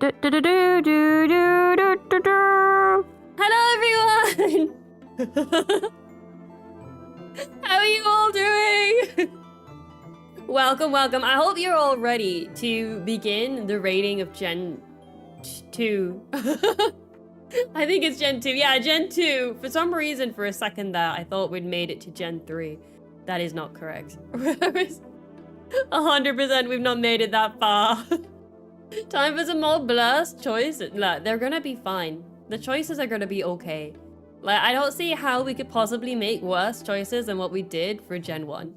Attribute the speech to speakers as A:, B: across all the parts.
A: Hello everyone! How are you all doing? Welcome, welcome. I hope you're all ready to begin the rating of Gen 2. I think it's Gen 2. Yeah, Gen 2. For some reason, for a second there, I thought we'd made it to Gen 3. That is not correct. 100% we've not made it that far. Time for some more blast choices. Look, they're gonna be fine. The choices are gonna be okay. Like, I don't see how we could possibly make worse choices than what we did for Gen 1.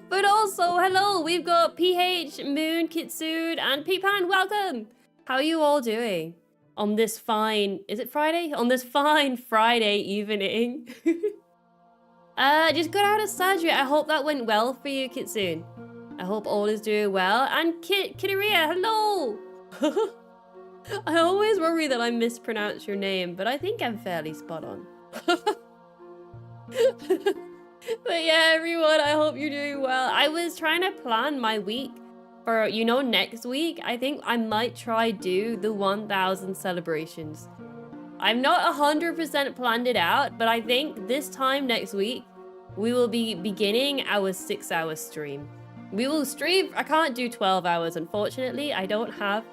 A: But also, hello, we've got PH, Moon, Kitsune, and Peepan. Welcome! How are you all doing on this fine, is it Friday? On this fine Friday evening. Just got out of surgery. I hope that went well for you, Kitsune. I hope all is doing well. And Kitaria, hello! I always worry that I mispronounce your name, but I think I'm fairly spot on. But yeah, everyone, I hope you're doing well. I was trying to plan my week for, you know, next week. I think I might try do the 1000 celebrations. I'm not 100% planned it out, but I think this time next week, we will be beginning our 6-hour stream. We will stream. I can't do 12 hours, unfortunately. I don't have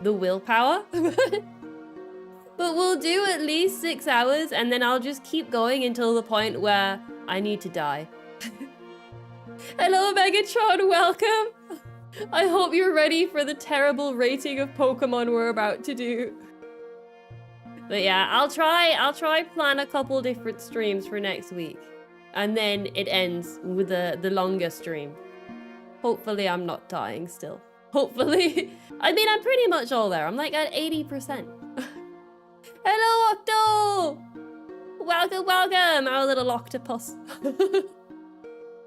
A: the willpower. But we'll do at least 6 hours, and then I'll just keep going until the point where I need to die. Hello, Megatron. Welcome. I hope you're ready for the terrible rating of Pokemon we're about to do. But yeah, I'll try plan a couple different streams for next week. And then it ends with the longer stream. Hopefully I'm not dying still. Hopefully. I mean, I'm pretty much all there. I'm like at 80%. Hello, Octo! Welcome, welcome, our little octopus.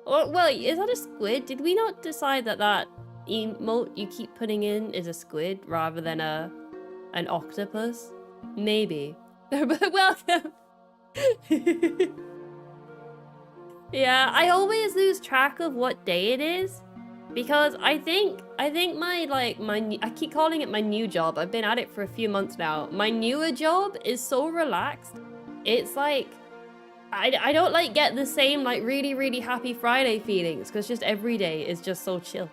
A: Well, is that a squid? Did we not decide that that emote you keep putting in is a squid rather than an octopus? Maybe. But welcome. Yeah, I always lose track of what day it is because I think my I keep calling it my new job. I've been at it for a few months now. My newer job is so relaxed. It's like I don't like get the same like really, really happy Friday feelings because just every day is just so chill.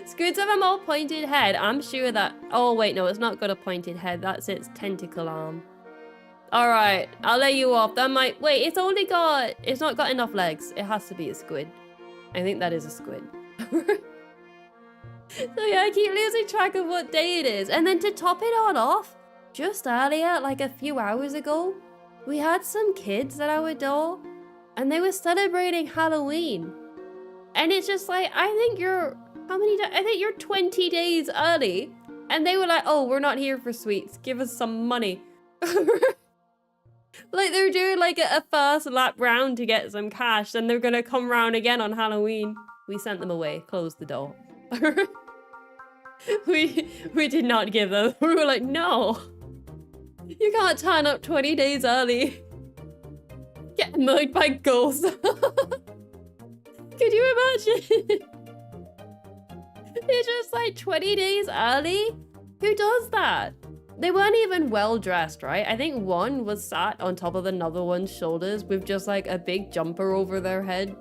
A: Squids have a more pointed head. I'm sure that... Oh, wait, no, it's not got a pointed head. That's its tentacle arm. All right, I'll let you off. That might... Wait, it's only got... It's not got enough legs. It has to be a squid. I think that is a squid. So yeah, I keep losing track of what day it is. And then to top it all off, just earlier, like a few hours ago, we had some kids at our door and they were celebrating Halloween. And it's just like, I think you're... How many days? I think you're 20 days early. And they were like, oh, we're not here for sweets. Give us some money. Like they're doing like a first lap round to get some cash. Then they're going to come round again on Halloween. We sent them away. Closed the door. we did not give them. We were like, no. You can't turn up 20 days early. Get mugged by ghosts. Could you imagine? It's just like 20 days early? Who does that? They weren't even well dressed, right? I think one was sat on top of another one's shoulders with just like a big jumper over their head.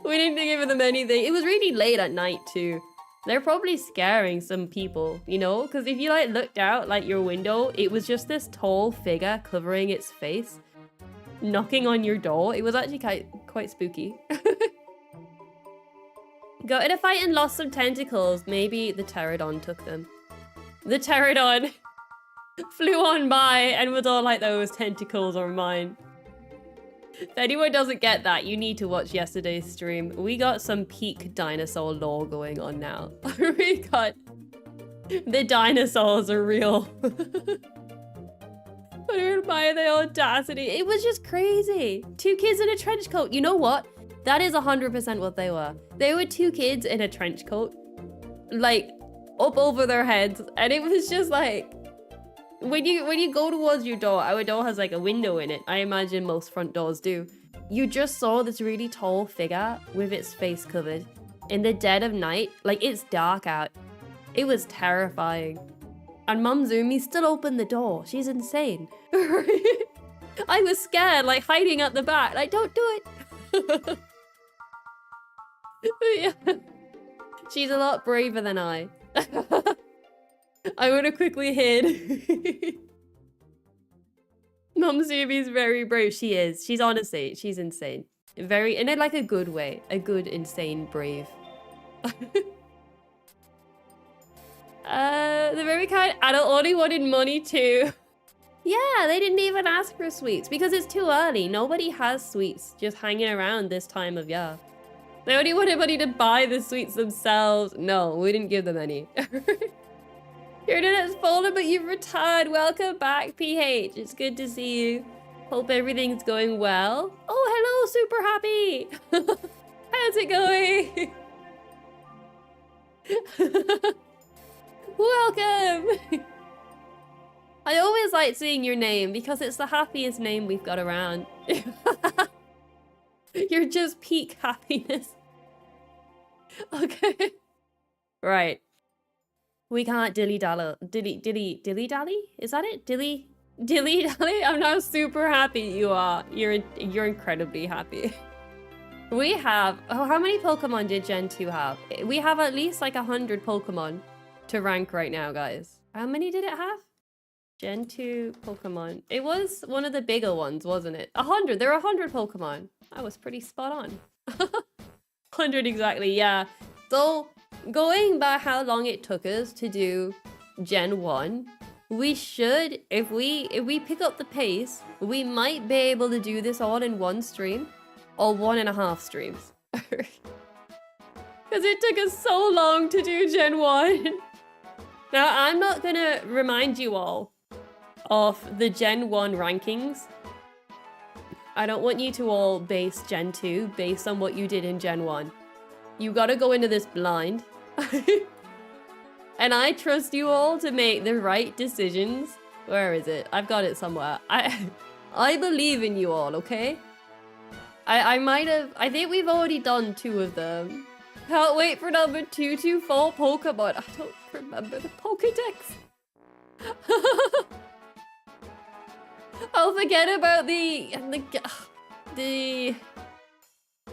A: We didn't give them anything. It was really late at night too. They're probably scaring some people, you know? Because if you like looked out like your window, it was just this tall figure covering its face, knocking on your door. It was actually quite spooky. Got in a fight and lost some tentacles. Maybe the pterodon took them. The pterodon flew on by and was all like, those tentacles are mine. If anyone doesn't get that, you need to watch yesterday's stream. We got some peak dinosaur lore going on now. We got... The dinosaurs are real. But I admire the audacity. It was just crazy. 2 kids in a trench coat. You know what? That is 100% what they were. They were 2 kids in a trench coat. Like, up over their heads. And it was just like... When you go towards your door, our door has like a window in it. I imagine most front doors do. You just saw this really tall figure with its face covered in the dead of night. Like, it's dark out. It was terrifying. And Mum Zumi still opened the door. She's insane. I was scared, like hiding at the back. Like, don't do it. Yeah. She's a lot braver than I. I would have quickly hid. Mum Zumi's very brave. She is. She's honestly, she's insane. Very, in like a good way. A good, insane, brave. The very kind adult only wanted money too. Yeah, they didn't even ask for sweets because it's too early. Nobody has sweets just hanging around this time of year. They only wanted money to buy the sweets themselves. No, we didn't give them any. Your internet's fallen, but you've returned. Welcome back, PH. It's good to see you. Hope everything's going well. Oh, hello, super happy. How's it going? Welcome. I always like seeing your name because it's the happiest name we've got around. You're just peak happiness. Okay. Right. We can't dilly-dally. Dilly-dally? Is that it? Dilly-dally? I'm now super happy you are. You're incredibly happy. We have... Oh, how many Pokemon did Gen 2 have? We have at least like 100 Pokemon to rank right now, guys. How many did it have? Gen 2 Pokemon. It was one of the bigger ones, wasn't it? 100. There are 100 Pokemon. I was pretty spot on. 100 exactly, yeah. So... Going by how long it took us to do Gen 1, we should, if we pick up the pace, we might be able to do this all in one stream or 1.5 streams. Because it took us so long to do Gen 1. Now, I'm not gonna remind you all of the Gen 1 rankings. I don't want you to all base Gen 2 based on what you did in Gen 1. You gotta go into this blind. And I trust you all to make the right decisions. Where is it? I've got it somewhere. I believe in you all, okay? I might have... I think we've already done 2 of them. Can't wait for number 224 Pokemon. I don't remember the Pokedex. Oh, forget about the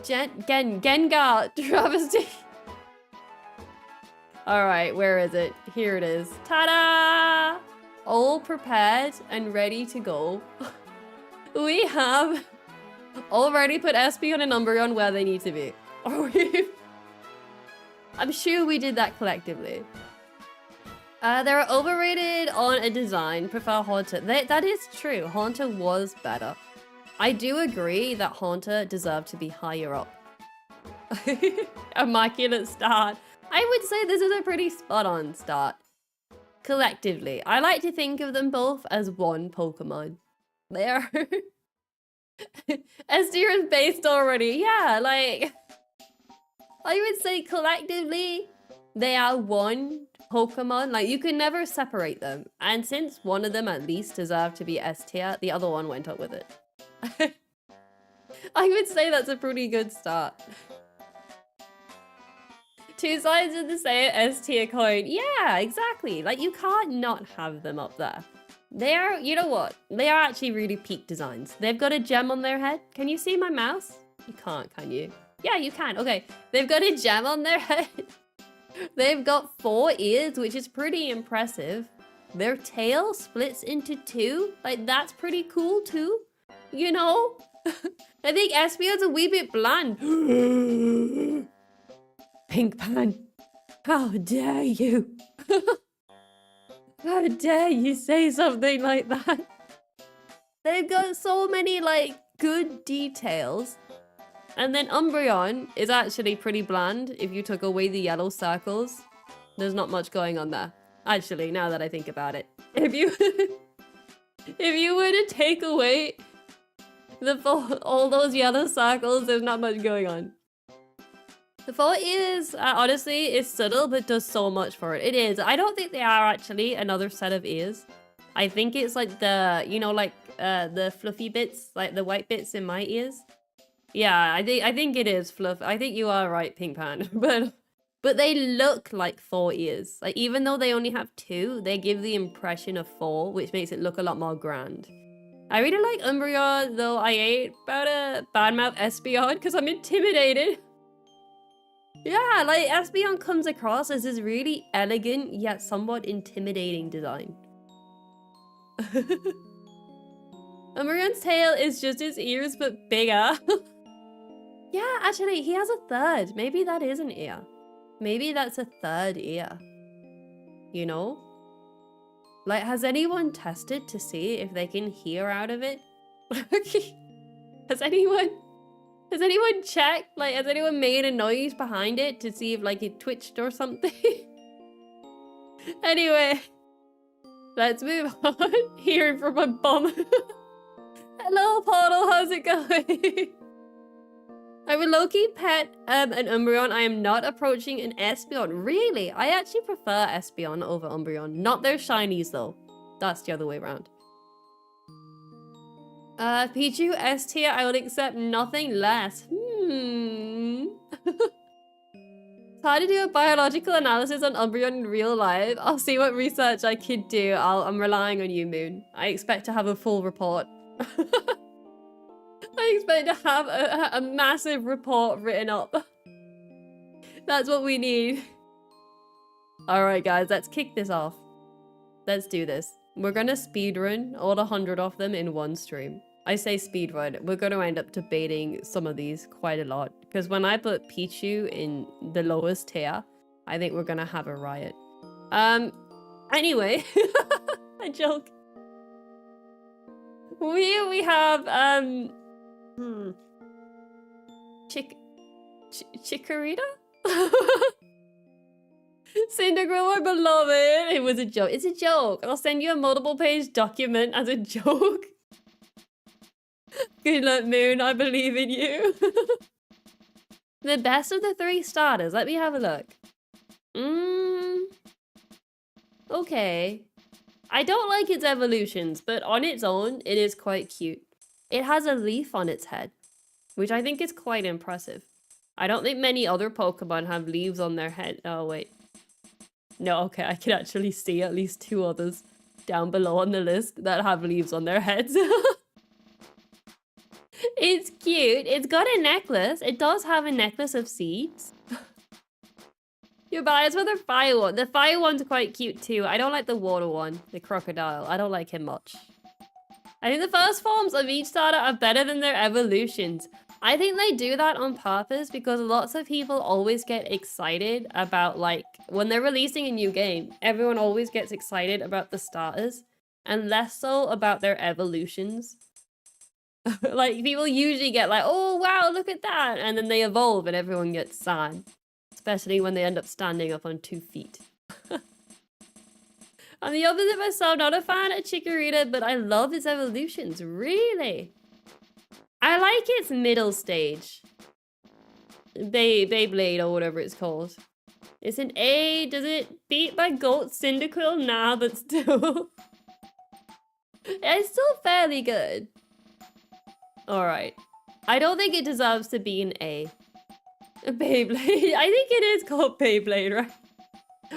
A: Gengar travesty. All right, where is it? Here it is. Ta-da! All prepared and ready to go. We have already put Espeon and Umbreon where they need to be. I'm sure we did that collectively. They're overrated on a design. Prefer Haunter. That is true. Haunter was better. I do agree that Haunter deserved to be higher up. Immaculate start. I would say this is a pretty spot-on start. Collectively, I like to think of them both as one Pokemon. They are... S-tier is based already. Yeah, like... I would say collectively, they are one Pokemon. Like, you can never separate them. And since one of them at least deserved to be S-tier, the other one went up with it. I would say that's a pretty good start. Two sides of the same S-tier coin. Yeah, exactly. Like, you can't not have them up there. They are, you know what? They are actually really peak designs. They've got a gem on their head. Can you see my mouse? You can't, can you? Yeah, you can. Okay. They've got a gem on their head. They've got 4 ears, which is pretty impressive. Their tail splits into 2. Like, that's pretty cool too. You know? I think Espeon's a wee bit bland. Pink Pan, how dare you? How dare you say something like that? They've got so many, like, good details. And then Umbreon is actually pretty bland if you took away the yellow circles. There's not much going on there. Actually, now that I think about it. If you were to take away all those yellow circles, there's not much going on. The 4 ears, honestly, is subtle, but does so much for it. It is. I don't think they are actually another set of ears. I think it's like the, you know, like the fluffy bits, like the white bits in my ears. Yeah, I think it is fluff. I think you are right, Pink Pan. But they look like 4 ears. Like, even though they only have 2, they give the impression of 4, which makes it look a lot more grand. I really like Umbreon, though I ain't about to badmouth Espeon because I'm intimidated. Yeah, like, Espeon comes across as this really elegant, yet somewhat intimidating design. Umbreon's tail is just his ears, but bigger. Yeah, actually, he has a 3rd. Maybe that is an ear. Maybe that's a 3rd ear. You know? Like, has anyone tested to see if they can hear out of it? Has anyone checked? Like, has anyone made a noise behind it to see if, like, it twitched or something? Anyway, let's move on. Hearing from my bum. Hello, Portal. How's it going? I would low-key pet an Umbreon. I am not approaching an Espeon. Really? I actually prefer Espeon over Umbreon. Not their shinies, though. That's the other way around. Pichu S tier, I would accept nothing less. It's hard to do a biological analysis on Umbreon in real life. I'll see what research I could do. I'm relying on you, Moon. I expect to have a full report. I expect to have a massive report written up. That's what we need. Alright guys, let's kick this off. Let's do this. We're gonna speedrun all 100 of them in one stream. I say speedrun, we're gonna end up debating some of these quite a lot. Because when I put Pichu in the lowest tier, I think we're gonna have a riot. Anyway, I joke. Here we have, Chikorita? Cindergrower, beloved. It was a joke. It's a joke. I'll send you a multiple page document as a joke. Good luck, Moon. I believe in you. The best of the 3 starters. Let me have a look. Okay. I don't like its evolutions, but on its own, it is quite cute. It has a leaf on its head, which I think is quite impressive. I don't think many other Pokemon have leaves on their head. Oh, wait. No, okay, I can actually see at least 2 others. down below on the list that have leaves on their heads. It's cute. It's got a necklace. It does have a necklace of seeds. You're biased for the fire one. The fire one's quite cute too. I don't like the water one, the crocodile. I don't like him much. I think the first forms of each starter are better than their evolutions. I think they do that on purpose because lots of people always get excited about, like, when they're releasing a new game, everyone always gets excited about the starters and less so about their evolutions. Like, people usually get like, oh, wow, look at that. And then they evolve and everyone gets sad. Especially when they end up standing up on 2 feet. I'm the opposite myself, not a fan of Chikorita, but I love its evolutions. Really? I like its middle stage. Beyblade or whatever it's called. It's an A. Does it beat my goat Cyndaquil? Nah, but still. It's still fairly good. Alright. I don't think it deserves to be an A. A Beyblade. I think it is called Beyblade, right?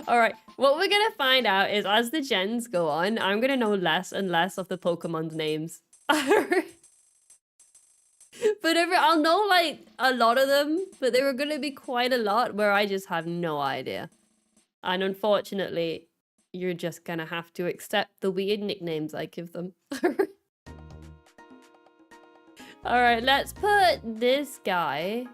A: Alright, what we're gonna find out is as the gens go on, I'm gonna know less and less of the Pokemon's names. But I'll know like a lot of them, but there are gonna be quite a lot where I just have no idea. And unfortunately, you're just gonna have to accept the weird nicknames I give them. Alright, let's put this guy.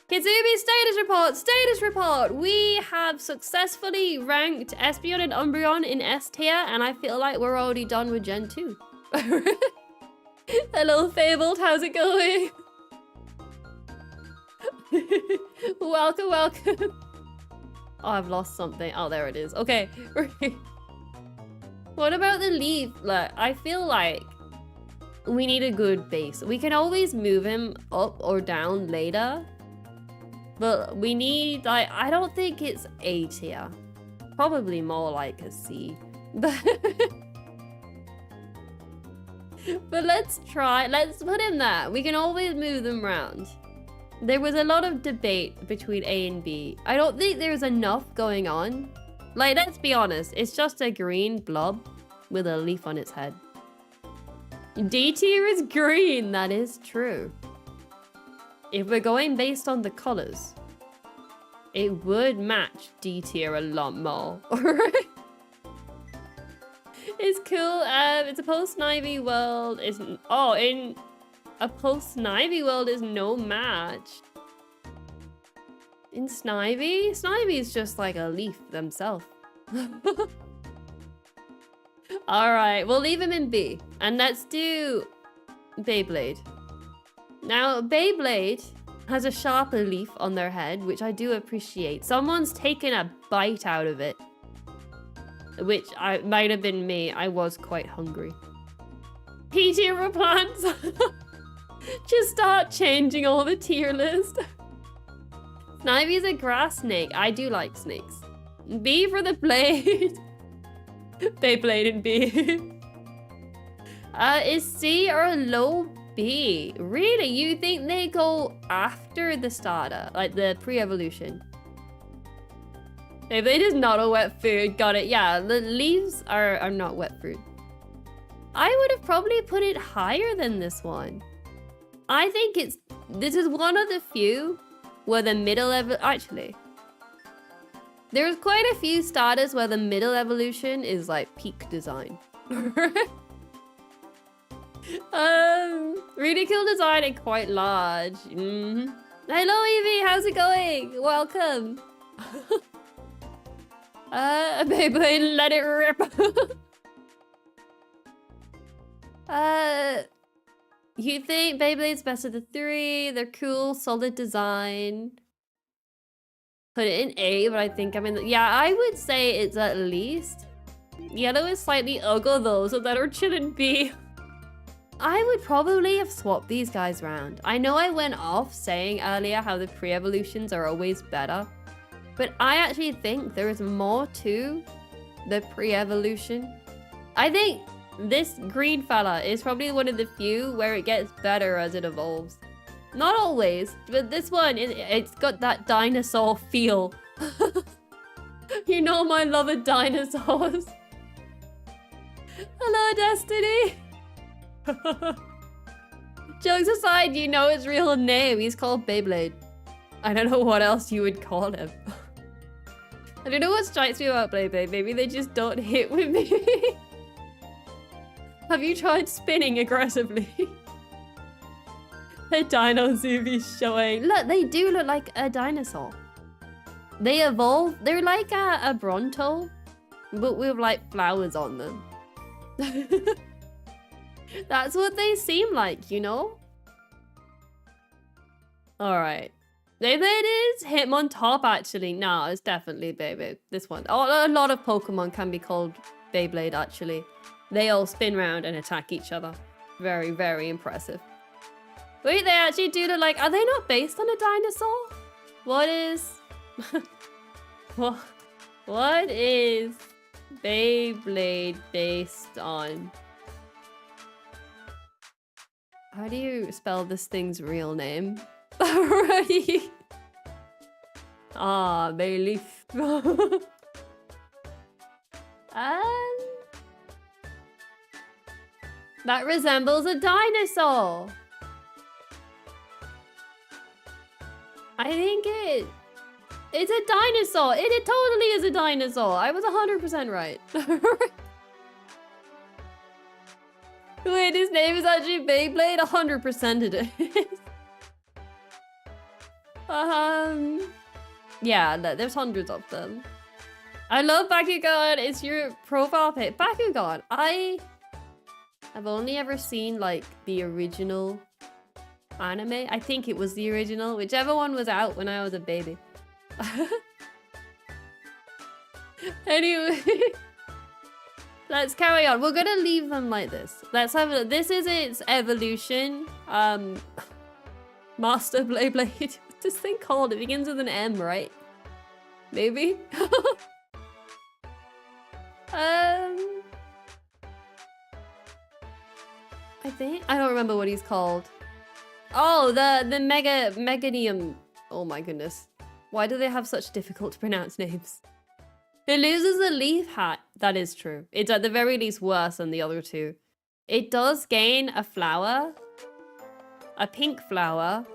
A: Kitzumii, status report! Status report! We have successfully ranked Espeon and Umbreon in S tier, and I feel like we're already done with Gen 2. Hello, Fabled, how's it going? Welcome, welcome. Oh, I've lost something. Oh, there it is. Okay. What about the leaf? Like, I feel like we need a good base. We can always move him up or down later. But we need, like, I don't think it's A tier. Probably more like a C. But let's try. Let's put him there. We can always move them around. There was a lot of debate between A and B. I don't think there's enough going on. Like, let's be honest. It's just a green blob with a leaf on its head. D tier is green. That is true. If we're going based on the colors, it would match D tier a lot more. It's cool. It's a post-Snivy world. In a post-Snivy world is no match. In Snivy? Snivy is just like a leaf themselves. Alright, we'll leave him in B. And let's do Beyblade. Now, Beyblade has a sharper leaf on their head, which I do appreciate. Someone's taken a bite out of it. Which might have been me. I was quite hungry. P tier for plants. Just start changing all the tier list. Snivy's a grass snake. I do like snakes. B for the blade. Beyblade and B. Is C or a low B? Really? You think they go after the starter? Like the pre-evolution? Beyblade is not a wet food. Got it. Yeah, the leaves are not wet fruit. I would have probably put it higher than this one. I think this is one of the few where the middle actually. There's quite a few starters where the middle evolution is like peak design. Really cool design and quite large. Hello Evie, how's it going? Welcome. Beyblade, let it rip. You think Beyblade's best of the 3? They're cool, solid design. Put it in A, but I think I'm in the... Yeah, I would say it's at least. Yellow is slightly ugly though, so that are chill in B. I would probably have swapped these guys around. I know I went off saying earlier how the pre-evolutions are always better, but I actually think there is more to the pre-evolution. I think this green fella is probably one of the few where it gets better as it evolves. Not always, but this one, it's got that dinosaur feel. You know my love of dinosaurs. Hello, Destiny. Jokes aside, you know his real name. He's called Beyblade. I don't know what else you would call him. I don't know what strikes me about Beyblade. Maybe they just don't hit with me. Have you tried spinning aggressively? The dino zoom is showing. Look, they do look like a dinosaur. They evolve. They're like a Bronto, but with like flowers on them. That's what they seem like, you know? Alright. Beyblade is Hitmontop, actually. No, it's definitely Beyblade. This one. Oh, a lot of Pokemon can be called Beyblade, actually. They all spin round and attack each other. Very, very impressive. Wait, they actually do look like... Are they not based on a dinosaur? What is... what is Beyblade based on? How do you spell this thing's real name? Alright. Ah, Bayleaf. That resembles a dinosaur. I think it's a dinosaur. It totally is a dinosaur. I was 100% right. Wait, his name is actually Beyblade? 100% it is. Yeah, there's hundreds of them. I love Bakugan. It's your profile pic. Bakugan. I've only ever seen like the original anime. I think it was the original, whichever one was out when I was a baby. Anyway, let's carry on. We're gonna leave them like this. Let's have a look. This is its evolution. Master Beyblade. What's this thing called? It begins with an M, right? Maybe? I don't remember what he's called. Oh, the Meganium. Oh my goodness. Why do they have such difficult to pronounce names? It loses a leaf hat. That is true. It's at the very least worse than the other two. It does gain a flower. A pink flower.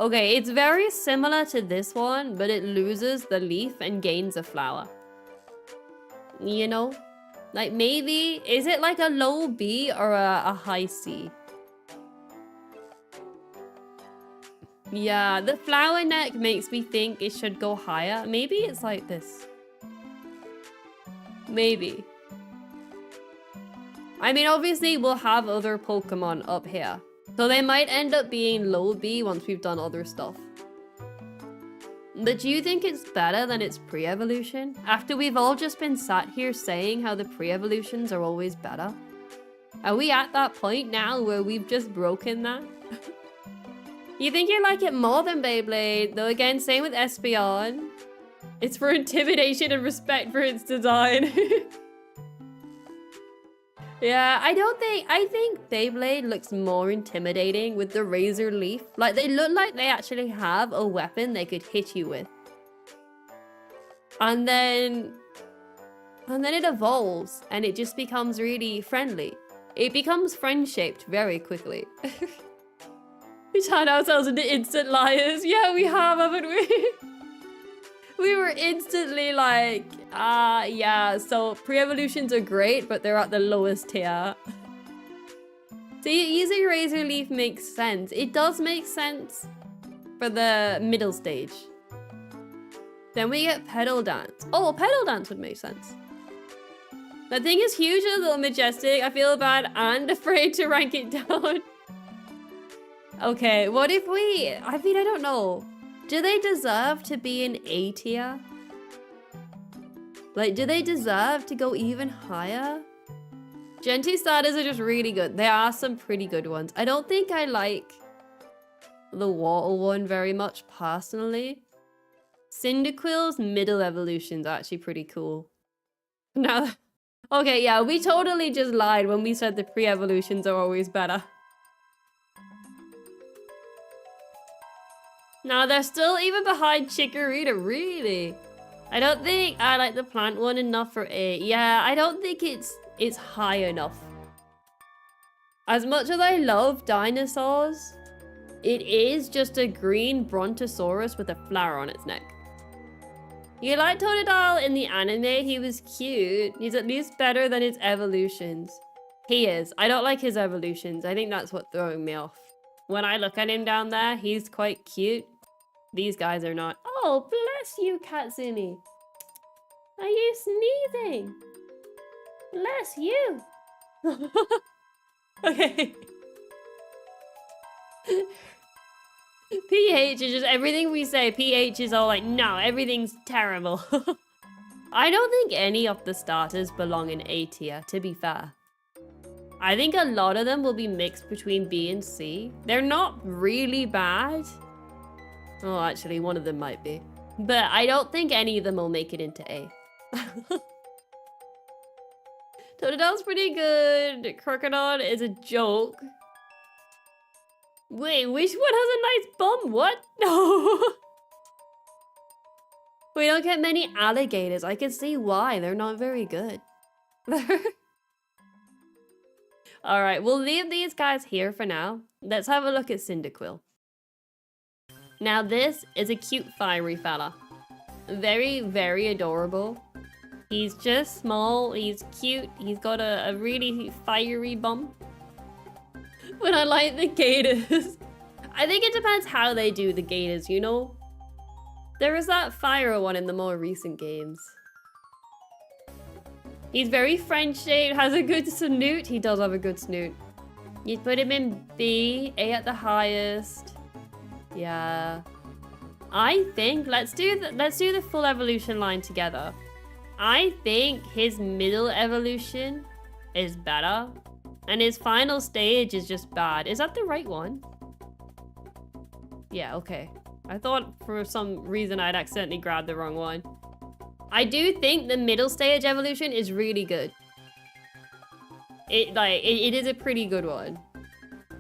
A: Okay, it's very similar to this one, but it loses the leaf and gains a flower. You know? Like maybe, is it like a low B or a high C? Yeah, the flower neck makes me think it should go higher. Maybe it's like this. Maybe. I mean, obviously we'll have other Pokemon up here. So they might end up being low B once we've done other stuff. But do you think it's better than its pre-evolution? After we've all just been sat here saying how the pre-evolutions are always better? Are we at that point now where we've just broken that? You think you like it more than Beyblade? Though again, same with Espeon. It's for intimidation and respect for its design. Yeah, I think Beyblade looks more intimidating with the Razor Leaf. Like, they look like they actually have a weapon they could hit you with. And then it evolves and it just becomes really friendly. It becomes friend-shaped very quickly. We turned ourselves into instant liars. Yeah, we have, haven't we? We were instantly like, yeah, so pre-evolutions are great, but they're at the lowest tier. See, using Razor Leaf makes sense. It does make sense for the middle stage. Then we get Pedal Dance. Oh, well, Pedal Dance would make sense. That thing is huge and a little majestic. I feel bad and afraid to rank it down. Okay, what if we... I mean, I don't know. Do they deserve to be in A tier? Like, do they deserve to go even higher? Gen 2 starters are just really good. There are some pretty good ones. I don't think I like the water one very much personally. Cyndaquil's middle evolution's actually pretty cool. No. Okay, yeah, we totally just lied when we said the pre-evolutions are always better. Now they're still even behind Chikorita, really? I don't think I like the plant one enough for A. Yeah, I don't think it's high enough. As much as I love dinosaurs, it is just a green brontosaurus with a flower on its neck. You like Totodile in the anime? He was cute. He's at least better than his evolutions. He is. I don't like his evolutions. I think that's what's throwing me off. When I look at him down there, he's quite cute. These guys are not. Oh, bless you, Kitzumii. Are you sneezing? Bless you. Okay. PH is just everything we say. PH is all like, no, everything's terrible. I don't think any of the starters belong in A tier, to be fair. I think a lot of them will be mixed between B and C. They're not really bad. Oh, actually, one of them might be. But I don't think any of them will make it into A. Totodile's pretty good. Crocodile is a joke. Wait, which one has a nice bum? What? No. We don't get many alligators. I can see why. They're not very good. Alright, we'll leave these guys here for now. Let's have a look at Cyndaquil. Now this is a cute fiery fella. Very, very adorable. He's just small, he's cute, he's got a really fiery bum. But I like the gators. I think it depends how they do the gators, you know? There is that fire one in the more recent games. He's very French-shaped, has a good snoot. He does have a good snoot. You'd put him in B, A at the highest. Yeah. I think, let's do the full evolution line together. I think his middle evolution is better. And his final stage is just bad. Is that the right one? Yeah, okay. I thought for some reason I'd accidentally grabbed the wrong one. I do think the middle stage evolution is really good. It is a pretty good one.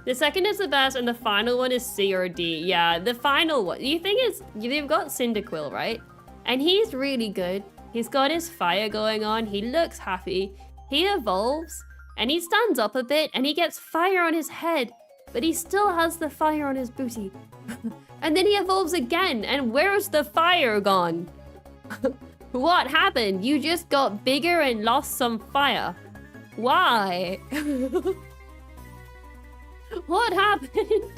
A: The second is the best and the final one is C or D. Yeah, the final one. The thing is, you've got Cyndaquil, right? And he's really good. He's got his fire going on. He looks happy. He evolves and he stands up a bit and he gets fire on his head, but he still has the fire on his booty. And then he evolves again and where's the fire gone? What happened? You just got bigger and lost some fire. Why? What happened?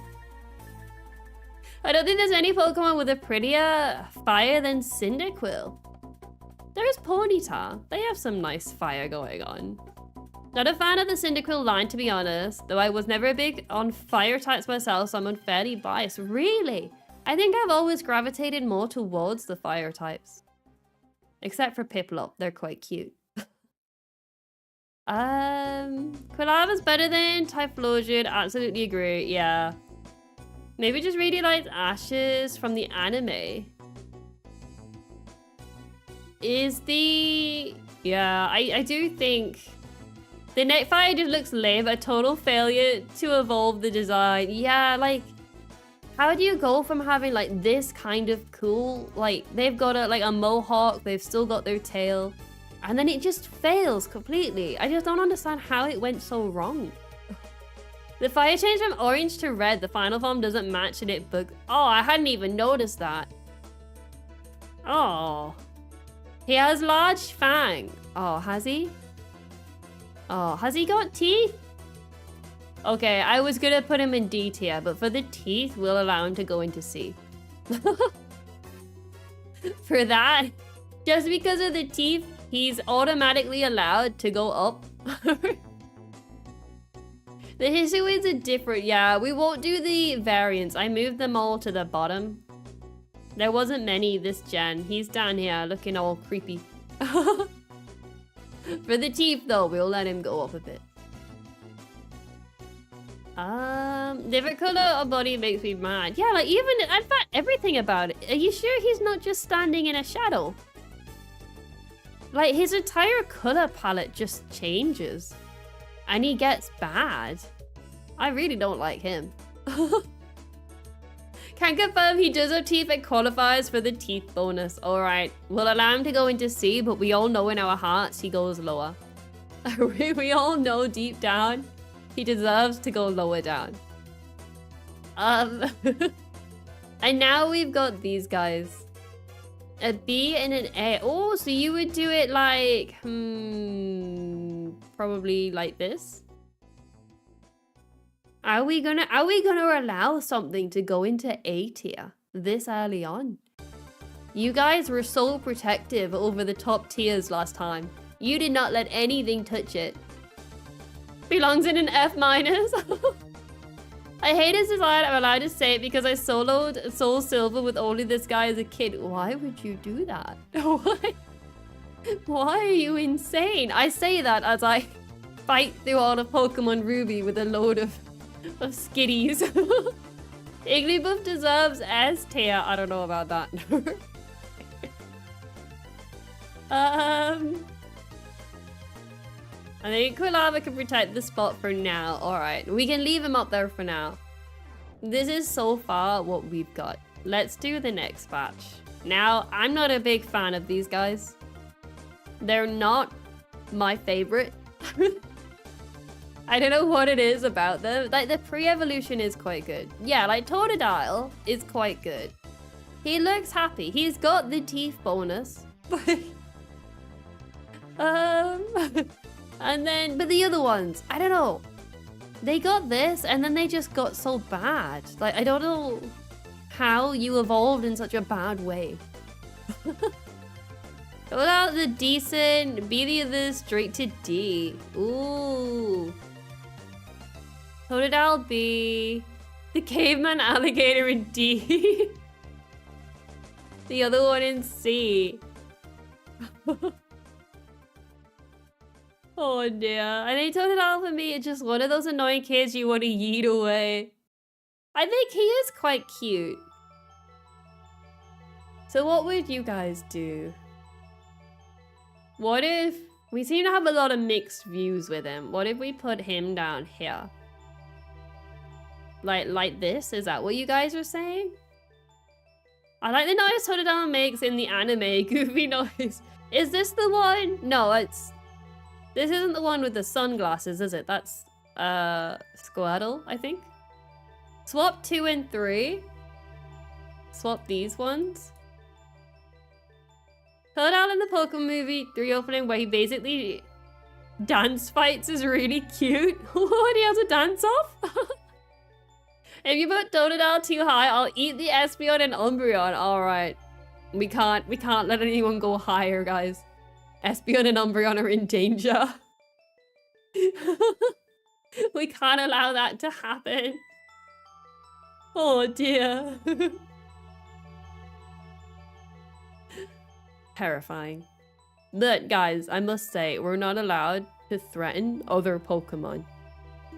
A: I don't think there's any Pokemon with a prettier fire than Cyndaquil. There's Ponyta. They have some nice fire going on. Not a fan of the Cyndaquil line, to be honest, though I was never big on fire types myself, so I'm unfairly biased. Really? I think I've always gravitated more towards the fire types. Except for Piplup, they're quite cute. Quilava's better than Typhlosion, absolutely agree, yeah. Maybe just really likes Ashes from the anime. Is the... Yeah, I do think... The Netfire just looks lame, a total failure to evolve the design. Yeah, like... How do you go from having like this kind of cool, like they've got a mohawk, they've still got their tail, and then it just fails completely. I just don't understand how it went so wrong. The fire change from orange to red, the final form doesn't match and it bugs. Oh, I hadn't even noticed that. Oh. He has large fang. Oh, has he? Oh, has he got teeth? Okay, I was gonna put him in D tier, but for the teeth, we'll allow him to go into C. For that, just because of the teeth, he's automatically allowed to go up. The Hisuians are different, yeah, we won't do the variants. I moved them all to the bottom. There wasn't many this gen. He's down here looking all creepy. For the teeth though, we'll let him go up a bit. Different color of body makes me mad. Yeah, like even, in fact, everything about it. Are you sure he's not just standing in a shadow? Like his entire color palette just changes. And he gets bad. I really don't like him. Can confirm he does have teeth and qualifies for the teeth bonus. Alright, we'll allow him to go into C, but we all know in our hearts he goes lower. We all know deep down he deserves to go lower down. And now we've got these guys. A B and an A. Oh, so you would do it like, probably like this. Are we gonna allow something to go into A tier this early on? You guys were so protective over the top tiers last time. You did not let anything touch it. Belongs in an F minus. I hate his design. I'm allowed to say it because I soloed Soul Silver with only this guy as a kid. Why would you do that? Why are you insane? I say that as I fight through all of Pokemon Ruby with a load of skitties. Igglybuff deserves S tier. I don't know about that. I think Quilava can protect the spot for now. Alright, we can leave him up there for now. This is so far what we've got. Let's do the next batch. Now, I'm not a big fan of these guys. They're not my favorite. I don't know what it is about them. Like, the pre-evolution is quite good. Yeah, like, Totodile is quite good. He looks happy. He's got the teeth bonus. And then, but the other ones, I don't know. They got this, and then they just got so bad. Like, I don't know how you evolved in such a bad way. Without the decent, be the others straight to D. Ooh. Totodile B. The caveman alligator in D. The other one in C. Oh dear. I think Totodile for me is just one of those annoying kids you want to yeet away. I think he is quite cute. So what would you guys do? What if... We seem to have a lot of mixed views with him. What if we put him down here? Like this? Is that what you guys were saying? I like the noise Totodile makes in the anime. Goofy noise. Is this the one? No, it's... This isn't the one with the sunglasses, is it? That's, Squirtle, I think. Swap 2 and 3. Swap these ones. Totodile in the Pokemon movie 3 opening where he basically dance fights is really cute. What, he has a dance off? If you put Totodile too high, I'll eat the Espeon and Umbreon. Alright. We can't let anyone go higher, guys. Espeon and Umbreon are in danger. We can't allow that to happen. Oh dear. Terrifying. But guys, I must say, we're not allowed to threaten other Pokemon.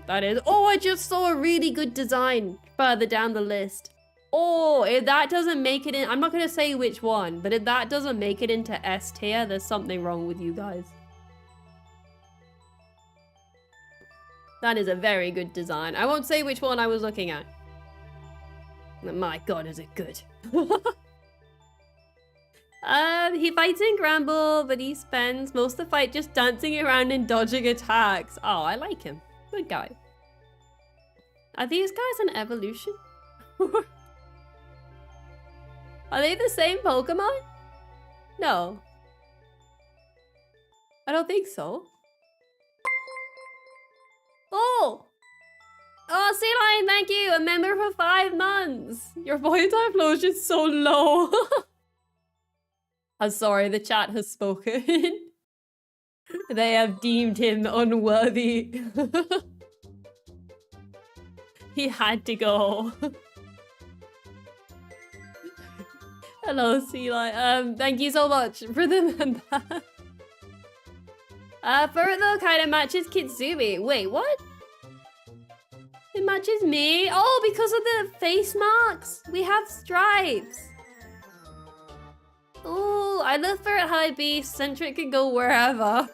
A: That is... Oh, I just saw a really good design further down the list. Oh, if that doesn't make it in... I'm not going to say which one, but if that doesn't make it into S tier, there's something wrong with you guys. That is a very good design. I won't say which one I was looking at. My god, is it good. He fights in Granbull, but he spends most of the fight just dancing around and dodging attacks. Oh, I like him. Good guy. Are these guys an evolution? Are they the same Pokemon? No. I don't think so. Oh! Oh, Sea Lion, thank you! A member for 5 months! Your voice type flow is just so low. I'm sorry, the chat has spoken. They have deemed him unworthy. He had to go. Hello, Sea Lion. Thank you so much for the member. Fur though kind of matches Kitzumii. Wait, what? It matches me? Oh, because of the face marks. We have stripes. Oh, I love Fur at high B. Centric can go wherever.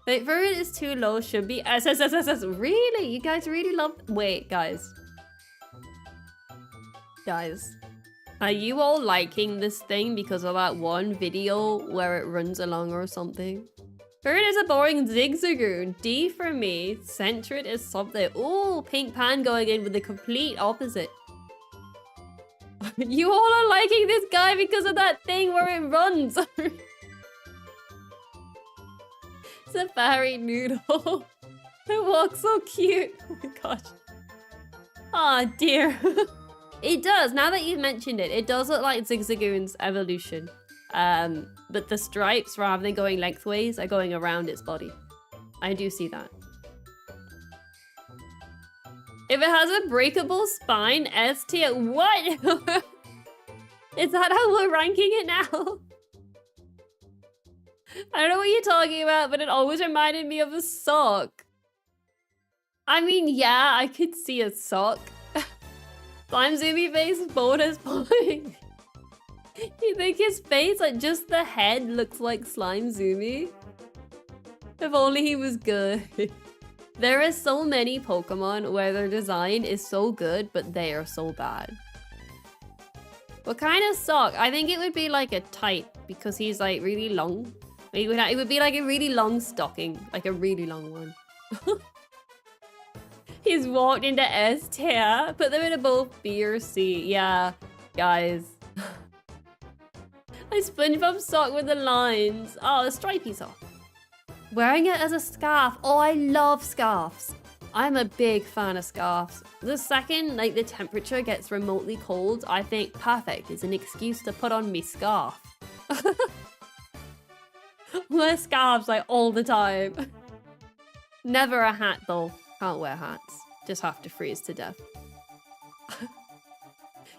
A: Wait, Fur is too low. Should be S. Really? You guys really love... Wait, guys. Guys, are you all liking this thing because of that one video where it runs along or something? Ferret is a boring zigzagoon. D for me. Centrid is something. Ooh, pink pan going in with the complete opposite. You all are liking this guy because of that thing where it runs. It's a fairy noodle. It walks so cute. Oh my gosh. Aw, dear. It does, now that you've mentioned it, it does look like Zigzagoon's evolution. But the stripes, rather than going lengthways, are going around its body. I do see that. If it has a breakable spine, S tier. What? Is that how we're ranking it now? I don't know what you're talking about, but it always reminded me of a sock. I mean, yeah, I could see a sock. Slime Zoomy face bonus point. You think his face, like just the head, looks like Slime Zoomy? If only he was good. There are so many Pokemon where their design is so good, but they are so bad. What kind of sock? I think it would be like a tight, because he's like really long. It would be like a really long stocking, like a really long one. He's walked into S tier. Put them in both B or C. Yeah, guys. A SpongeBob sock with the lines. Oh, a stripy sock. Wearing it as a scarf. Oh, I love scarves. I'm a big fan of scarves. The second, like, the temperature gets remotely cold, I think perfect is an excuse to put on me scarf. Wear scarves, like, all the time. Never a hat, though. Can't wear hats. Just have to freeze to death.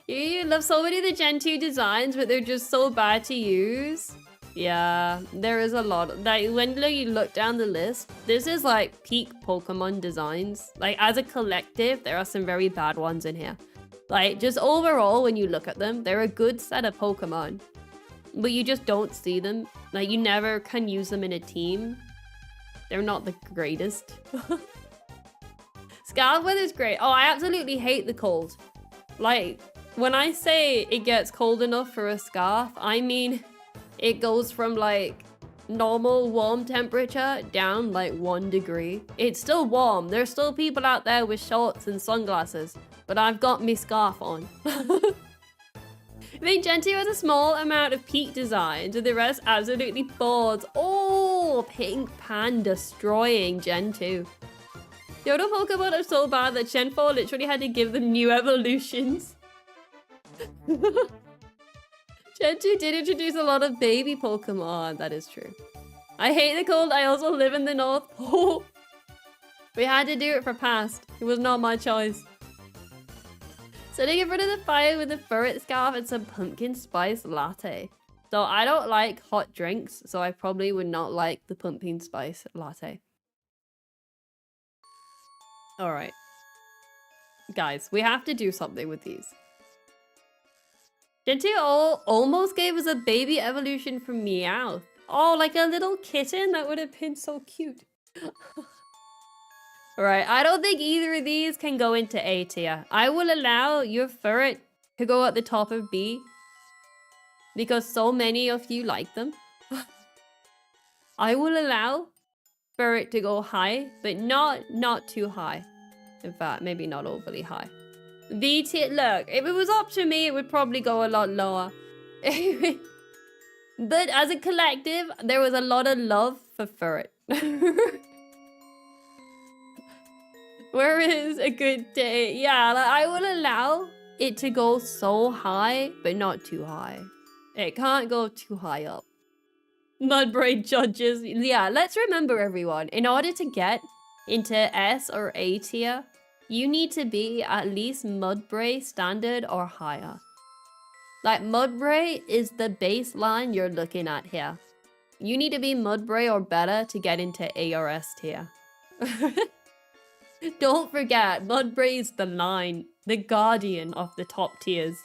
A: You love so many of the Gen 2 designs, but they're just so bad to use. Yeah, there is a lot. Like, when you look down the list, this is like peak Pokemon designs. Like, as a collective, there are some very bad ones in here. Like, just overall, when you look at them, they're a good set of Pokemon. But you just don't see them. Like, you never can use them in a team. They're not the greatest. Scarf weather's great. Oh, I absolutely hate the cold. Like, when I say it gets cold enough for a scarf, I mean it goes from like normal warm temperature down like 1 degree. It's still warm. There's still people out there with shorts and sunglasses, but I've got my scarf on. I think Gen 2 has a small amount of peak designs, and the rest absolutely boards. Oh, Pink Pan destroying Gen 2. The other Pokemon are so bad that Gen 4 literally had to give them new evolutions. Gen 2 did introduce a lot of baby Pokemon. That is true. I hate the cold. I also live in the north. Oh, we had to do it for past. It was not my choice. Sitting in front of the fire with a ferret scarf and some pumpkin spice latte. So I don't like hot drinks, so I probably would not like the pumpkin spice latte. All right. Guys, we have to do something with these. Gen 2 almost gave us a baby evolution from Meowth. Oh, like a little kitten? That would have been so cute. Alright, I don't think either of these can go into A tier. I will allow your ferret to go at the top of B, because so many of you like them. I will allow ferret to go high, but not too high. In fact, maybe not overly high. B tier, look, if it was up to me, it would probably go a lot lower. But as a collective, there was a lot of love for ferret. Where is a good day? Yeah, like, I will allow it to go so high, but not too high. It can't go too high up. Mudbraid judges. Yeah, let's remember, everyone. In order to get into S or A tier, you need to be at least Mudbray standard or higher. Like, Mudbray is the baseline you're looking at here. You need to be Mudbray or better to get into A or S tier. Don't forget, Mudbray is the line, the guardian of the top tiers.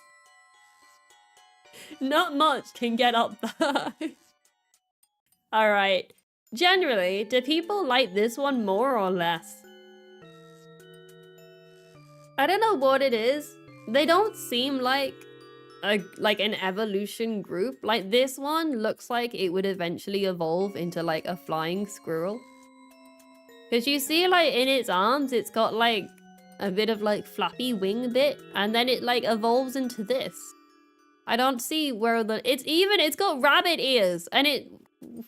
A: Not much can get up there. Alright. Generally, do people like this one more or less? I don't know what it is, They don't seem like an evolution group. Like this one looks like it would eventually evolve into like a flying squirrel. Because you see like in its arms, it's got like a bit of like flappy wing bit, and then it like evolves into this. I don't see where it's got rabbit ears, and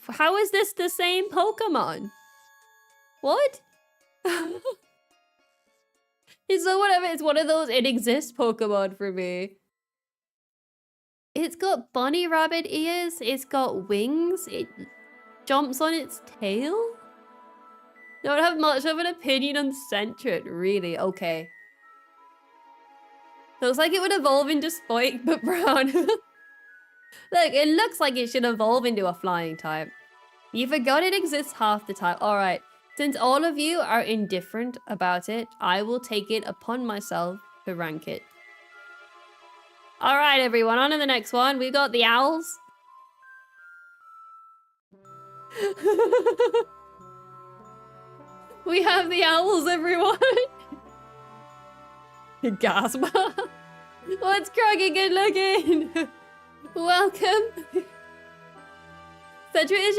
A: how is this the same Pokemon? What? So whatever, it's one of those it exists Pokemon for me. It's got bunny rabbit ears, it's got wings, it jumps on its tail? Don't have much of an opinion on Sentret, really. Okay. Looks like it would evolve into Spike, but brown. Look, it looks like it should evolve into a flying type. You forgot it exists half the time. Alright, since all of you are indifferent about it, I will take it upon myself to rank it. Alright everyone, on to the next one. We've got the owls. We have the owls, everyone. Gasp. What's Kroggy good looking? Welcome. Cedric is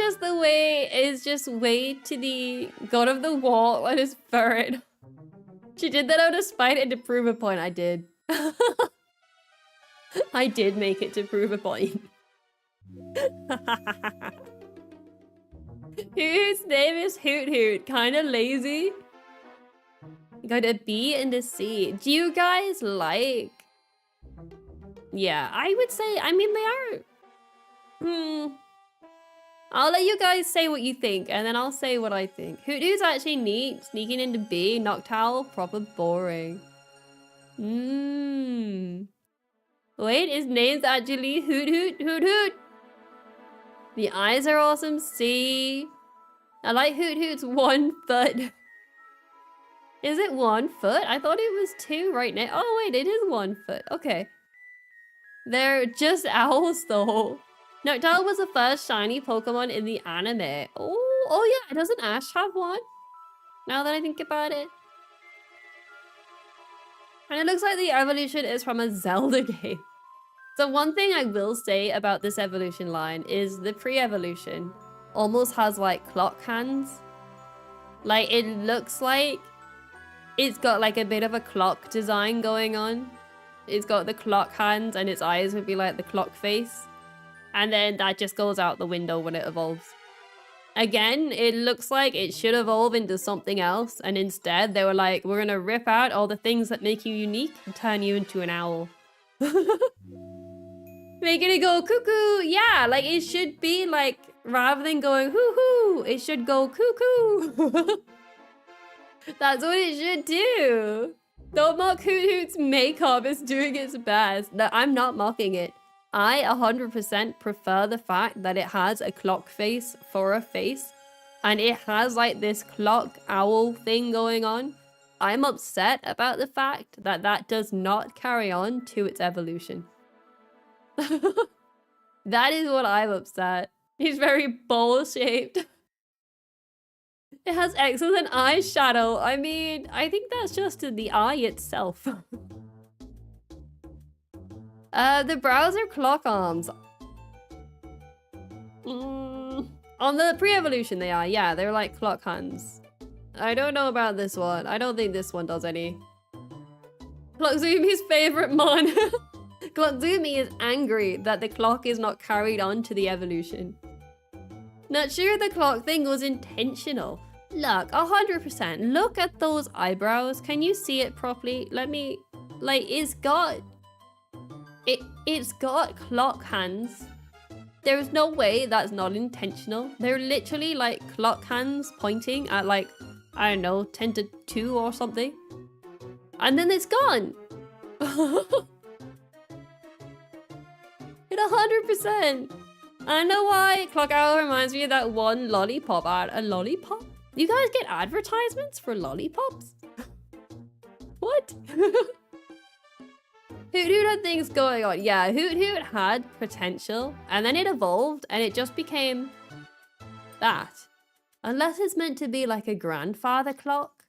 A: just way to the god of the wall and his ferret. She did that out of spite and to prove a point. I did. I did make it to prove a point. Whose name is Hoot Hoot? Kinda lazy. You got a B and a C. Do you guys like... Yeah, I would say, I mean, they are... I'll let you guys say what you think, and then I'll say what I think. Hoot Hoot's actually neat. Sneaking into B. Noctowl, proper boring. Wait, his name's actually Hoot Hoot, Hoot Hoot. The eyes are awesome. C. I like Hoot Hoot's 1 foot. Is it 1 foot? I thought it was 2 right now. Oh wait, it is 1 foot. Okay. They're just owls though. Noctowl was the first shiny Pokemon in the anime. Oh yeah, doesn't Ash have one? Now that I think about it. And it looks like the evolution is from a Zelda game. So one thing I will say about this evolution line is the pre-evolution almost has like clock hands. Like it looks like it's got like a bit of a clock design going on. It's got the clock hands and its eyes would be like the clock face. And then that just goes out the window when it evolves. Again, it looks like it should evolve into something else. And instead they were like, we're gonna rip out all the things that make you unique and turn you into an owl. Making it go cuckoo. Yeah, like it should be like, rather than going hoo-hoo, it should go cuckoo. That's what it should do. Don't mock Hoot Hoot's makeup, it's doing its best. No, I'm not mocking it. I 100% prefer the fact that it has a clock face for a face. And it has like this clock owl thing going on. I'm upset about the fact that that does not carry on to its evolution. That is what I'm upset. He's very bowl-shaped. It has excellent eyeshadow. I mean, I think that's just the eye itself. The brows are clock arms. On the pre-evolution they are, yeah, they're like clock hands. I don't know about this one. I don't think this one does any. Clockzumi's favorite mon. Clockzumi is angry that the clock is not carried on to the evolution. Not sure the clock thing was intentional. Look, 100%. Look at those eyebrows. Can you see it properly? Let me... Like, it's got clock hands. There is no way that's not intentional. They're literally like clock hands pointing at like, I don't know, 10 to 2 or something. And then it's gone. It 100%. I know why Clock Owl reminds me of that one lollipop ad. A lollipop? You guys get advertisements for lollipops? What? Hoot Hoot had things going on. Yeah, Hoot Hoot had potential, and then it evolved, and it just became that. Unless it's meant to be like a grandfather clock.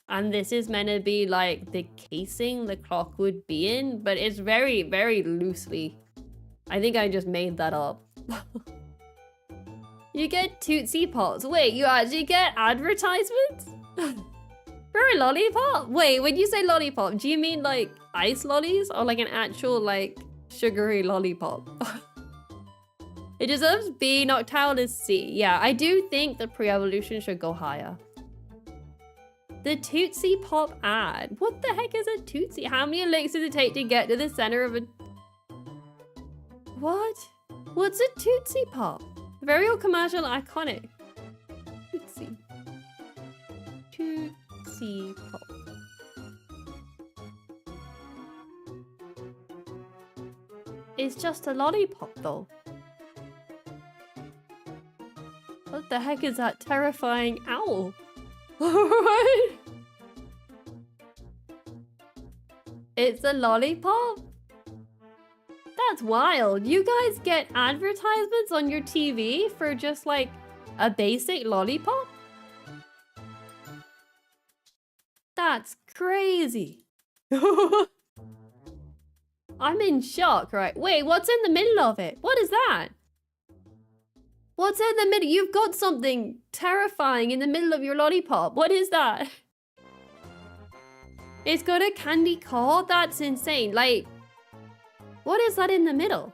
A: And this is meant to be like the casing the clock would be in, but it's very, very loosely. I think I just made that up. You get Tootsie Pops. Wait, you actually get advertisements? For a lollipop? Wait, when you say lollipop, do you mean like ice lollies or like an actual like sugary lollipop? It deserves B, Noctowl is C. Yeah, I do think the pre-evolution should go higher. The Tootsie Pop ad. What the heck is a Tootsie? How many licks does it take to get to the center of a... What? What's a Tootsie Pop? Very old commercial, iconic. Tootsie. Tootsie Pop. It's just a lollipop though. What the heck is that terrifying owl? What? It's a lollipop? That's wild. You guys get advertisements on your TV for just like a basic lollipop? That's crazy. I'm in shock, right? Wait, what's in the middle of it? What is that? What's in the middle? You've got something terrifying in the middle of your lollipop. What is that? It's got a candy core? That's insane. Like, what is that in the middle?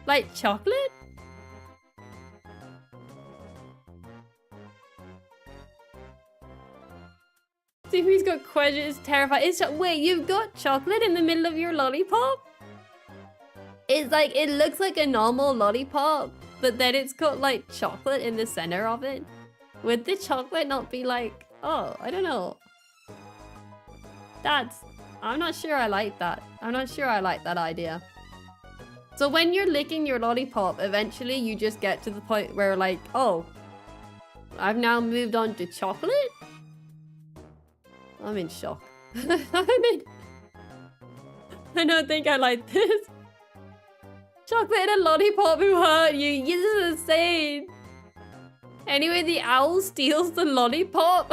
A: Like chocolate? Tiffany's got questions, terrified. Wait, you've got chocolate in the middle of your lollipop? It's like, it looks like a normal lollipop, but then it's got like chocolate in the center of it. Would the chocolate not be like, oh, I don't know. I'm not sure I like that. I'm not sure I like that idea. So when you're licking your lollipop, eventually you just get to the point where like, oh, I've now moved on to chocolate? I'm in shock. I don't think I like this. Chocolate and a lollipop who hurt you. This is insane. Anyway, the owl steals the lollipop.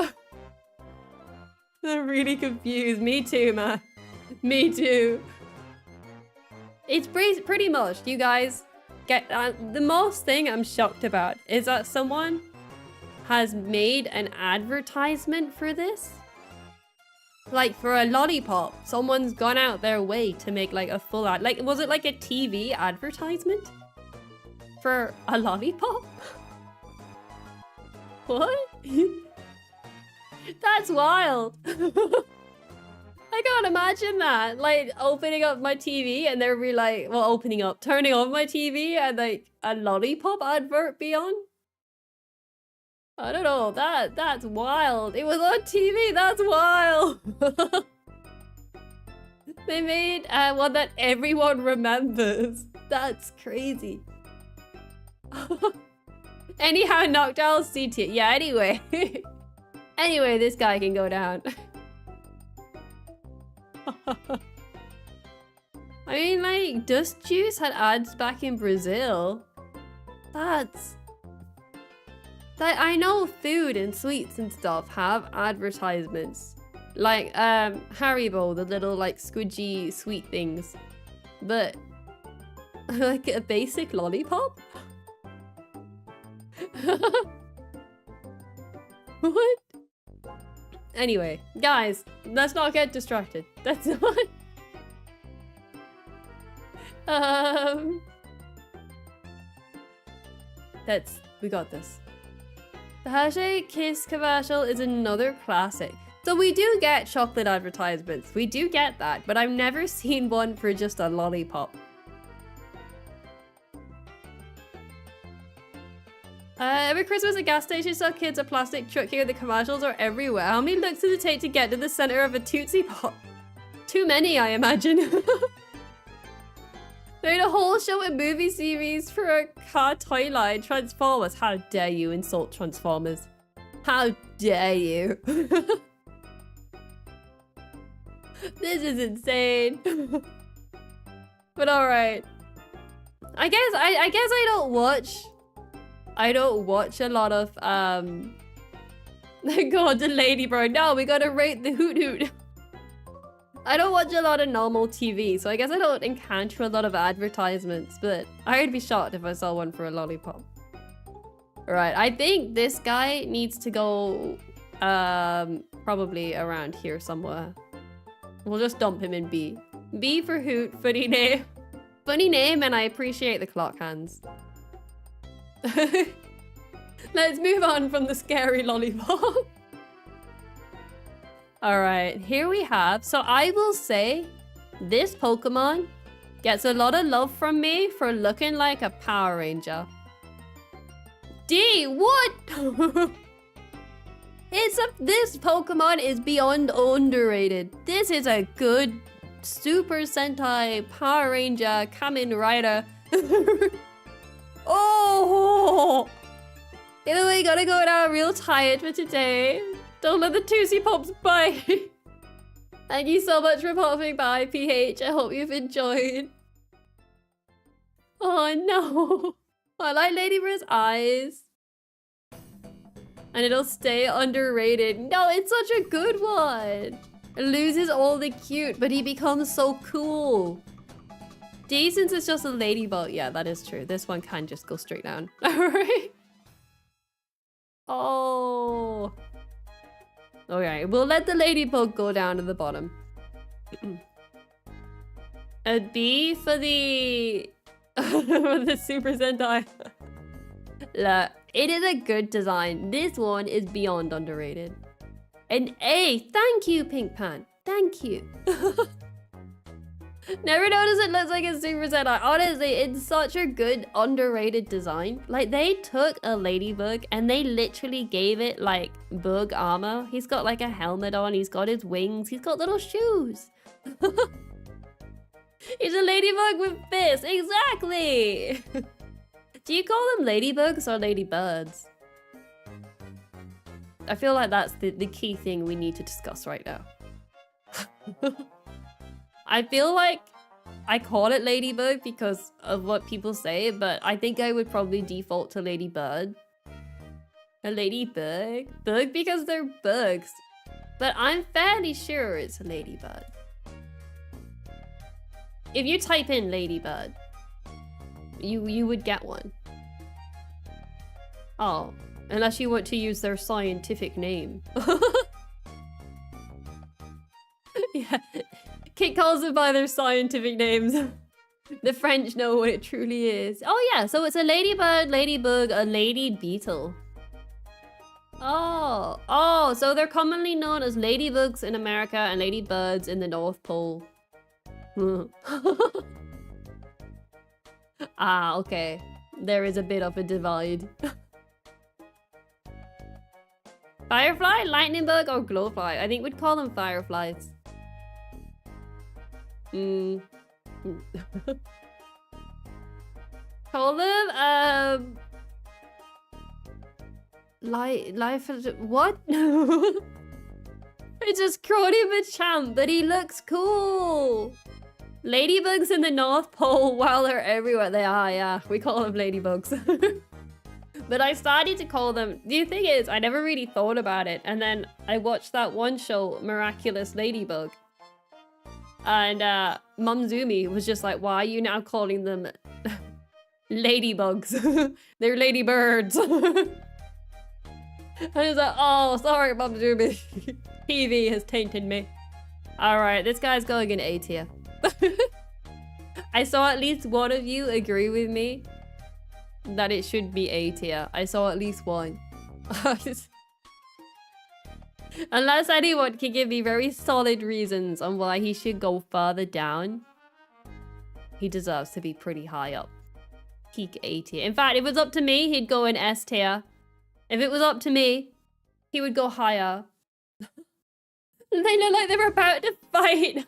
A: I'm really confused. Me too, man. Me too. It's pretty much, you guys get... the most thing I'm shocked about is that someone has made an advertisement for this. Like, for a lollipop, someone's gone out their way to make, like, a full ad. Like, was it, like, a TV advertisement? For a lollipop? What? That's wild. I can't imagine that. Like, opening up my TV and there'd be, like, well, turning on my TV and, like, a lollipop advert be on? I don't know, that's wild. It was on TV, that's wild. They made one that everyone remembers. That's crazy. Anyhow, Noctowl C tier. Yeah, anyway. Anyway, this guy can go down. I mean, like, Dust Juice had ads back in Brazil. I know food and sweets and stuff have advertisements. Like, Haribo, the little, like, squidgy sweet things. But, like, a basic lollipop? What? Anyway, guys, let's not get distracted. That's not... We got this. The Hershey Kiss commercial is another classic. So we do get chocolate advertisements. We do get that, but I've never seen one for just a lollipop. Every Christmas at gas stations sell kids a plastic truck here. The commercials are everywhere. How many looks does it take to get to the center of a Tootsie Pop? Too many, I imagine. Made a whole show and movie series for a car toy line. Transformers. How dare you insult Transformers? How dare you? This is insane. But alright. I guess I don't watch a lot of God, the ladybird. No, we gotta rate the hoot hoot. I don't watch a lot of normal TV, so I guess I don't encounter a lot of advertisements, but I'd be shocked if I saw one for a lollipop. Right, I think this guy needs to go probably around here somewhere. We'll just dump him in B. B for hoot, funny name. Funny name, and I appreciate the clock hands. Let's move on from the scary lollipop. Alright, here we have... So I will say, this Pokemon gets a lot of love from me for looking like a Power Ranger. D, what? This Pokemon is beyond underrated. This is a good Super Sentai Power Ranger Kamen Rider. Oh! Either way, gotta go now. Real tired for today. Don't let the Tootsie Pops bite. Thank you so much for popping by, PH. I hope you've enjoyed. Oh no. I like Ladybird's eyes. And it'll stay underrated. No, it's such a good one. It loses all the cute, but he becomes so cool. D, since it's just a ladybug. Yeah, that is true. This one can just go straight down. Alright. Oh. Okay, we'll let the ladybug go down to the bottom. A B for the... for the Super Sentai. Look, it is a good design. This one is beyond underrated. An A. Thank you, Pink Pan. Thank you. Never noticed it looks like a Super Sentai. Honestly, it's such a good underrated design. Like, they took a ladybug and they literally gave it like bug armor. He's got like a helmet on. He's got his wings. He's got little shoes. He's a ladybug with fists. Exactly. Do you call them ladybugs or ladybirds? I feel like that's the key thing we need to discuss right now. I feel like I call it ladybug because of what people say, but I think I would probably default to ladybird. A ladybug? Bug because they're bugs. But I'm fairly sure it's a ladybird. If you type in ladybird, you would get one. Oh, unless you want to use their scientific name. Yeah, Kit calls them by their scientific names. The French know what it truly is. Oh yeah, so it's a ladybird, ladybug, a lady beetle. Oh, so they're commonly known as ladybugs in America and ladybirds in the North Pole. Ah, okay. There is a bit of a divide. Firefly, lightning bug, or glowfly? I think we'd call them fireflies. Call them, life is... What? It's just Crony Machamp, but he looks cool. Ladybugs in the North Pole, while they're everywhere. They are, yeah. We call them ladybugs. But I started to call them... The thing is, I never really thought about it. And then I watched that one show, Miraculous Ladybug. And Mum Zumi was just like, why are you now calling them ladybugs? They're ladybirds. And I was like, oh, sorry, Mum Zumi. TV has tainted me. Alright, this guy's going in A tier. I saw at least one of you agree with me that it should be A tier. I saw at least one. Unless anyone can give me very solid reasons on why he should go further down, he deserves to be pretty high up. Peak A tier. In fact, if it was up to me, he'd go in S tier. If it was up to me, he would go higher. They look like they were about to fight.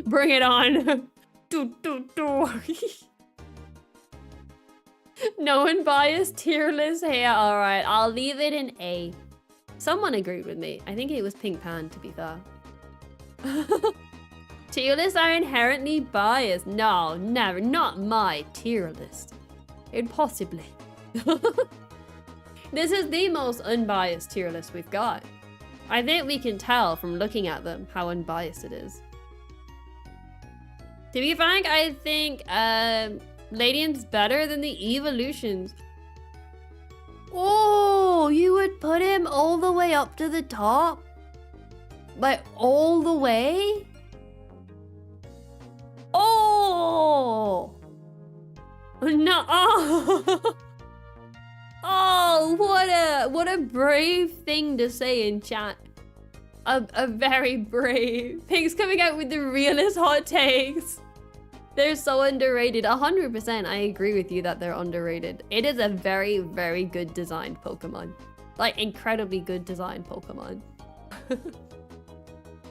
A: Bring it on. No unbiased tier list here. Alright, I'll leave it in A. Someone agreed with me. I think it was Pink Pan, to be fair. Tier lists are inherently biased. No, never. Not my tier list. Impossibly. This is the most unbiased tier list we've got. I think we can tell from looking at them how unbiased it is. To be frank, I think Ladium's better than the evolutions. Oh, you would put him all the way up to the top? Like, all the way? Oh! No! Oh! Oh, what a brave thing to say in chat. A very brave. Pink's coming out with the realest hot takes. They're so underrated. 100%, I agree with you that they're underrated. It is a very, very good designed Pokemon. Like, incredibly good designed Pokemon.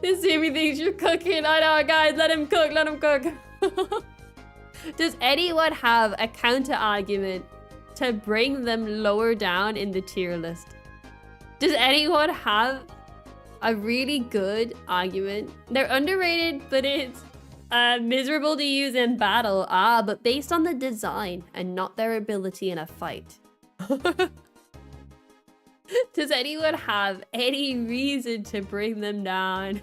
A: This Sammy thinks you're cooking. I know, guys, let him cook, let him cook. Does anyone have a counter argument to bring them lower down in the tier list? Does anyone have a really good argument? They're underrated, but it's miserable to use in battle. Ah, but based on the design and not their ability in a fight. Does anyone have any reason to bring them down?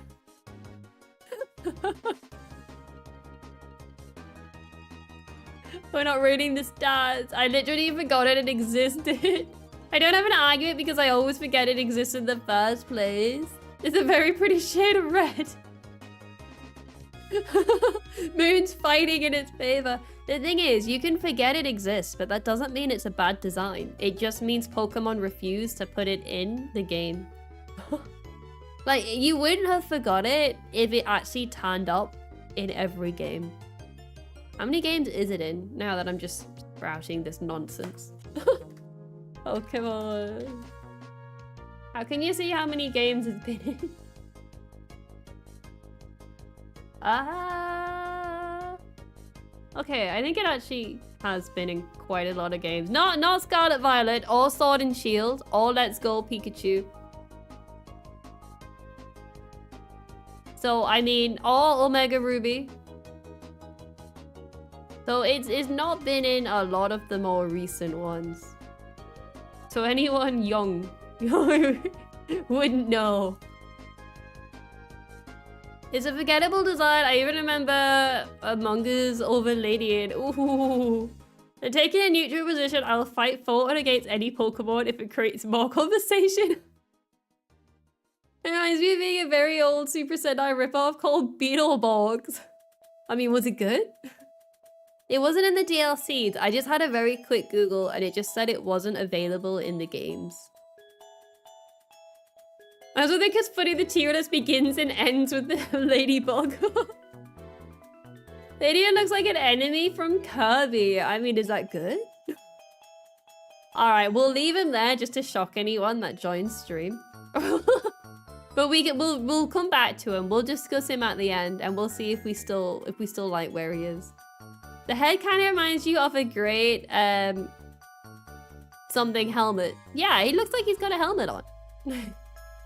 A: We're not reading the stats. I literally forgot it existed. I don't have an argument because I always forget it existed in the first place. It's a very pretty shade of red. Moon's fighting in its favor. The thing is, you can forget it exists, but that doesn't mean it's a bad design. It just means Pokemon refuse to put it in the game. Like, you wouldn't have forgot it if it actually turned up in every game. How many games is it in now that I'm just sprouting this nonsense? Oh, come on. How can you see how many games it's been in? Okay, I think it actually has been in quite a lot of games. Not Scarlet Violet, or Sword and Shield, or Let's Go Pikachu. So, I mean, or Omega Ruby. So it's not been in a lot of the more recent ones. So anyone young wouldn't know. It's a forgettable design. I even remember Among Us over Ladian. Ooh. And taking a neutral position, I'll fight forward against any Pokemon if it creates more conversation. It reminds me of being a very old Super Sentai ripoff called Beetleborgs. I mean, was it good? It wasn't in the DLCs. I just had a very quick Google and it just said it wasn't available in the games. I also think it's funny the tier list begins and ends with the ladybug. Ladian looks like an enemy from Kirby. I mean, is that good? Alright, we'll leave him there just to shock anyone that joins stream. But we'll come back to him. We'll discuss him at the end and we'll see if we still like where he is. The head kind of reminds you of a great something helmet. Yeah, he looks like he's got a helmet on.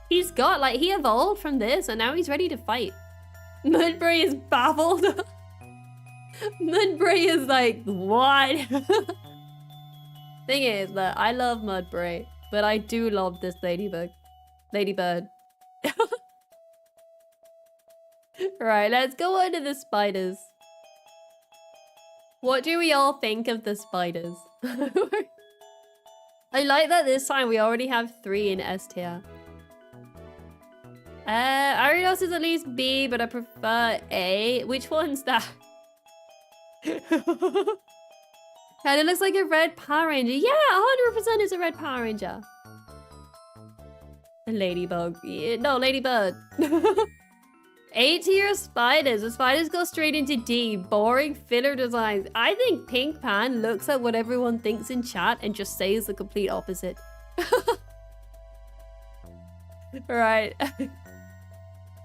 A: He's got, like, he evolved from this and now he's ready to fight. Mudbray is baffled. Mudbray is like, what? Thing is that I love Mudbray, but I do love this ladybird. Right, let's go on to the spiders. What do we all think of the spiders? I like that this time we already have 3 in S tier. Arios is at least B, but I prefer A. Which one's that? Kinda looks like a red Power Ranger. Yeah, 100% is a red Power Ranger. A ladybug. Yeah, no, ladybird. A tier spiders. The spiders go straight into D. Boring filler designs. I think Pink Pan looks at what everyone thinks in chat and just says the complete opposite. Right.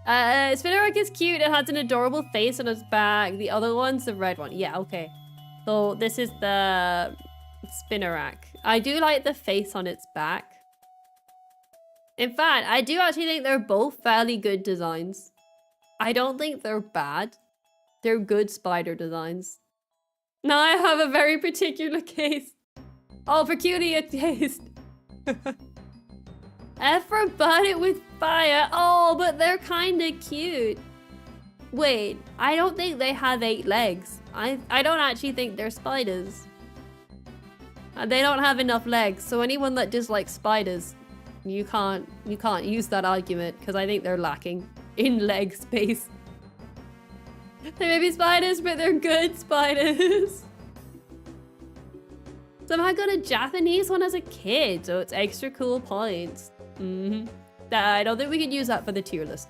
A: Spinarak is cute. It has an adorable face on its back. The other one's the red one. Yeah, okay. So this is the Spinarak. I do like the face on its back. In fact, I do actually think they're both fairly good designs. I don't think they're bad. They're good spider designs. Now I have a very particular case. Oh, peculiar taste. F for batte with fire. Oh, but they're kind of cute. Wait, I don't think they have 8 legs. I don't actually think they're spiders. They don't have enough legs, so anyone that dislikes spiders, you can't use that argument because I think they're lacking in leg space. They may be spiders, but they're good spiders. Somehow I got a Japanese one as a kid, so it's extra cool points. I don't think we can use that for the tier list.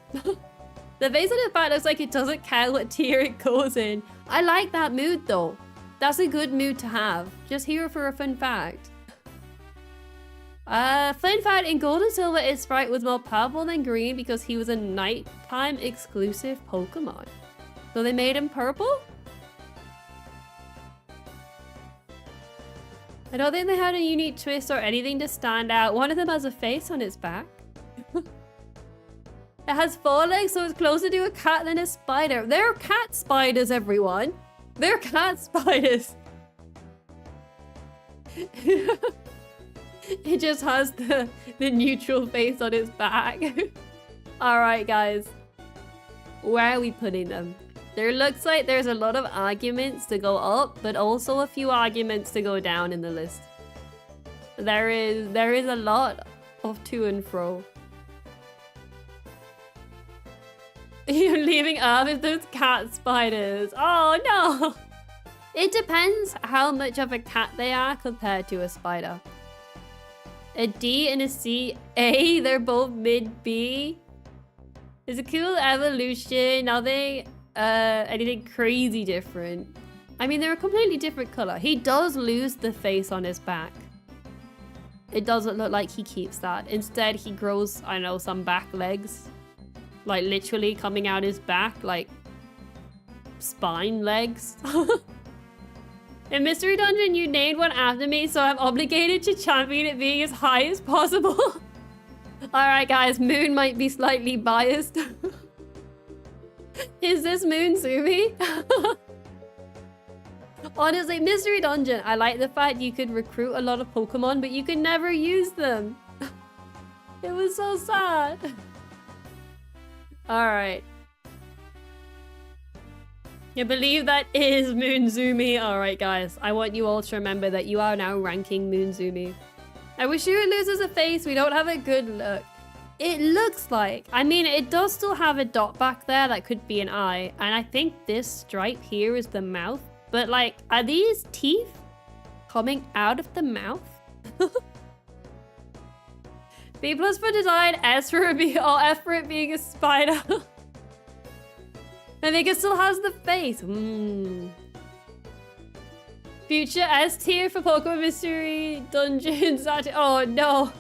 A: The face on his back looks like it doesn't care what tier it goes in. I like that mood though. That's a good mood to have. Just here for a fun fact. Fun fact, in Gold and Silver, his sprite was more purple than green because he was a nighttime exclusive Pokemon. So they made him purple? I don't think they had a unique twist or anything to stand out. One of them has a face on its back. It has 4 legs, so it's closer to a cat than a spider. They're cat spiders, everyone. They're cat spiders. It just has the neutral face on its back. Alright, guys. Where are we putting them? There looks like there's a lot of arguments to go up, but also a few arguments to go down in the list. There is a lot of to and fro. You're leaving Earth with those cat spiders. Oh no! It depends how much of a cat they are compared to a spider. A D and a C. A, they're both mid B. It's a cool evolution. Nothing anything crazy different. I mean, they're a completely different color. He does lose the face on his back. It doesn't look like he keeps that. Instead, he grows, I don't know, some back legs. Like literally coming out his back, like spine legs. In Mystery Dungeon, you named one after me, so I'm obligated to champion it being as high as possible. Alright guys, Moon might be slightly biased. Is this Moon Zumi? Honestly, Mystery Dungeon, I like the fact you could recruit a lot of Pokemon, but you could never use them. It was so sad. Alright. You believe that is Moonzumi? Alright guys, I want you all to remember that you are now ranking Moonzumi. I wish you would lose as a face, we don't have a good look. It looks like, I mean, it does still have a dot back there that could be an eye, and I think this stripe here is the mouth, but like, are these teeth coming out of the mouth? B plus for design, S for it being, or F for it being a spider. I think it still has the face. Future S tier for Pokemon Mystery Dungeons. Oh no,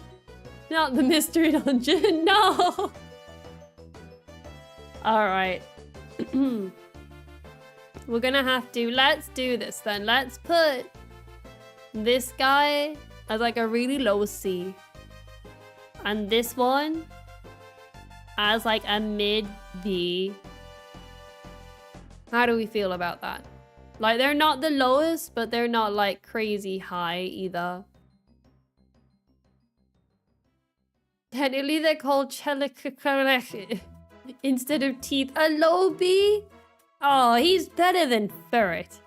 A: not the Mystery Dungeon, no. All right. We're gonna have to, let's do this then. Let's put this guy as like a really low C. And this one as like a mid B. How do we feel about that? Like, they're not the lowest, but they're not like crazy high either. Technically, they're called Chelic instead of teeth. A low B? Oh, he's better than Ferret.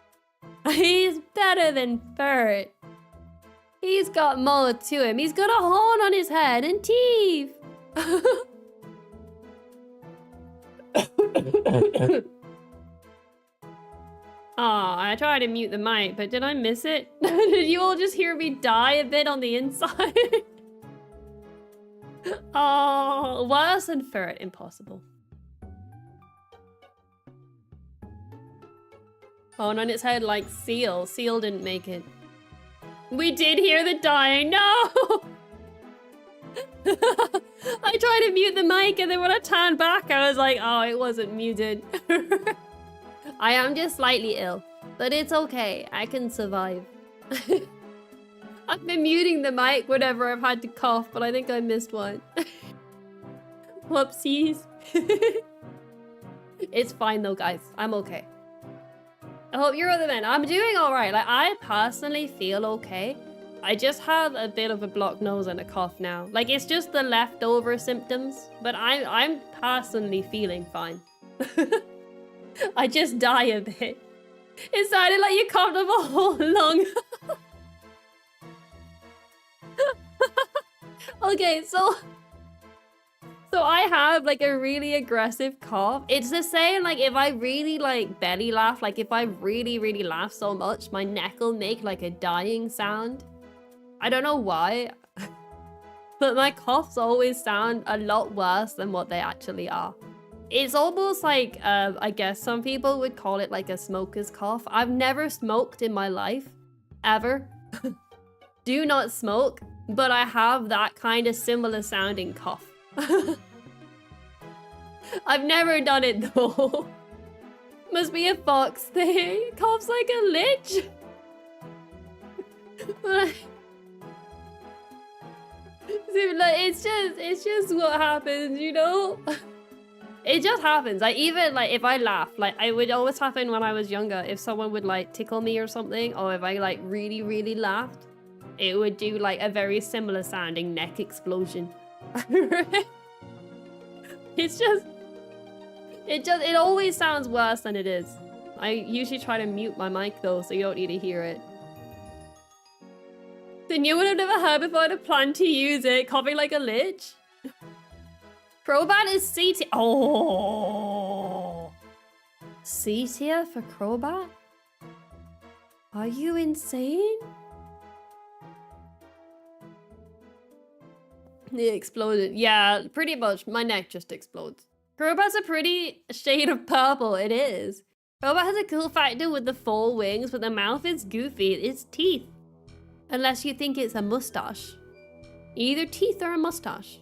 A: He's better than Ferret. He's got more to him. He's got a horn on his head and teeth. Oh, I tried to mute the mic, but did I miss it? Did you all just hear me die a bit on the inside? Oh, worse than Ferret, impossible. Horn on its head like Seal. Seal didn't make it. We did hear the dying. No! I tried to mute the mic and then when I turned back, I was like, oh, it wasn't muted. I am just slightly ill, but it's okay. I can survive. I've been muting the mic whenever I've had to cough, but I think I missed one. Whoopsies. It's fine though, guys. I'm okay. I hope you're other men. I'm doing all right. Like, I personally feel okay. I just have a bit of a blocked nose and a cough now. Like, it's just the leftover symptoms, but I'm personally feeling fine. I just die a bit. It sounded like you coughed up a whole lung. Okay, so I have like a really aggressive cough. It's the same, like if I really like belly laugh, like if I really laugh so much, my neck will make like a dying sound. I don't know why, but my coughs always sound a lot worse than what they actually are. It's almost like, I guess some people would call it like a smoker's cough. I've never smoked in my life, ever. Do not smoke, but I have that kind of similar sounding cough. I've never done it though. Must be a fox thing. Coughs like a lich. It's just what happens, you know? It just happens. Like, even like if I laugh, like it would always happen when I was younger. If someone would like tickle me or something, or if I like really laughed, it would do like a very similar sounding neck explosion. It always sounds worse than it is. I usually try to mute my mic though, so you don't need to hear it. The new one I've never heard before, I plan to use it. Coughing like a lich. Crobat is C tier. Oh, C tier for Crobat? Are you insane? It exploded. Yeah, pretty much. My neck just explodes. Crobat's a pretty shade of purple. It is. Crobat has a cool factor with the 4 wings, but the mouth is goofy. It's teeth. Unless you think it's a mustache. Either teeth or a mustache.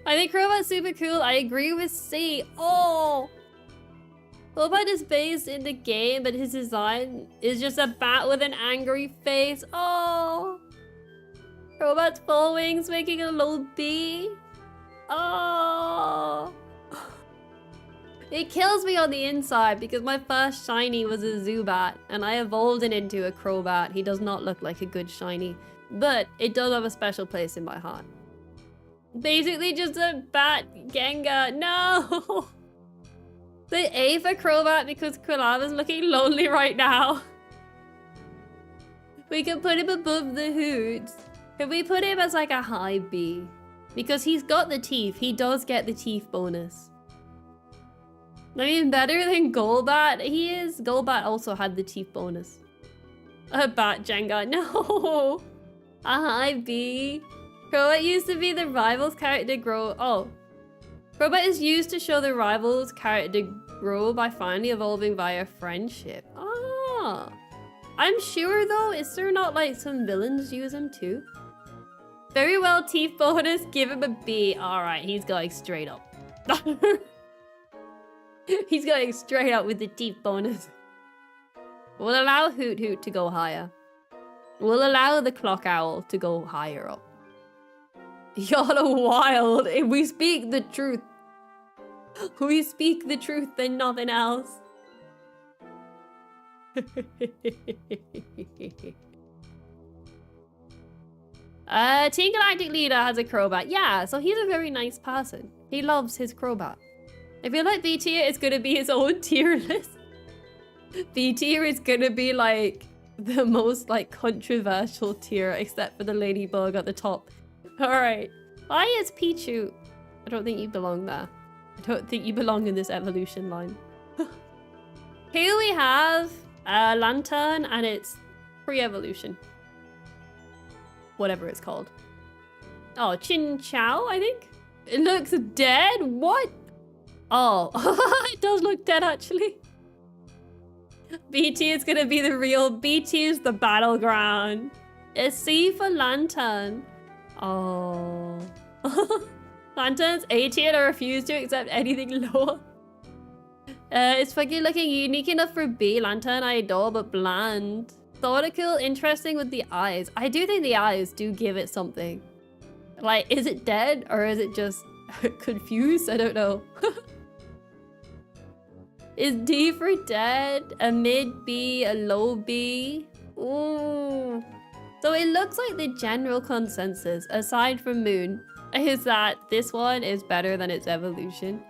A: I think Crobat's super cool. I agree with C. Oh! Crobat is based in the game, but his design is just a bat with an angry face. Oh! Crobat's 4 wings making a low B. Oh! It kills me on the inside because my first shiny was a Zubat and I evolved it into a Crobat. He does not look like a good shiny, but it does have a special place in my heart. Basically just a bat Gengar. No! The A for Crobat because Quilava's looking lonely right now. We can put him above the Hoots. Can we put him as like a high B? Because he's got the teeth. He does get the teeth bonus. I mean, better than Golbat. He is. Golbat also had the teeth bonus. A bat Jenga. No! A high B. Crobat used to be the rival's character grow. Oh. Crobat is used to show the rival's character grow by finally evolving via friendship. Ah. I'm sure though, is there not like some villains use him too? Very well, teeth bonus. Give him a B. Alright, he's going straight up. He's going straight up with the teeth bonus. We'll allow Hoot Hoot to go higher. We'll allow the Clock Owl to go higher up. Y'all are wild. If we speak the truth. We speak the truth and nothing else. Team Galactic Leader has a Crobat. Yeah, so he's a very nice person. He loves his Crobat. I feel like B tier is gonna be his own tier list. B tier is gonna be like the most like controversial tier, except for the ladybug at the top. Alright. Why is Pichu? I don't think you belong there. I don't think you belong in this evolution line. Here we have a Lantern and it's pre-evolution. Whatever it's called. Oh, Chin Chow, I think? It looks dead? What? Oh, it does look dead actually. BT is gonna be the real, BT is the battleground. A C for Lantern. Oh. Lantern's A tier. I refuse to accept anything lower. It's fucking looking unique enough for B. Lantern I adore, but bland. Thortical, interesting with the eyes. I do think the eyes do give it something. Like, is it dead or is it just confused? I don't know. Is D for dead? A mid B, a low B? Ooh. So it looks like the general consensus, aside from Moon, is that this one is better than its evolution.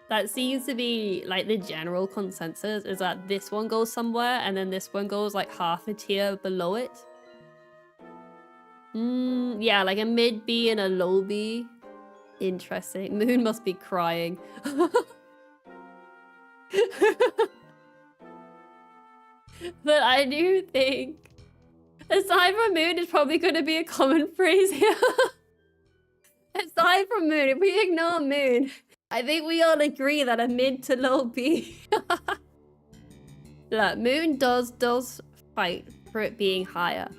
A: That seems to be like the general consensus, is that this one goes somewhere and then this one goes like half a tier below it. Yeah, like a mid B and a low B. Interesting. Moon must be crying. But I do think, aside from Moon, it's probably going to be a common phrase here. Aside from Moon, if we ignore Moon, I think we all agree that a mid to low B. Look, Moon does fight for it being higher.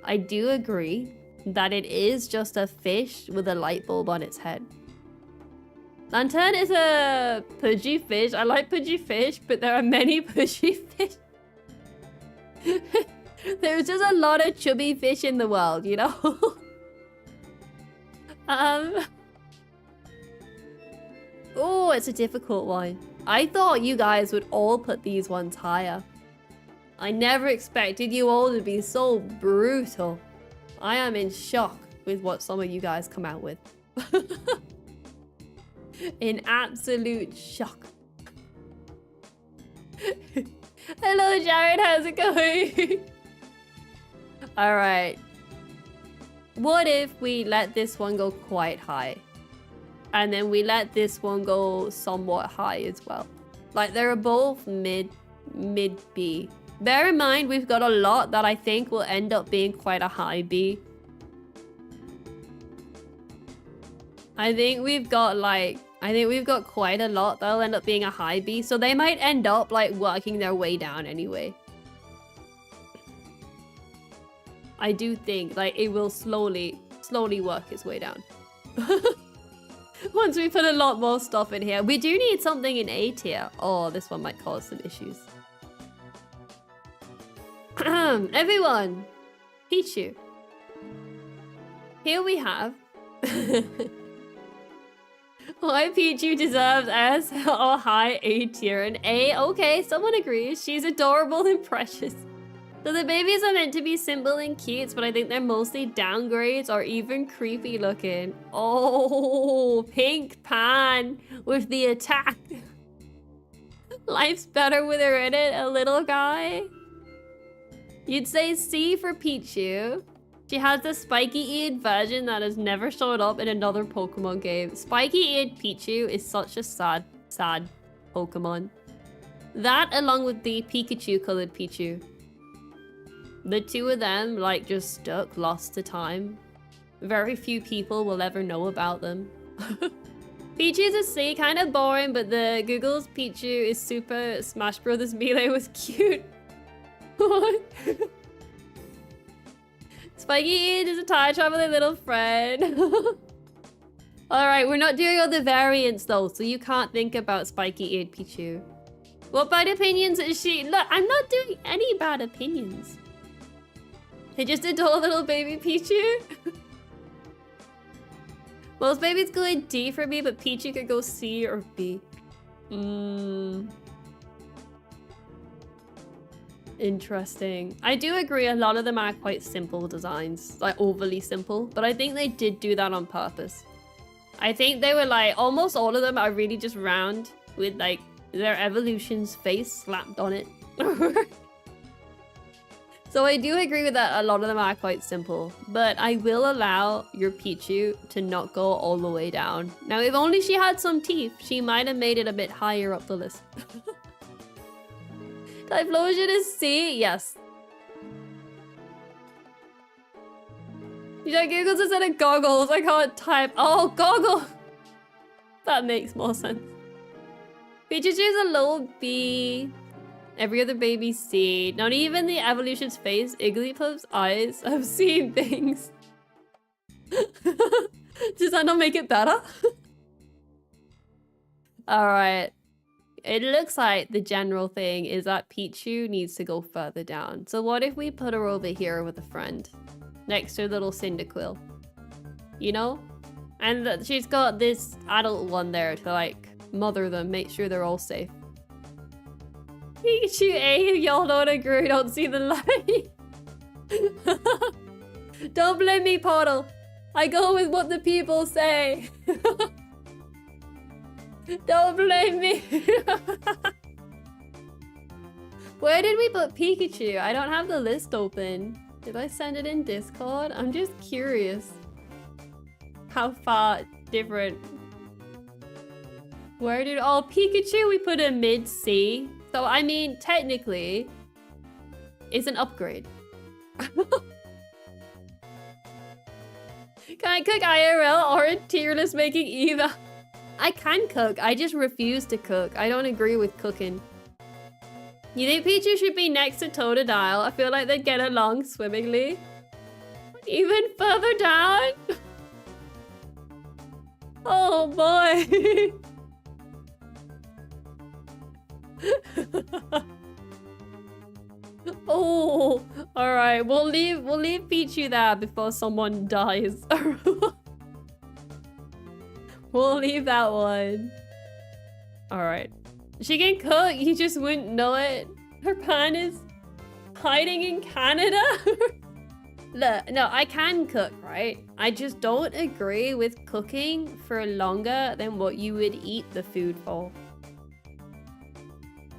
A: I do agree that it is just a fish with a light bulb on its head. Lantern is a pudgy fish. I like pudgy fish, but there are many pudgy fish. There's just a lot of chubby fish in the world, you know? Oh, it's a difficult one. I thought you guys would all put these ones higher. I never expected you all to be so brutal. I am in shock with what some of you guys come out with. In absolute shock. Hello, Jared. How's it going? All right. What if we let this one go quite high? And then we let this one go somewhat high as well. Like, they're both mid B. Bear in mind, we've got a lot that I think will end up being quite a high B. I think we've got quite a lot that'll end up being a high B. So they might end up like working their way down anyway. I do think like it will slowly work its way down. Once we put a lot more stuff in here. We do need something in A tier. Oh, this one might cause some issues. Everyone, Pichu. Here we have... Why Pichu deserves S or high A tier. An A, okay, someone agrees. She's adorable and precious. So the babies are meant to be simple and cute, but I think they're mostly downgrades or even creepy looking. Oh, Pink Pan with the attack. Life's better with her in it, a little guy. You'd say C for Pichu. She has the spiky-eared version that has never showed up in another Pokemon game. Spiky-eared Pichu is such a sad Pokemon. That along with the Pikachu-colored Pichu. The two of them, like, just stuck, lost to time. Very few people will ever know about them. Pichu's a C, kind of boring, but the Google's Pichu is Super Smash Bros. Melee was cute. What? Spiky is a time traveling little friend. Alright, we're not doing all the variants though, so you can't think about spiky-eared Pichu. What bad opinions is she? Look, I'm not doing any bad opinions. I just adore little baby Pichu. Most babies go in D for me, but Pichu could go C or B. Interesting. I do agree a lot of them are quite simple designs, like overly simple, but I think they did do that on purpose. I think they were like, almost all of them are really just round with like their evolution's face slapped on it. So I do agree with that a lot of them are quite simple, but I will allow your Pichu to not go all the way down. Now, if only she had some teeth, she might have made it a bit higher up the list. Typhlosion is C? Yes. You got goggles instead of goggles. I can't type. Oh, goggle. That makes more sense. Pikachu's a low B. Every other baby C. Not even the evolution's face. Igglypuff's eyes. I've seen things. Does that not make it better? Alright. It looks like the general thing is that Pichu needs to go further down. So what if we put her over here with a friend? Next to little Cyndaquil. You know? And she's got this adult one there to like mother them, make sure they're all safe. Pikachu A, if y'all don't agree, don't see the light. Don't blame me, Portal. I go with what the people say. Don't blame me. Where did we put Pikachu? I don't have the list open. Did I send it in Discord? I'm just curious. How far different. Where did... Oh, Pikachu we put in mid-C. So, I mean, technically, it's an upgrade. Can I cook IRL or in tier list making either? I can cook, I just refuse to cook. I don't agree with cooking. You think Pichu should be next to Totodile? I feel like they'd get along swimmingly. Even further down? Oh boy. Oh, all right. We'll leave Pichu there before someone dies. We'll leave that one. All right. She can cook. You just wouldn't know it. Her pan is hiding in Canada. Look, no, I can cook, right? I just don't agree with cooking for longer than what you would eat the food for.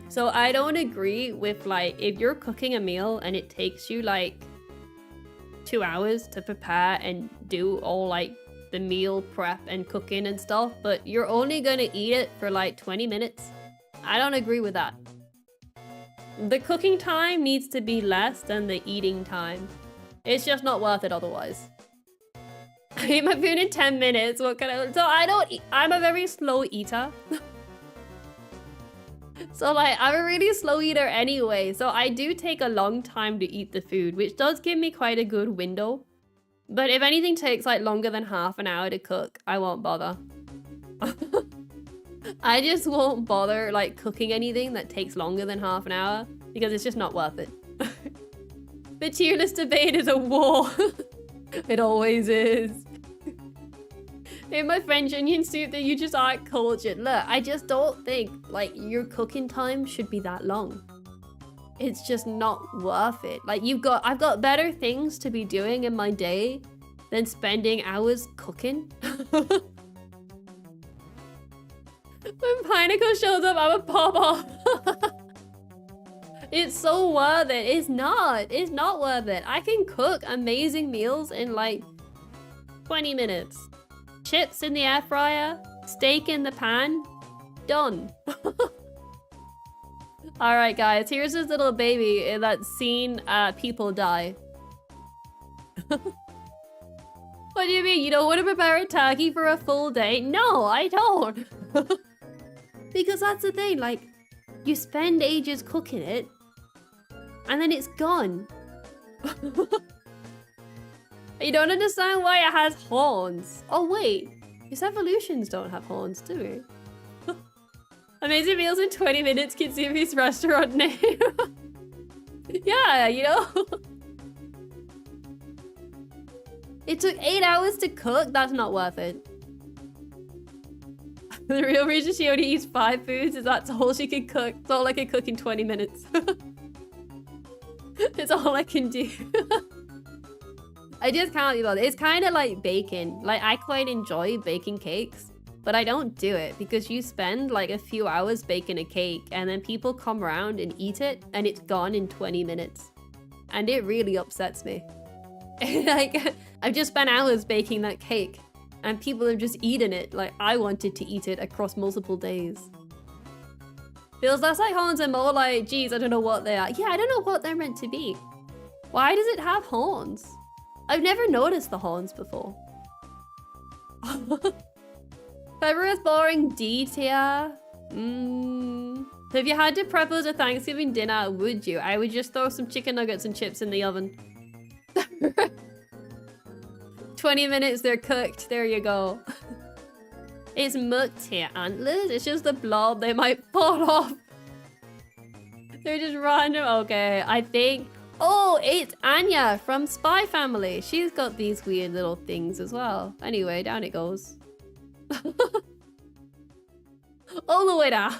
A: So I don't agree with, like, if you're cooking a meal and it takes you like 2 hours to prepare and do all like the meal prep and cooking and stuff, but you're only gonna eat it for like 20 minutes. I don't agree with that. The cooking time needs to be less than the eating time. It's just not worth it otherwise. I eat my food in 10 minutes. What can I... So I don't eat... I'm a very slow eater. So like, I'm a really slow eater anyway. So I do take a long time to eat the food, which does give me quite a good window. But if anything takes like longer than half an hour to cook, I won't bother. I just won't bother like cooking anything that takes longer than half an hour because it's just not worth it. The tier list debate is a war. It always is. In my French onion soup that you just aren't cultured. Look, I just don't think like your cooking time should be that long. It's just not worth it. Like I've got better things to be doing in my day than spending hours cooking. When Pineapple shows up, I'm a pop off. It's so worth it. It's not worth it. I can cook amazing meals in like 20 minutes. Chips in the air fryer, steak in the pan, done. All right, guys, here's this little baby that's seen people die. What do you mean? You don't want to prepare a turkey for a full day? No, I don't. Because that's the thing, like, you spend ages cooking it, and then it's gone. You don't understand why it has horns. Oh wait, his evolutions don't have horns, do we? Amazing meals in 20 minutes, Kitsumi's restaurant name. Yeah, you know? It took 8 hours to cook, that's not worth it. The real reason she only eats 5 foods is that's all she can cook. It's all I can cook in 20 minutes. It's all I can do. I just can't be bothered. It's kind of like baking. Like, I quite enjoy baking cakes, but I don't do it because you spend like a few hours baking a cake and then people come around and eat it and it's gone in 20 minutes. And it really upsets me. Like, I've just spent hours baking that cake and people have just eaten it like I wanted to eat it across multiple days. Feels less like horns and more like, geez, I don't know what they are. Yeah, I don't know what they're meant to be. Why does it have horns? I've never noticed the horns before. February's boring D tier. So if you had to prep us a Thanksgiving dinner, would you? I would just throw some chicken nuggets and chips in the oven. 20 minutes, they're cooked. There you go. It's muck tier antlers. It's just the blob. They might fall off. They're just random. Okay, I think... Oh, it's Anya from Spy Family. She's got these weird little things as well. Anyway, down it goes. All the way down.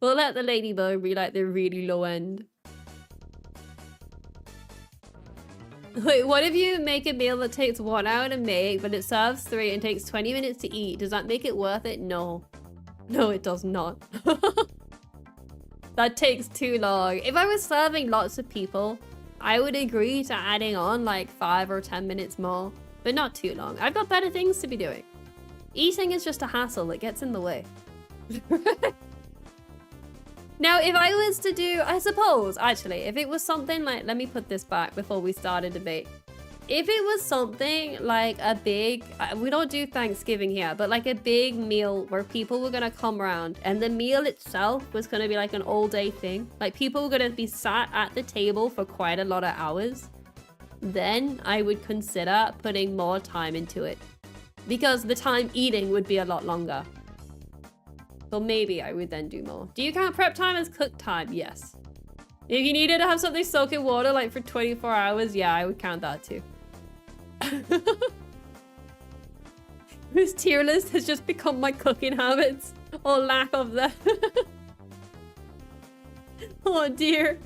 A: We'll let the ladybug be like the really low end. Wait, what if you make a meal that takes 1 hour to make, but it serves 3 and takes 20 minutes to eat? Does that make it worth it? No. No, it does not. That takes too long. If I was serving lots of people, I would agree to adding on like 5 or 10 minutes more, but not too long. I've got better things to be doing. Eating is just a hassle that gets in the way. Now, if I was to do, I suppose, actually, if it was something like, let me put this back before we start a debate. If it was something like a big, we don't do Thanksgiving here, but like a big meal where people were gonna come around and the meal itself was gonna be like an all day thing. Like people were gonna be sat at the table for quite a lot of hours. Then I would consider putting more time into it because the time eating would be a lot longer. So maybe I would then do more. Do you count prep time as cook time? Yes. If you needed to have something soak in water like for 24 hours, yeah, I would count that too. This tier list has just become my cooking habits or lack of them. Oh dear.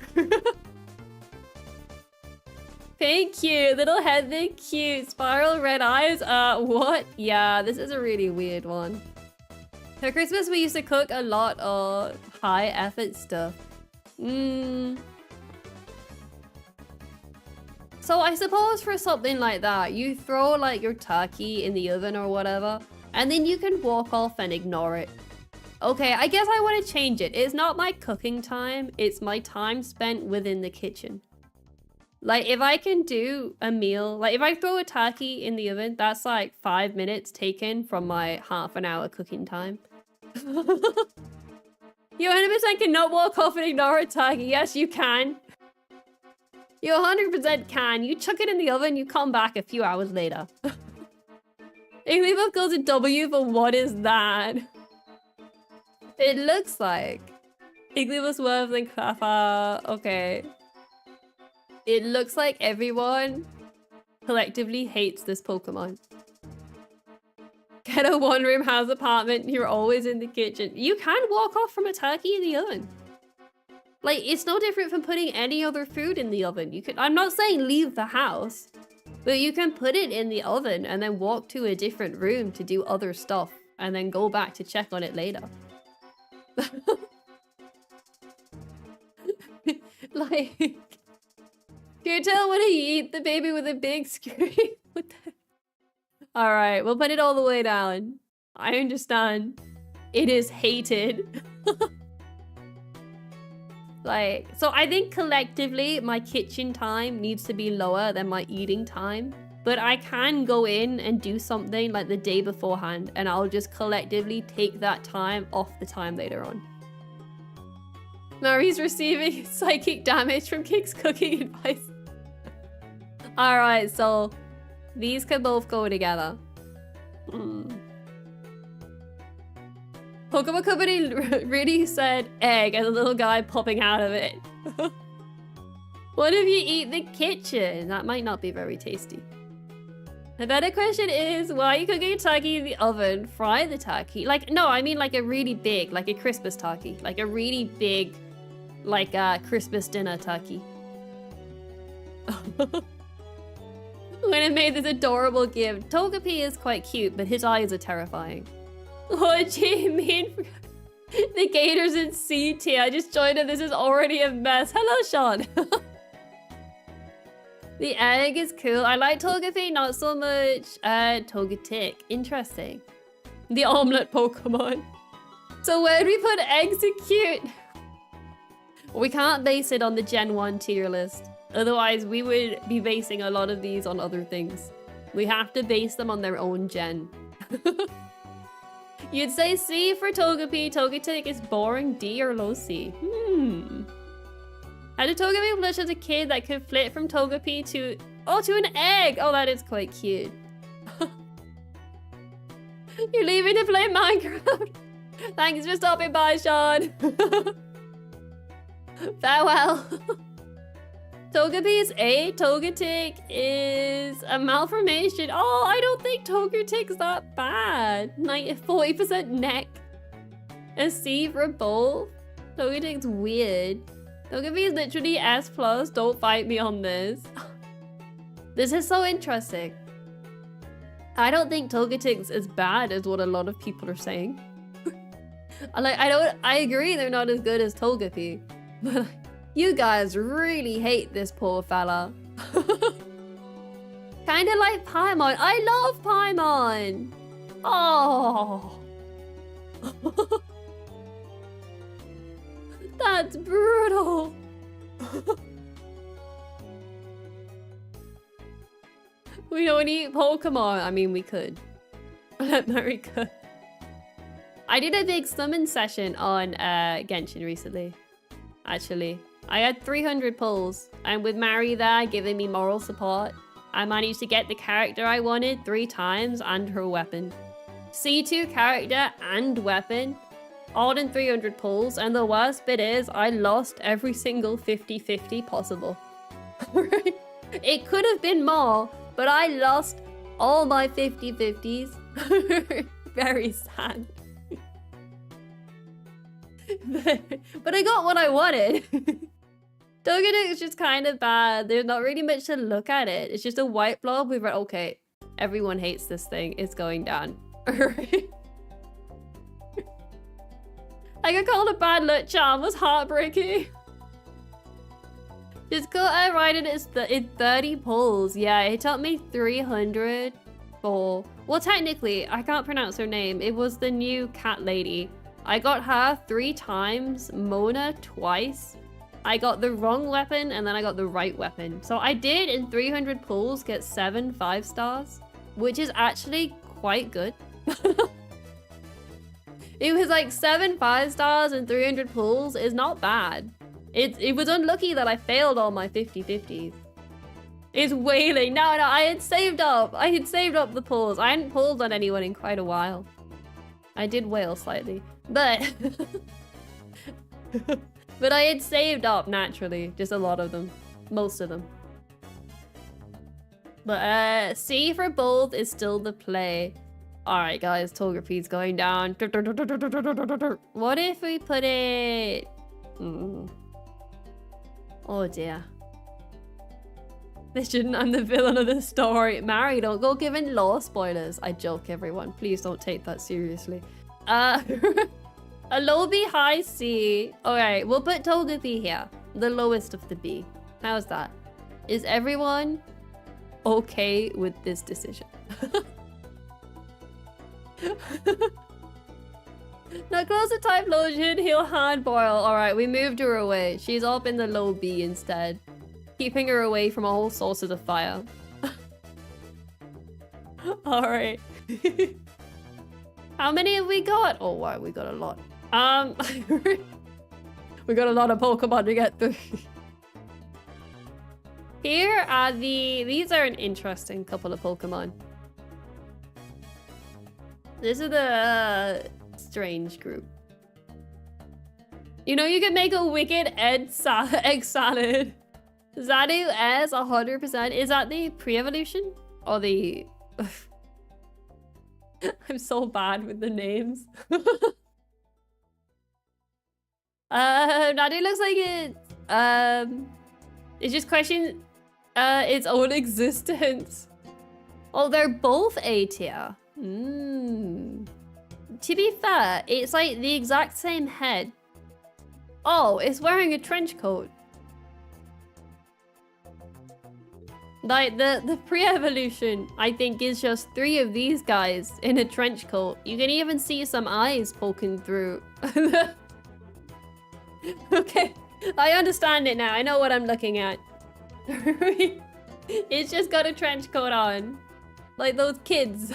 A: Thank you, little head, they're cute. Spiral red eyes. What? Yeah, this is a really weird one. For Christmas, we used to cook a lot of high effort stuff. So I suppose for something like that, you throw like your turkey in the oven or whatever, and then you can walk off and ignore it. Okay, I guess I want to change it. It's not my cooking time, it's my time spent within the kitchen. Like if I can do a meal, like if I throw a turkey in the oven, that's like 5 minutes taken from my half an hour cooking time. You 100% cannot walk off and ignore a turkey. Yes, you can. You 100% can. You chuck it in the oven, you come back a few hours later. Igglybuff goes to W, but what is that? It looks like Igglybuff's worth and Clapper. Okay. It looks like everyone collectively hates this Pokemon. Get a one-room house apartment, you're always in the kitchen. You can walk off from a turkey in the oven. Like, it's no different from putting any other food in the oven. You can, I'm not saying leave the house, but you can put it in the oven and then walk to a different room to do other stuff and then go back to check on it later. Like, can you tell when you eat the baby with a big scream? What the? All right, we'll put it all the way down. I understand. It is hated. Like, so I think collectively my kitchen time needs to be lower than my eating time. But I can go in and do something like the day beforehand and I'll just collectively take that time off the time later on. Mari's receiving psychic damage from Kick's cooking advice. All right, so these can both go together. Pokemon Company really said egg and a little guy popping out of it. What if you eat the kitchen? That might not be very tasty. The better question is, why are you cooking a turkey in the oven? Fry the turkey. Like, no, I mean like a really big, like a Christmas turkey. Like a really big, like a Christmas dinner turkey. When I made this adorable gift. Togepi is quite cute, but his eyes are terrifying. What do you mean? The Gators in C tier. I just joined and this is already a mess. Hello, Sean. The egg is cool. I like Togepi, not so much Togetic. Interesting. The omelet Pokemon. So where do we put eggs are cute? We can't base it on the Gen 1 tier list. Otherwise, we would be basing a lot of these on other things. We have to base them on their own gen. You'd say C for Togepi. Togetic is boring. D or low C. Had a Togepi plush as a kid that could flip from Togepi to... Oh, to an egg! Oh, that is quite cute. You're leaving to play Minecraft? Thanks for stopping by, Sean. Farewell. Togepi is A, Togetic is a malformation. Oh, I don't think Togetic's that bad. 40% neck. A C for both. Togetic's weird. Togepi is literally S+. Don't fight me on this. This is so interesting. I don't think Togetic's as bad as what a lot of people are saying. I agree they're not as good as Togepi. But you guys really hate this poor fella. Kinda like Paimon. I love Paimon! Oh. That's brutal. We don't eat Pokemon. I mean, we could. Mary could. I did a big summon session on Genshin recently. Actually, I had 300 pulls, and with Mary there giving me moral support, I managed to get the character I wanted 3 times and her weapon. C2 character and weapon, all in 300 pulls, and the worst bit is I lost every single 50-50 possible. It could have been more, but I lost all my 50-50s. Very sad. But I got what I wanted. Togetic is just kind of bad. There's not really much to look at it. It's just a white blob. We've read, okay, everyone hates this thing. It's going down. I got called a bad luck charm. Was heartbreaking. Just got right in it's 30 pulls. Yeah, it took me 300 for... Well, technically, I can't pronounce her name. It was the new cat lady. I got her 3 times, Mona twice. I got the wrong weapon and then I got the right weapon. So I did in 300 pulls get 7 5-stars, which is actually quite good. It was like 7 5-stars and 300 pulls is not bad. It was unlucky that I failed all my 50-50s. It's wailing. No, I had saved up. I had saved up the pulls. I hadn't pulled on anyone in quite a while. I did wail slightly, but... But I had saved up naturally. Just a lot of them. Most of them. But C for both is still the play. Alright guys, Togepi's going down. What if we put it... Oh dear. They shouldn't. I'm the villain of the story. Mary, don't go giving law spoilers. I joke, everyone. Please don't take that seriously. A low B, high C. Alright, we'll put Togepi here. The lowest of the B. How's that? Is everyone okay with this decision? Now close the type lotion, he'll hard boil. Alright, we moved her away. She's up in the low B instead. Keeping her away from all sources of fire. Alright. How many have we got? Oh wow, we got a lot. We got a lot of Pokemon to get through. Here are these are an interesting couple of Pokemon. This is the strange group. You know, you can make a wicked egg salad. Zadu S 100%. Is that the pre-evolution? Or the... I'm so bad with the names. Nadu looks like it's just questioning its own existence. Oh, they're both A tier. To be fair, it's like the exact same head. Oh, it's wearing a trench coat. Like the pre-evolution, I think, is just 3 of these guys in a trench coat. You can even see some eyes poking through. Okay, I understand it now. I know what I'm looking at. It's just got a trench coat on. Like those kids.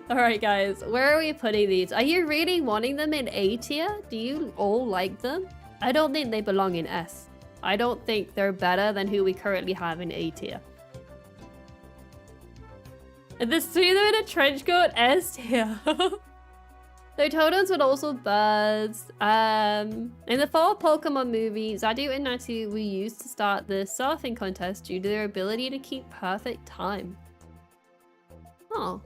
A: Alright guys, where are we putting these? Are you really wanting them in A tier? Do you all like them? I don't think they belong in S. I don't think they're better than who we currently have in A tier. The 3 in a trench coat, S tier. Their totems would also birds. In the fall Pokemon movie, Zadu and Natu were used to start the surfing contest due to their ability to keep perfect time. Oh.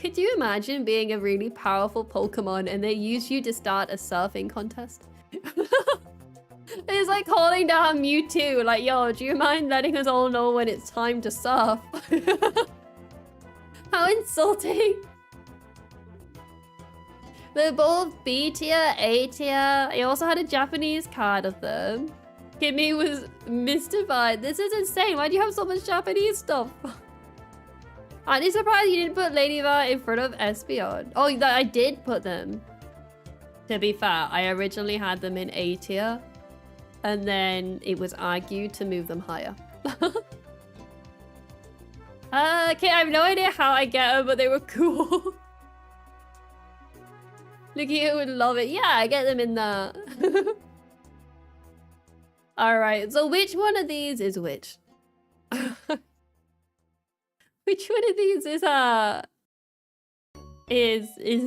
A: Could you imagine being a really powerful Pokemon and they use you to start a surfing contest? It's like calling down Mewtwo, like, yo, do you mind letting us all know when it's time to surf? How insulting. They're both B tier, A tier. I also had a Japanese card of them. Kimmy was mystified. This is insane. Why do you have so much Japanese stuff? Aren't you surprised you didn't put Ladyva in front of Espeon? Oh, I did put them. To be fair, I originally had them in A tier. And then it was argued to move them higher. Okay, I have no idea how I get them, but they were cool. Lukia would love it. Yeah, I get them in there. Alright, so which one of these is which? Which one of these is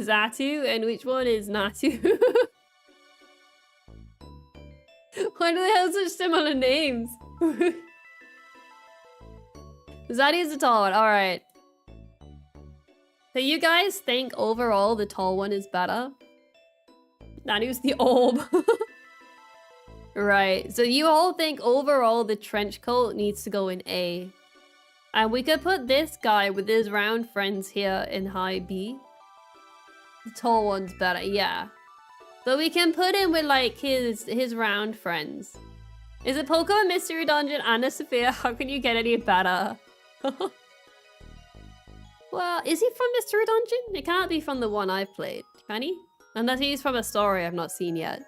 A: Xatu and which one is Natu? Why do they have such similar names? Xatu is the tall one, alright. So you guys think overall the tall one is better? Nanu's the orb. Right, so you all think overall the trench coat needs to go in A. And we could put this guy with his round friends here in high B. The tall one's better, yeah. So we can put him with like his round friends. Is it Pokemon Mystery Dungeon and a Sophia? How can you get any better? Well, is he from Mystery Dungeon? It can't be from the one I've played, can he? Unless he's from a story I've not seen yet.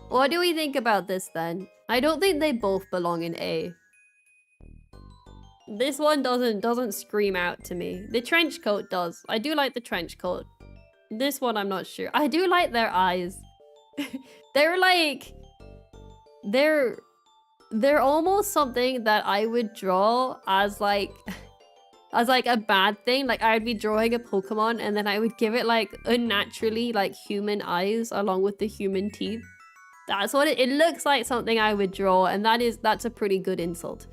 A: What do we think about this then? I don't think they both belong in A. This one doesn't scream out to me. The trench coat does. I do like the trench coat. This one I'm not sure. I do like their eyes. They're like... They're almost something that I would draw as like a bad thing. Like I would be drawing a Pokemon and then I would give it like unnaturally like human eyes along with the human teeth. That's what it looks like, something I would draw, and that's a pretty good insult.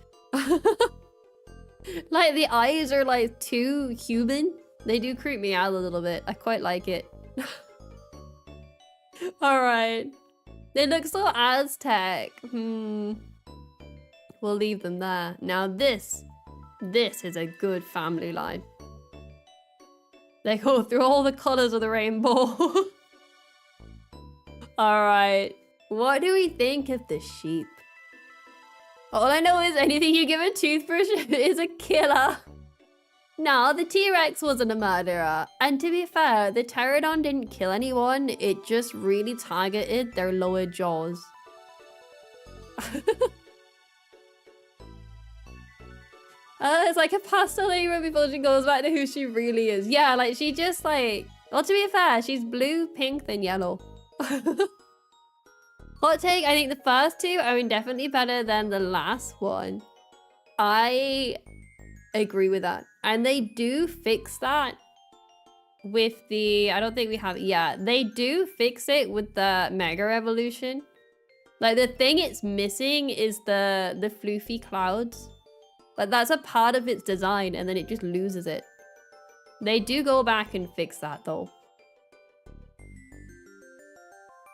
A: Like the eyes are like too human. They do creep me out a little bit. I quite like it. Alright. They look so Aztec. We'll leave them there. Now this is a good family line. They go through all the colors of the rainbow. Alright. What do we think of the sheep? All I know is anything you give a toothbrush is a killer. No, the T-Rex wasn't a murderer. And to be fair, the Pterodon didn't kill anyone. It just really targeted their lower jaws. It's like a pastel lady before she goes back to who she really is. Yeah, like she just like... Well, to be fair, she's blue, pink, then yellow. Hot take, I think the first two are definitely better than the last one. I agree with that. And they do fix that with the... I don't think we have... Yeah, they do fix it with the Mega Evolution. Like, the thing it's missing is the floofy clouds. Like, that's a part of its design, and then it just loses it. They do go back and fix that, though.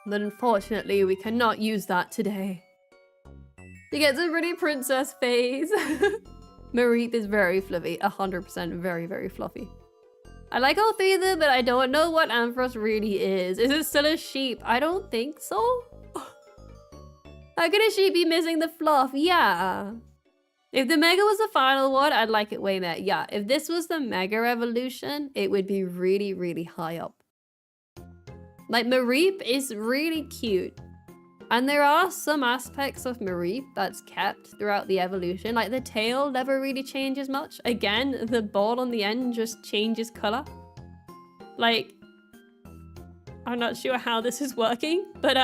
A: But unfortunately, we cannot use that today. He gets a pretty princess face. Mareep is very fluffy. 100% very, very fluffy. I like all three of them, but I don't know what Ampharos really is. Is it still a sheep? I don't think so. How can a sheep be missing the fluff? Yeah. If the Mega was the final one, I'd like it way more. Yeah, if this was the Mega Evolution, it would be really, really high up. Like, Mareep is really cute. And there are some aspects of Mareep that's kept throughout the evolution. Like, the tail never really changes much. Again, the ball on the end just changes color. Like, I'm not sure how this is working, but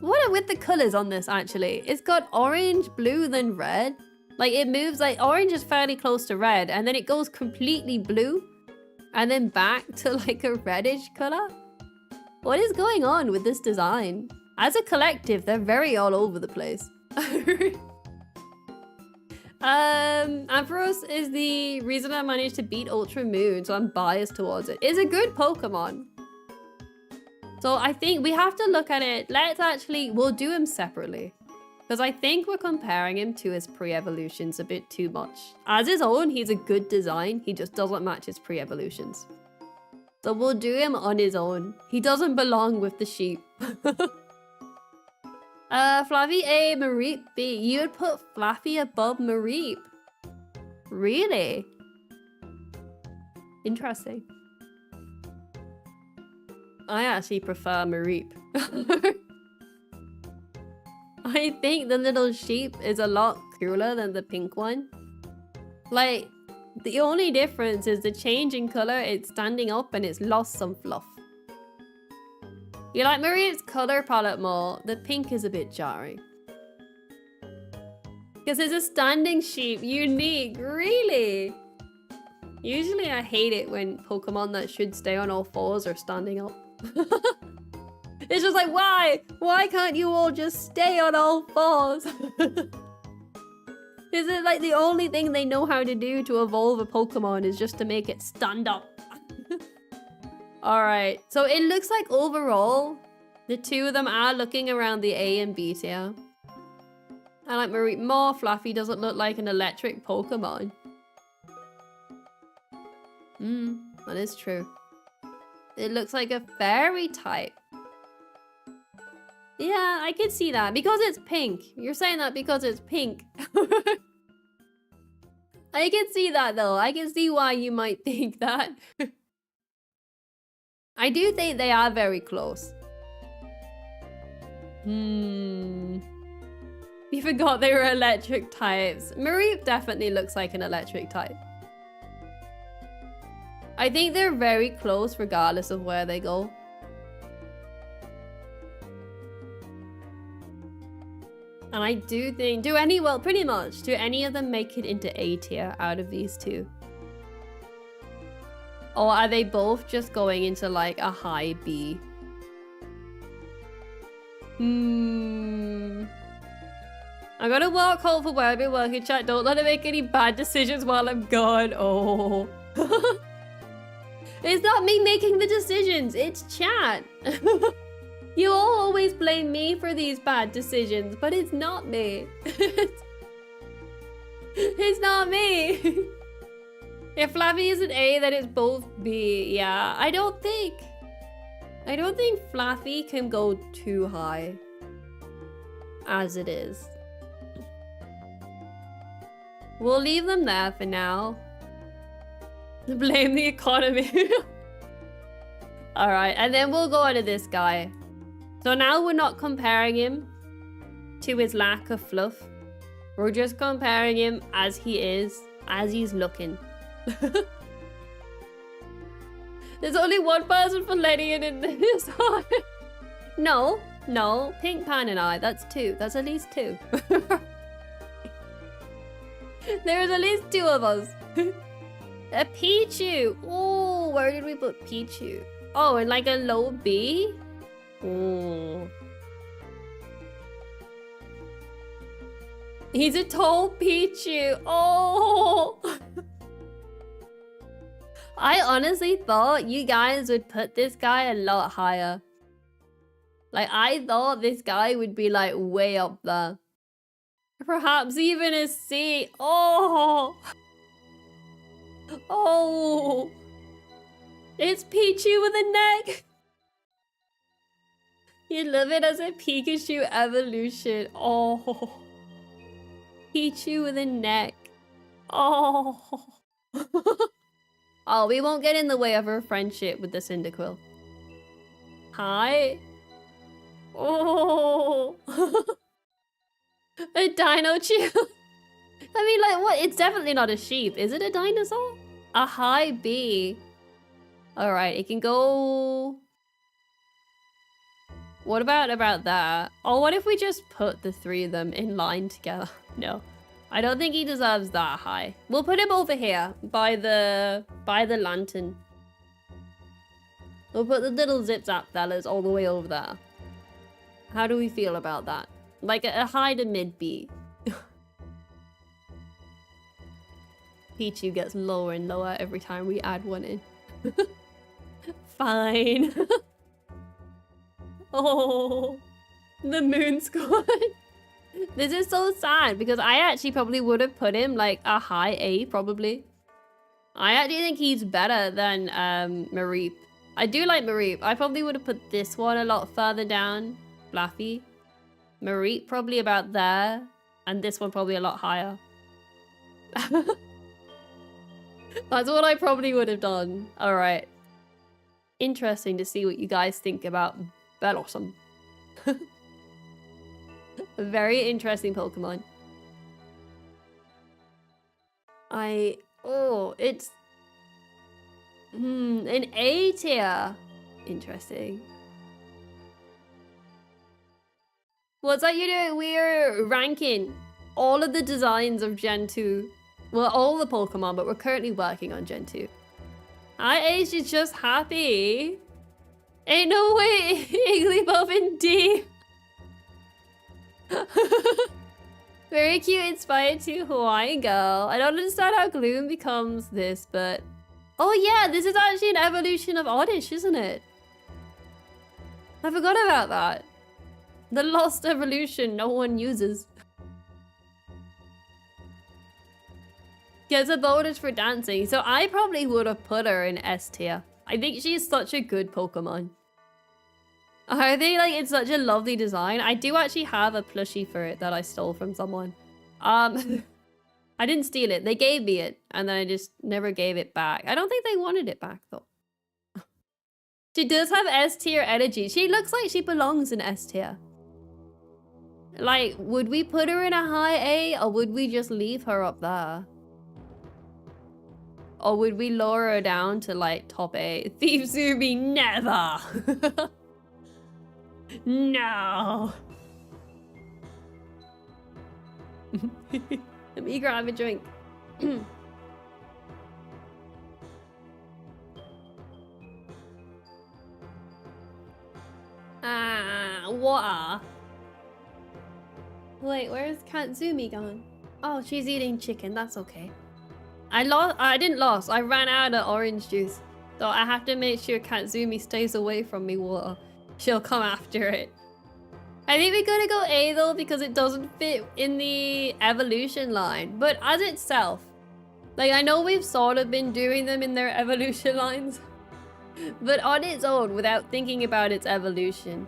A: what are with the colors on this, actually? It's got orange, blue, then red. Like, it moves, like, orange is fairly close to red, and then it goes completely blue. And then back to like a reddish color? What is going on with this design? As a collective, they're very all over the place. Ampharos is the reason I managed to beat Ultra Moon, so I'm biased towards it. It's a good Pokemon. So I think we have to look at it. We'll do him separately. Because I think we're comparing him to his pre-evolutions a bit too much. As his own, he's a good design. He just doesn't match his pre-evolutions. So we'll do him on his own. He doesn't belong with the sheep. Flaffy A, Mareep B. You would put Flaffy above Mareep. Really? Interesting. I actually prefer Mareep. I think the little sheep is a lot cooler than the pink one. Like, the only difference is the change in color. It's standing up and it's lost some fluff. You like Mareep's color palette more. The pink is a bit jarring. Because it's a standing sheep. Unique. Really? Usually I hate it when Pokemon that should stay on all fours are standing up. It's just like, why? Why can't you all just stay on all fours? Is it like the only thing they know how to do to evolve a Pokemon is just to make it stand up? Alright, so it looks like overall, the two of them are looking around the A and B tier. I like Mareep more. Fluffy doesn't look like an electric Pokemon. That is true. It looks like a fairy type. Yeah, I can see that. Because it's pink. You're saying that because it's pink. I can see that though. I can see why you might think that. I do think they are very close. You forgot they were electric types. Mareep definitely looks like an electric type. I think they're very close regardless of where they go. And I do think, pretty much, do any of them make it into A tier out of these two? Or are they both just going into like a high B? I'm gonna walk home for where I've been working, chat. Don't let her make any bad decisions while I'm gone. Oh. It's not me making the decisions, it's chat. You all always blame me for these bad decisions, but it's not me. It's not me. If Flaffy is an A, then it's both B. Yeah, I don't think Flaffy can go too high as it is. We'll leave them there for now. Blame the economy. Alright, and then we'll go on to this guy. So now we're not comparing him to his lack of fluff. We're just comparing him as he is, as he's looking. There's only one person for Lenny in this. No, Pink Pan and I, that's two. That's at least two. There's at least two of us. A Pichu. Oh, where did we put Pichu? Oh, in like a low B? Oh. He's a tall Pichu. Oh. I honestly thought you guys would put this guy a lot higher. Like, I thought this guy would be like way up there. Perhaps even a C. Oh. Oh. It's Pichu with a neck. You love it as a Pikachu evolution. Oh. Pichu with a neck. Oh. Oh, we won't get in the way of her friendship with the Cyndaquil. Hi. Oh. A dino chew. I mean, like, what? It's definitely not a sheep. Is it a dinosaur? A high B. Alright, it can go... What about that? Or what if we just put the three of them in line together? No. I don't think he deserves that high. We'll put him over here by the lantern. We'll put the little zip-zap fellas all the way over there. How do we feel about that? Like a high to mid B. Pichu gets lower and lower every time we add one in. Fine. Oh, the moon squad. This is so sad because I actually probably would have put him like a high A probably. I actually think he's better than Mareep. I do like Mareep. I probably would have put this one a lot further down. Fluffy. Mareep probably about there. And this one probably a lot higher. That's what I probably would have done. Alright. Interesting to see what you guys think about Bellossom. A very interesting Pokemon. Oh, it's... an A tier. Interesting. What's that you doing? We're ranking all of the designs of Gen 2. Well, all the Pokemon, but we're currently working on Gen 2. Age is just happy. Ain't no way Igglybuff in D. Very cute, inspired to Hawaii girl. I don't understand how Gloom becomes this, but... Oh yeah, this is actually an evolution of Oddish, isn't it? I forgot about that. The lost evolution no one uses. Gets a bonus for dancing, so I probably would have put her in S tier. I think she's such a good Pokemon. I think like it's such a lovely design. I do actually have a plushie for it that I stole from someone. I didn't steal it. They gave me it, and then I just never gave it back. I don't think they wanted it back though. She does have S tier energy. She looks like she belongs in S tier. Like, would we put her in a high A, or would we just leave her up there? Or would we lower her down to like top A? Kitzumii, never! No! Let me grab a drink. Water. Wait, where's Kitzumii gone? Oh, she's eating chicken, that's okay. I didn't lose. I ran out of orange juice. So I have to make sure Kitzumii stays away from me water. She'll come after it. I think we're gonna go A though because it doesn't fit in the evolution line. But as itself, like I know we've sort of been doing them in their evolution lines. But on its own, without thinking about its evolution.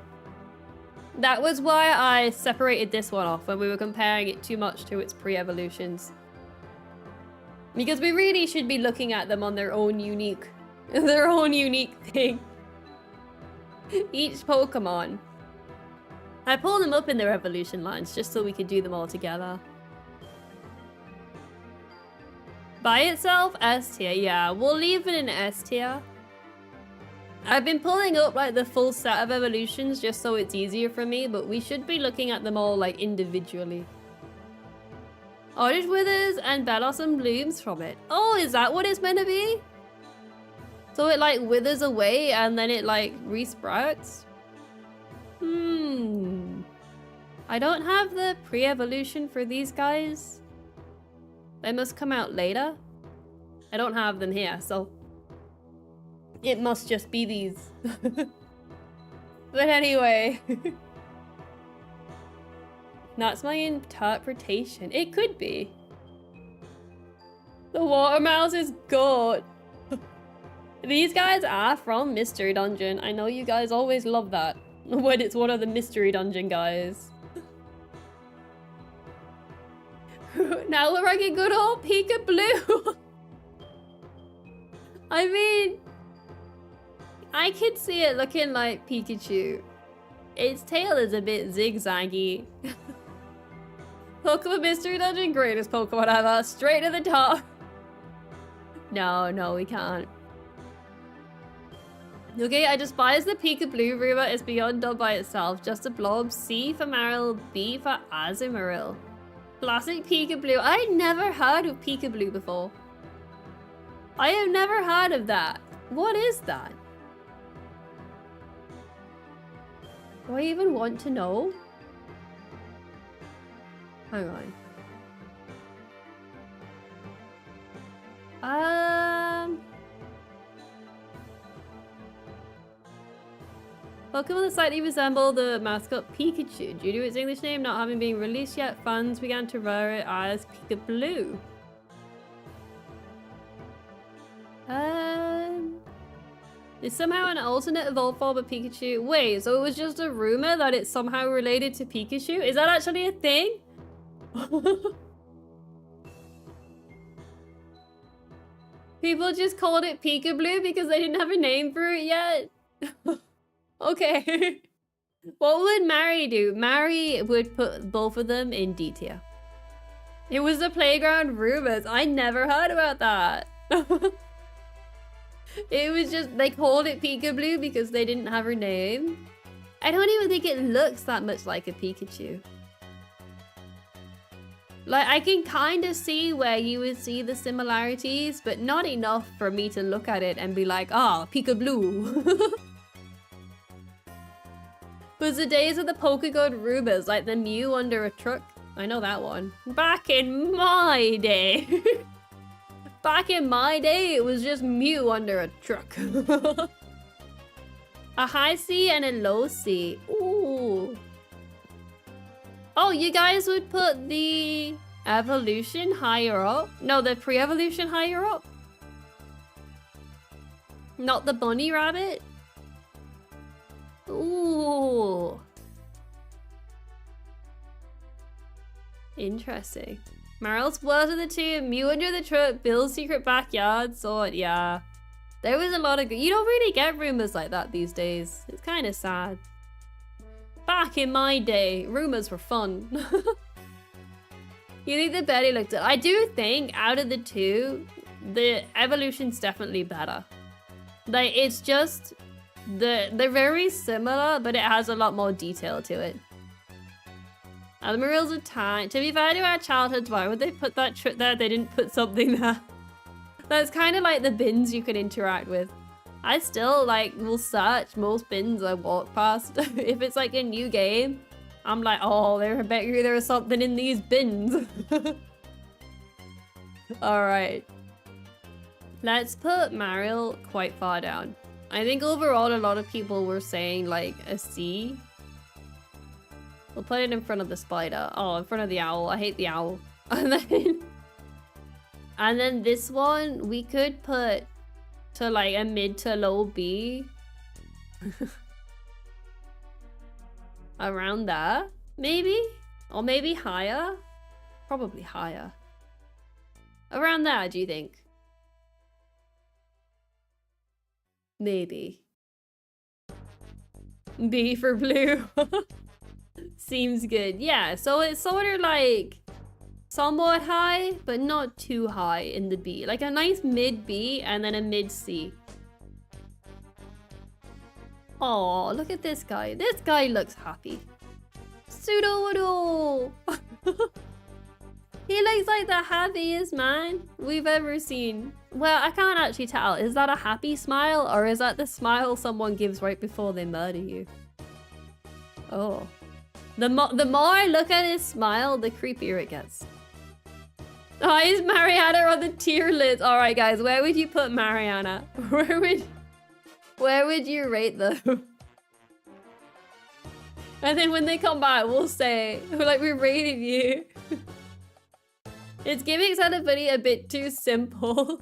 A: That was why I separated this one off when we were comparing it too much to its pre-evolutions. Because we really should be looking at them on their own unique thing. Each Pokemon. I pulled them up in their evolution lines just so we could do them all together. By itself, S tier, yeah. We'll leave it in S tier. I've been pulling up like the full set of evolutions just so it's easier for me, but we should be looking at them all like individually. Oddish withers and Bellossom blooms from it. Oh, is that what it's meant to be? So it like withers away and then it like resprouts? I don't have the pre-evolution for these guys. They must come out later. I don't have them here, so it must just be these. But anyway. That's my interpretation. It could be. The water mouse is good. These guys are from Mystery Dungeon. I know you guys always love that. When it's one of the Mystery Dungeon guys. Now we're ranking good old Pika Blue. I mean, I could see it looking like Pikachu. Its tail is a bit zigzaggy. Pokemon Mystery Dungeon, greatest Pokemon ever. Straight to the top. No, we can't. Okay, I despise the Pika-Blue rumor. It's beyond done by itself. Just a blob. C for Marill, B for Azumarill. Classic Pika-Blue. I never heard of Pika-Blue before. I have never heard of that. What is that? Do I even want to know? Hang on. Pokemon that slightly resemble the mascot Pikachu. Due to its English name not having been released yet, fans began to refer it as Pikablue. It's somehow an alternate evolved form of Pikachu. Wait, so it was just a rumor that it's somehow related to Pikachu? Is that actually a thing? People just called it Pikablue because they didn't have a name for it yet? Okay. What would Mary do? Mary would put both of them in D tier. It was the playground rumors. I never heard about that. It was just, they called it Pikablue because they didn't have her name. I don't even think it looks that much like a Pikachu. Like, I can kind of see where you would see the similarities, but not enough for me to look at it and be like, ah, Pikablue. Was the days of the Pokegod rumors, like the Mew under a truck? I know that one. Back in my day. Back in my day, it was just Mew under a truck. A high C and a low C. Ooh. Oh, you guys would put the evolution higher up? No, the pre-evolution higher up? Not the bunny rabbit? Ooh. Interesting. Maryl's worst of the two, Mew under the truck, Bill's secret backyard sword. Yeah. There was a lot of... You don't really get rumors like that these days. It's kind of sad. Back in my day, rumors were fun. You think the Betty looked at... I do think out of the two, the evolution's definitely better. Like, it's just... They're very similar, but it has a lot more detail to it. Admirals of time. To be fair to our childhoods, why would they put that trip there? They didn't put something there. That's kind of like the bins you could interact with. I still, like, will search most bins I walk past. If it's like a new game, I'm like, oh, I bet you there is something in these bins. Alright. Let's put Mariel quite far down. I think overall a lot of people were saying like a C. We'll put it in front of the spider. Oh, in front of the owl. I hate the owl. And then this one we could put to like a mid to low B. Around there, maybe? Or maybe higher? Probably higher. Around there, do you think? Maybe. B for blue. Seems good. Yeah, so it's sort of like somewhat high, but not too high in the B. Like a nice mid B and then a mid C. Oh, look at this guy. This guy looks happy. Pseudo. He looks like the happiest man we've ever seen. Well, I can't actually tell. Is that a happy smile or is that the smile someone gives right before they murder you? Oh. The more I look at his smile, the creepier it gets. Oh, is Mariana on the tier list? All right, guys, where would you put Mariana? Where would you rate them? And then when they come back, we'll say, like, we rated you. It's giving Buddy a bit too simple.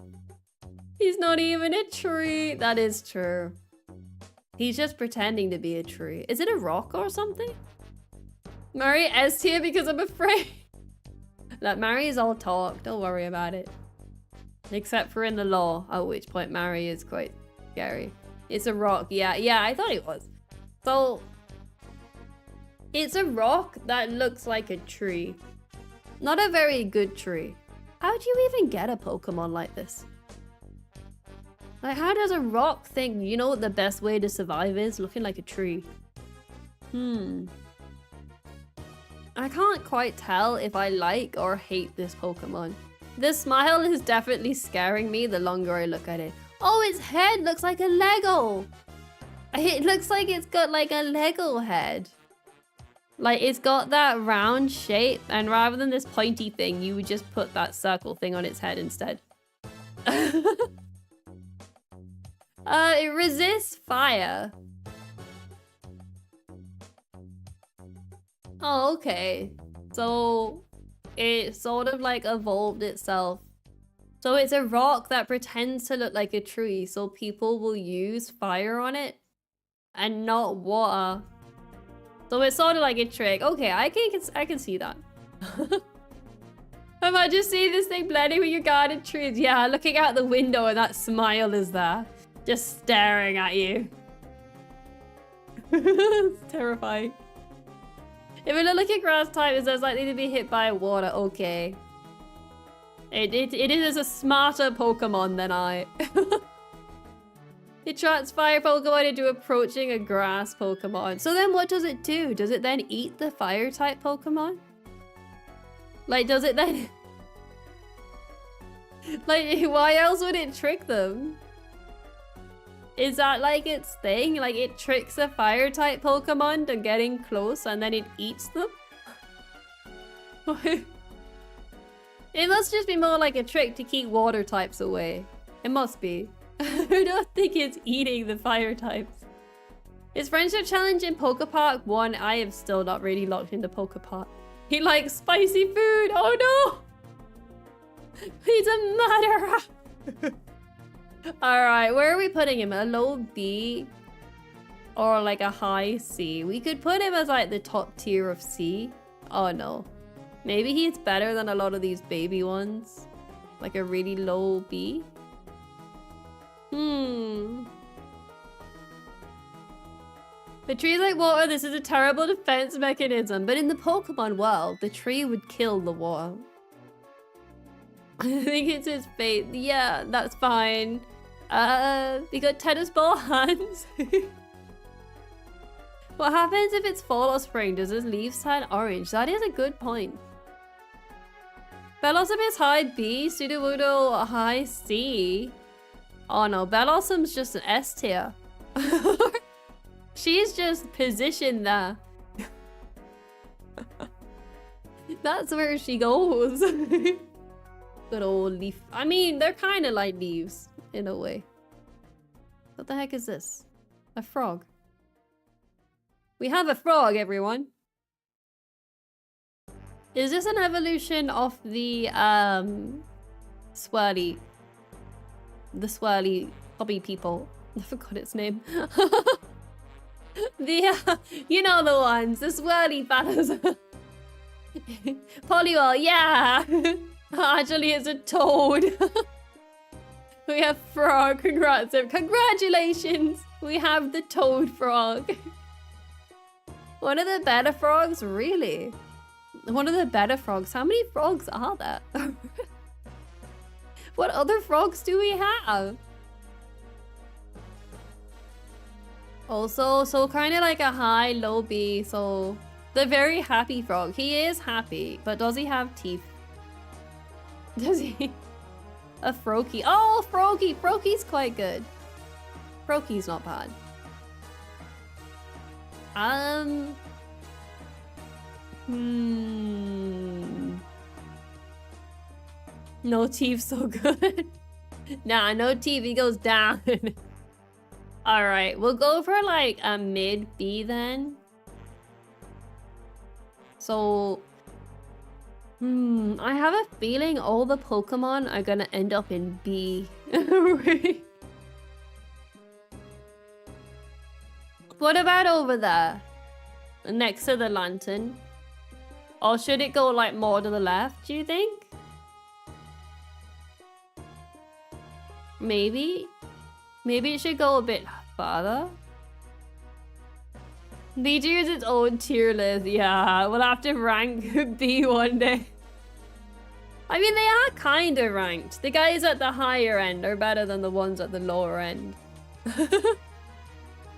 A: He's not even a tree. That is true. He's just pretending to be a tree. Is it a rock or something? Mary S tier because I'm afraid. Look, Mary is all talk. Don't worry about it. Except for in the law, at which point Mary is quite scary. It's a rock. Yeah, I thought it was. So, it's a rock that looks like a tree. Not a very good tree. How'd you even get a Pokemon like this? Like, how does a rock think, you know what the best way to survive is? Looking like a tree. I can't quite tell if I like or hate this Pokemon. The smile is definitely scaring me the longer I look at it. Oh, its head looks like a Lego. It looks like it's got like a Lego head. Like it's got that round shape and rather than this pointy thing, you would just put that circle thing on its head instead. It resists fire. Oh, okay. So it sort of like evolved itself. So it's a rock that pretends to look like a tree, so people will use fire on it and not water. So it's sort of like a trick. Okay, I can see that. I might just see this thing blending with your garden trees. Yeah, looking out the window and that smile is there. Just staring at you. It's terrifying. If it looks like a grass type, it's less likely to be hit by water. Okay. It is a smarter Pokemon than I. It traps fire Pokemon into approaching a grass Pokemon. So then what does it do? Does it then eat the fire type Pokemon? Like, does it then... like, why else would it trick them? Is that like its thing? Like it tricks a fire type Pokemon to getting close and then it eats them? It must just be more like a trick to keep water types away. It must be. I don't think it's eating the fire types. Is Friendship Challenge in Pokepark 1? I am still not really locked into Pokepark. He likes spicy food. Oh no! He's a murderer! Alright, where are we putting him? A low B? Or like a high C? We could put him as like the top tier of C. Oh no. Maybe he's better than a lot of these baby ones. Like a really low B? The tree's like water, this is a terrible defense mechanism. But in the Pokemon world, the tree would kill the water. I think it's his fate. Yeah, that's fine. We got tennis ball hands. What happens if it's fall or spring? Does his leaves turn orange? That is a good point. Bellossom is high B, Sudowoodo high C. Oh no, Bellossom's just an S tier. She's just positioned there. That's where she goes. Good old leaf. I mean, they're kind of like leaves, in a way. What the heck is this? A frog. We have a frog, everyone. Is this an evolution of the, swirly? The swirly hobby people. I forgot its name. The, you know the ones. The swirly fellas. Poliwhirl, yeah! Actually, it's a toad. We have frog. Congrats. Congratulations! We have the toad frog. One of the better frogs? Really? One of the better frogs? How many frogs are there? What other frogs do we have? Also, so kind of like a high, low B. So, the very happy frog. He is happy, but does he have teeth? Does he? A Froakie. Oh, Froakie! Froakie's quite good. Froakie's not bad. No teeth so good. Nah, no teeth. He goes down. Alright, we'll go for like a mid B then. So... I have a feeling all the Pokemon are gonna end up in B. What about over there? Next to the lantern? Or should it go like more to the left, do you think? Maybe? Maybe it should go a bit farther? Vtuber is its own tier list. Yeah, we'll have to rank B one day. I mean, they are kind of ranked. The guys at the higher end are better than the ones at the lower end.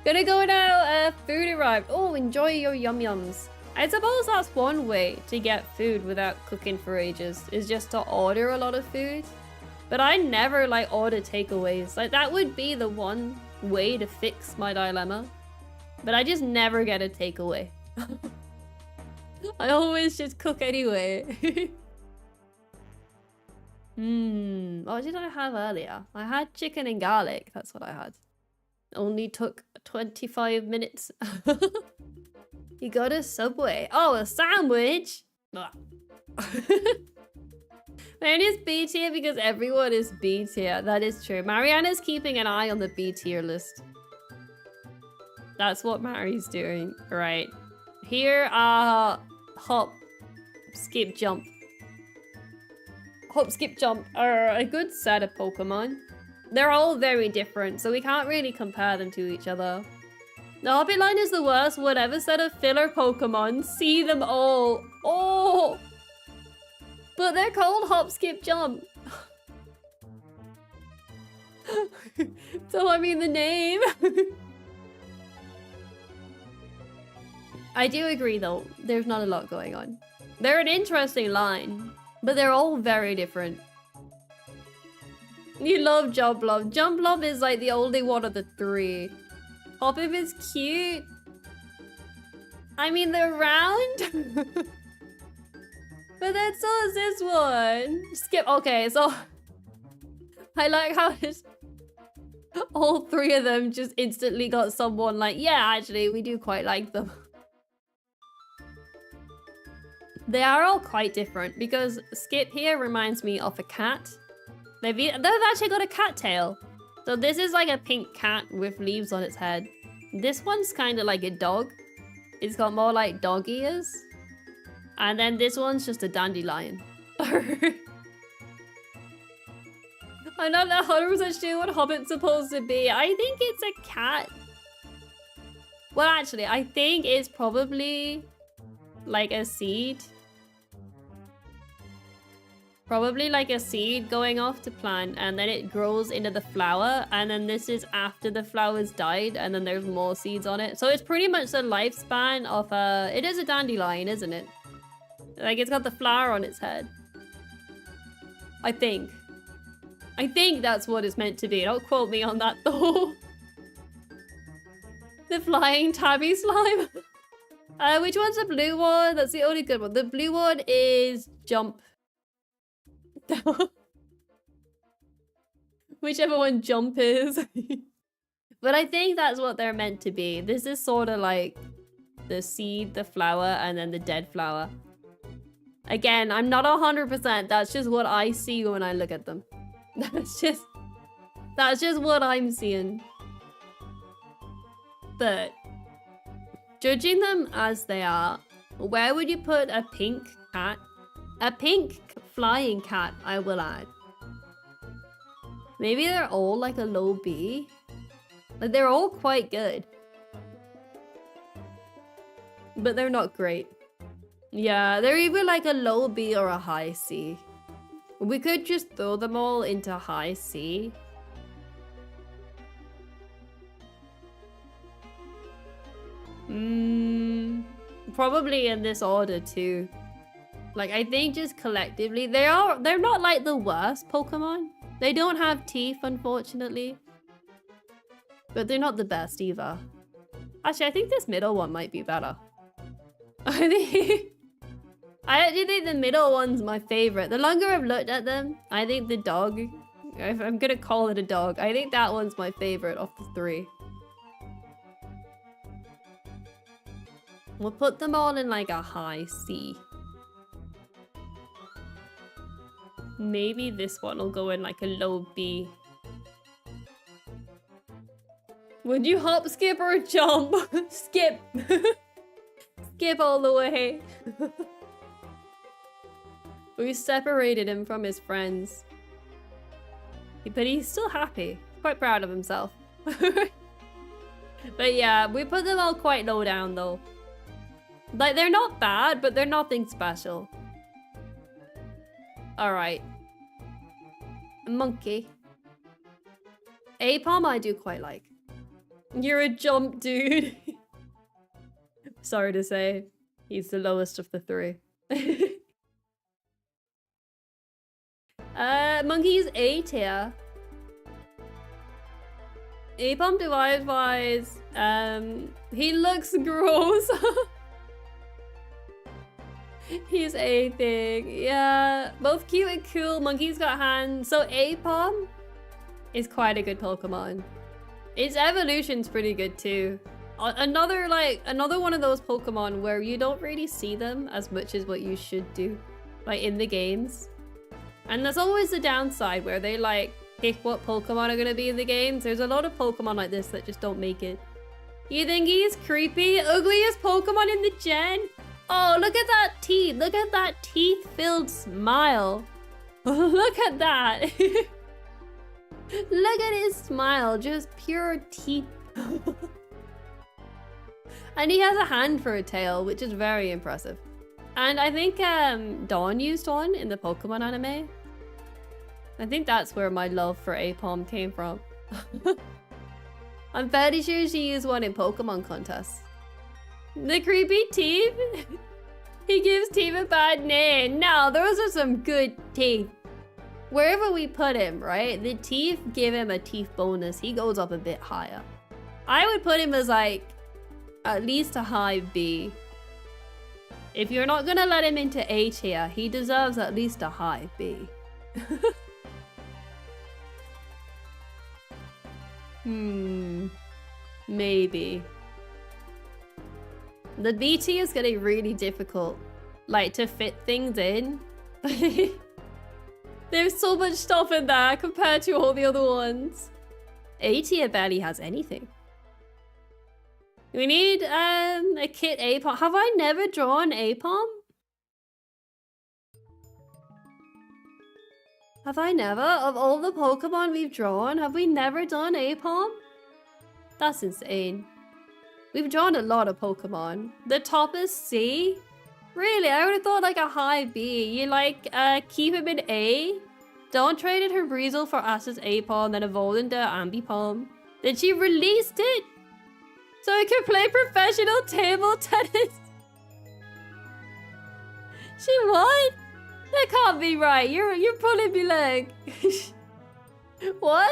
A: Gonna go now, food arrived. Oh, enjoy your yum-yums. I suppose that's one way to get food without cooking for ages, is just to order a lot of food. But I never, like, order takeaways. Like, that would be the one way to fix my dilemma. But I just never get a takeaway. I always just cook anyway. What did I have earlier? I had chicken and garlic. That's what I had. Only took 25 minutes. You got a Subway. Oh, a sandwich? Mariana's B tier because everyone is B tier. That is true. Mariana's keeping an eye on the B tier list. That's what Mari's doing. Right. Here are hop, skip, jump. Hop, skip, jump are a good set of Pokemon. They're all very different, so we can't really compare them to each other. The Hoppip line is the worst. Whatever set of filler Pokemon, see them all. Oh! But they're called Hop, Skip, Jump. So I mean the name. I do agree though, there's not a lot going on. They're an interesting line, but they're all very different. You love Jumpluff. Jumpluff is like the only one of the three. Hoppip is cute. I mean, they're round. But then so is this one. Skip. Okay, so I like how it's all three of them just instantly got someone like, yeah, actually, we do quite like them. They are all quite different because Skip here reminds me of a cat. They've actually got a cat tail. So this is like a pink cat with leaves on its head. This one's kind of like a dog. It's got more like dog ears. And then this one's just a dandelion. I'm not 100% sure what Hoppip's supposed to be. I think it's a cat. Well, actually, I think it's probably like a seed. Probably like a seed going off to plant, and then it grows into the flower, and then this is after the flower's died, and then there's more seeds on it. So it's pretty much the lifespan of a... It is a dandelion, isn't it? Like, it's got the flower on its head. I think. I think that's what it's meant to be. Don't quote me on that, though. The flying tabby slime. Which one's the blue one? That's the only good one. The blue one is Jump. Whichever one Jump is. But I think that's what they're meant to be. This is sort of like the seed, the flower, and then the dead flower. Again, I'm not 100%. That's just what I see when I look at them. That's just what I'm seeing. But judging them as they are, where would you put a pink cat? A pink flying cat, I will add. Maybe they're all like a low B. Like, they're all quite good. But they're not great. Yeah, they're either like a low B or a high C. We could just throw them all into high C. Probably in this order too. Like, I think just collectively, they're not like the worst Pokemon. They don't have teeth, unfortunately. But they're not the best either. Actually, I think this middle one might be better. I actually think the middle one's my favorite. The longer I've looked at them, I think the dog, if I'm gonna call it a dog, I think that one's my favorite of the three. We'll put them all in like a high C. Maybe this one will go in like a low B. Would you hop, skip, or jump? Skip. Skip all the way. We separated him from his friends. But he's still happy. Quite proud of himself. But yeah, we put them all quite low down though. Like, they're not bad, but they're nothing special. Alright. Monkey. Apom I do quite like. You're a jump dude. Sorry to say, he's the lowest of the three. Monkey's A tier. Apom device wise, he looks gross. He's a thing. Yeah, both cute and cool. Monkey's got hands. So Apom is quite a good Pokemon. Its evolution's pretty good too. Another one of those Pokemon where you don't really see them as much as what you should do, like in the games. And there's always the downside where they like pick what Pokemon are gonna be in the games. There's a lot of Pokemon like this that just don't make it. You think he's creepy? Ugliest Pokemon in the gen? Oh, look at that teeth. Look at that teeth-filled smile. Look at that. Look at his smile, just pure teeth. And he has a hand for a tail, which is very impressive. And I think Dawn used one in the Pokemon anime. I think that's where my love for Apom came from. I'm fairly sure she used one in Pokemon contests. The creepy teeth? He gives teeth a bad name. No, those are some good teeth. Wherever we put him, right? The teeth give him a teeth bonus. He goes up a bit higher. I would put him as like at least a high B. If you're not gonna let him into A tier, he deserves at least a high B. Maybe. The B tier is getting really difficult, like to fit things in. There's so much stuff in there compared to all the other ones. A tier barely has anything. We need a kit Apom. Have I never drawn Apom? Have I never? Of all the Pokemon we've drawn, have we never done Apom? That's insane. We've drawn a lot of Pokemon. The top is C? Really? I would have thought like a high B. You like keep him in A? Dawn traded her Breezel for Ash's Apom, then evolved into Ambipom. Then she released it so it could play professional table tennis. She won? That can't be right. You're pulling me leg. What?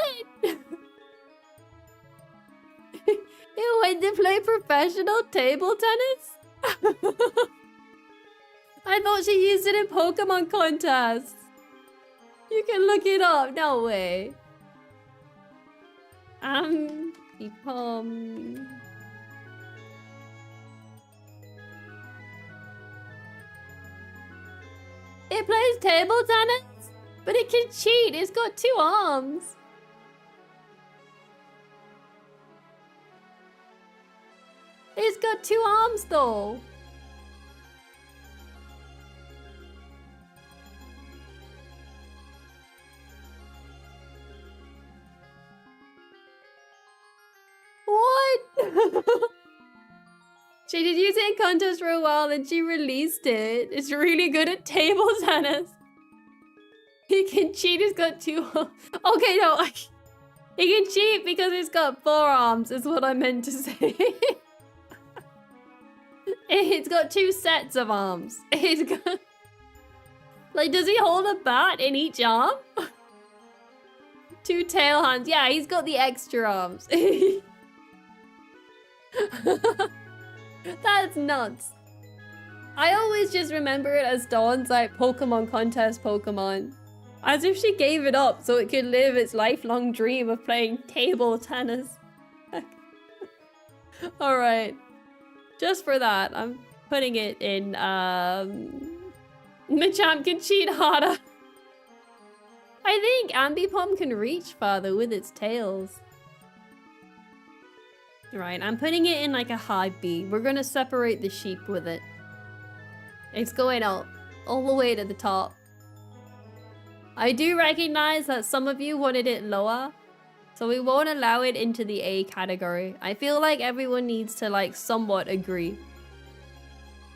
A: You went to play professional table tennis? I thought she used it in Pokemon contests. You can look it up. No way. Apom. It plays table tennis, but it can cheat. It's got 2 arms. It's got 2 arms though. What? She did use it in contest for a while, then she released it. It's really good at table tennis. He can cheat, it's got 2 arms. Okay, no. He can cheat because it's got 4 arms, is what I meant to say. It's got 2 sets of arms. It's got... Like, does he hold a bat in each arm? 2 tail hands. Yeah, he's got the extra arms. That's nuts. I always just remember it as Dawn's like Pokemon contest Pokemon. As if she gave it up so it could live its lifelong dream of playing table tennis. Alright. Just for that, I'm putting it in, Machamp can cheat harder. I think Ambipom can reach farther with its tails. Right, I'm putting it in like a high B. We're gonna separate the sheep with it. It's going out all the way to the top. I do recognize that some of you wanted it lower, so we won't allow it into the A category. I feel like everyone needs to like somewhat agree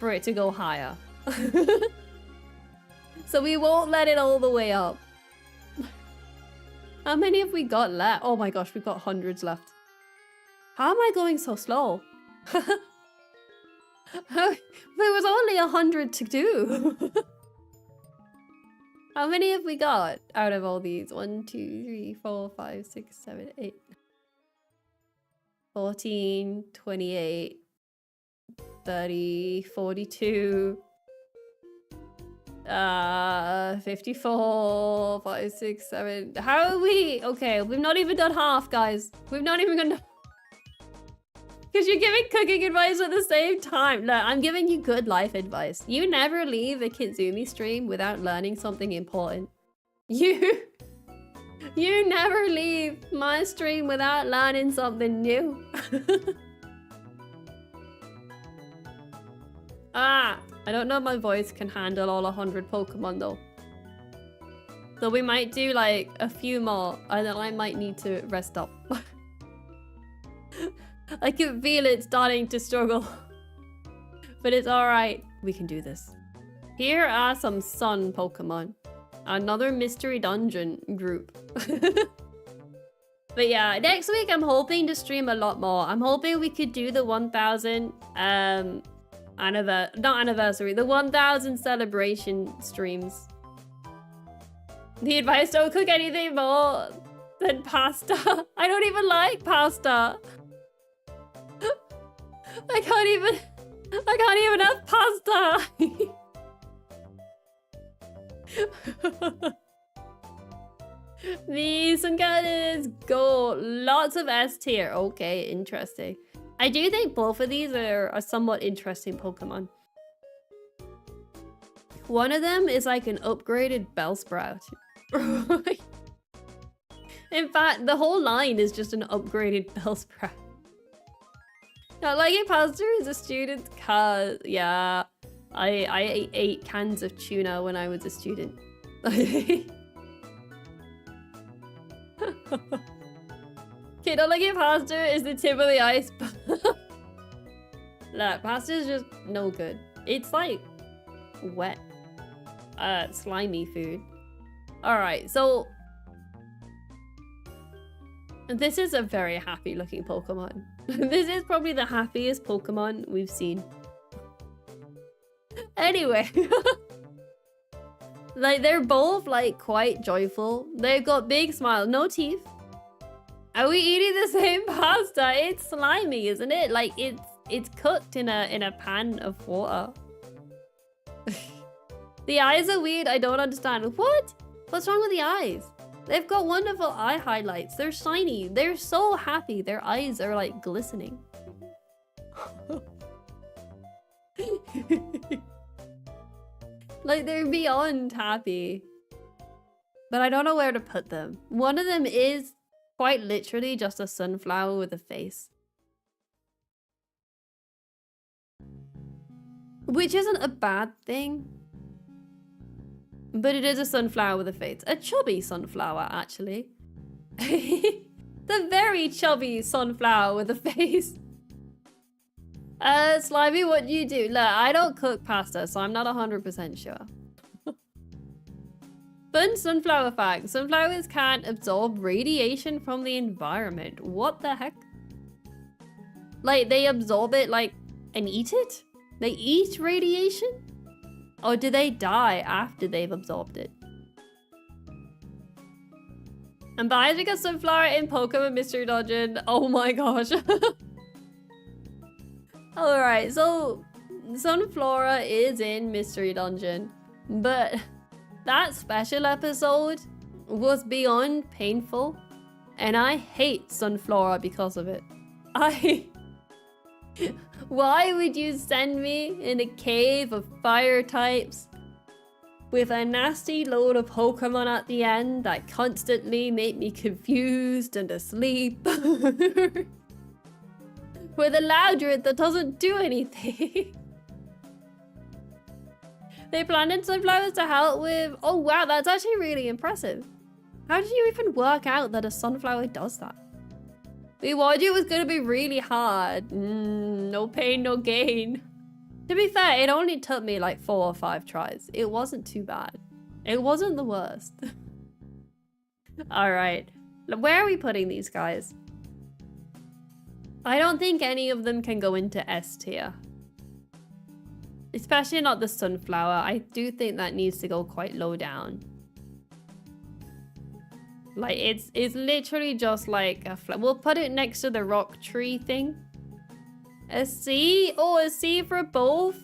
A: for it to go higher. So we won't let it all the way up. How many have we got left? Oh my gosh, we've got hundreds left. How am I going so slow? There was only 100 to do. How many have we got out of all these? 1, 2, 3, 4, 5, 6, 7, 8. 14, 28, 30, 42. 54, 5, 6, 7. How are we? Okay, we've not even done half, guys. We've not even gone. Because you're giving cooking advice at the same time. Look, I'm giving you good life advice. You never leave a Kitzumii stream without learning something important. You never leave my stream without learning something new. I don't know if my voice can handle all 100 Pokemon though. So we might do like a few more and then I might need to rest up. I can feel it starting to struggle. But it's alright. We can do this. Here are some sun Pokemon. Another mystery dungeon group. But yeah, next week I'm hoping to stream a lot more. I'm hoping we could do the 1000 the 1000 celebration streams. The advice: don't cook anything more than pasta. I don't even like pasta. I can't even have pasta. The sun cannons go. Lots of S tier. Okay, interesting. I do think both of these are a somewhat interesting Pokemon. One of them is like an upgraded Bellsprout. In fact, the whole line is just an upgraded Bellsprout. Not like a pastor is a student cause yeah, I ate cans of tuna when I was a student. Okay, not like a pasta is the tip of the iceberg. Look, pasta is just no good. It's like wet, slimy food. All right, so this is a very happy looking Pokemon. This is probably the happiest Pokemon we've seen. Anyway. Like, they're both like quite joyful. They've got big smiles, no teeth. Are we eating the same pasta? It's slimy, isn't it? Like it's cooked in a pan of water. The eyes are weird. I don't understand. What? What's wrong with the eyes? They've got wonderful eye highlights. They're shiny. They're so happy. Their eyes are like glistening. Like, they're beyond happy. But I don't know where to put them. One of them is quite literally just a sunflower with a face. Which isn't a bad thing. But it is a sunflower with a face. A chubby sunflower, actually. The very chubby sunflower with a face. Slimy, what do you do? Look, I don't cook pasta, so I'm not 100% sure. Fun sunflower fact. Sunflowers can't absorb radiation from the environment. What the heck? Like, they absorb it, like, and eat it? They eat radiation? Or do they die after they've absorbed it? And buying a sunflower in Pokemon Mystery Dungeon. Oh my gosh. Alright, so Sunflora is in Mystery Dungeon, but that special episode was beyond painful, and I hate Sunflora because of it. Why would you send me in a cave of fire types with a nasty load of Pokemon at the end that constantly make me confused and asleep? With a Loudred that doesn't do anything. They planted sunflowers to help with... Oh wow, that's actually really impressive. How did you even work out that a sunflower does that? We warned you it was going to be really hard. No pain, no gain. To be fair, it only took me like 4 or 5 tries. It wasn't too bad. It wasn't the worst. Alright. Where are we putting these guys? I don't think any of them can go into S tier. Especially not the sunflower. I do think that needs to go quite low down. Like, it's literally just like a we'll put it next to the rock tree thing. A C? Oh, a C for both?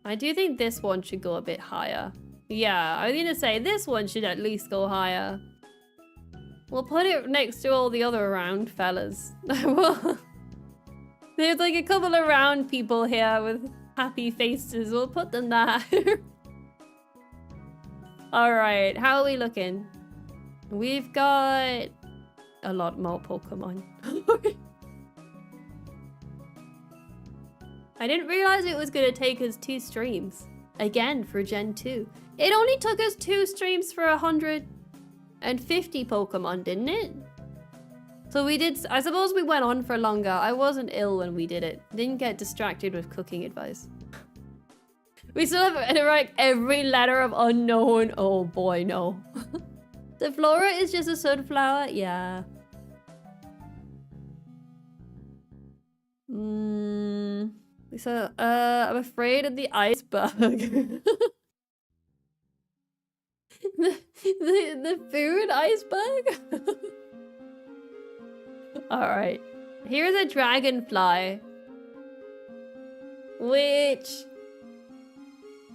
A: I do think this one should go a bit higher. Yeah, I was gonna say this one should at least go higher. We'll put it next to all the other round fellas. There's like a couple of round people here with happy faces. We'll put them there. Alright, how are we looking? We've got a lot more Pokemon. I didn't realize it was going to take us 2 streams. Again, for Gen 2. It only took us 2 streams for 150 Pokemon, didn't it? So we did... I suppose we went on for longer. I wasn't ill when we did it. Didn't get distracted with cooking advice. We still have like every letter of unknown. Oh boy, no. The flora is just a sunflower? Yeah. So, I'm afraid of the iceberg. the food iceberg? Alright. Here's a dragonfly. Which...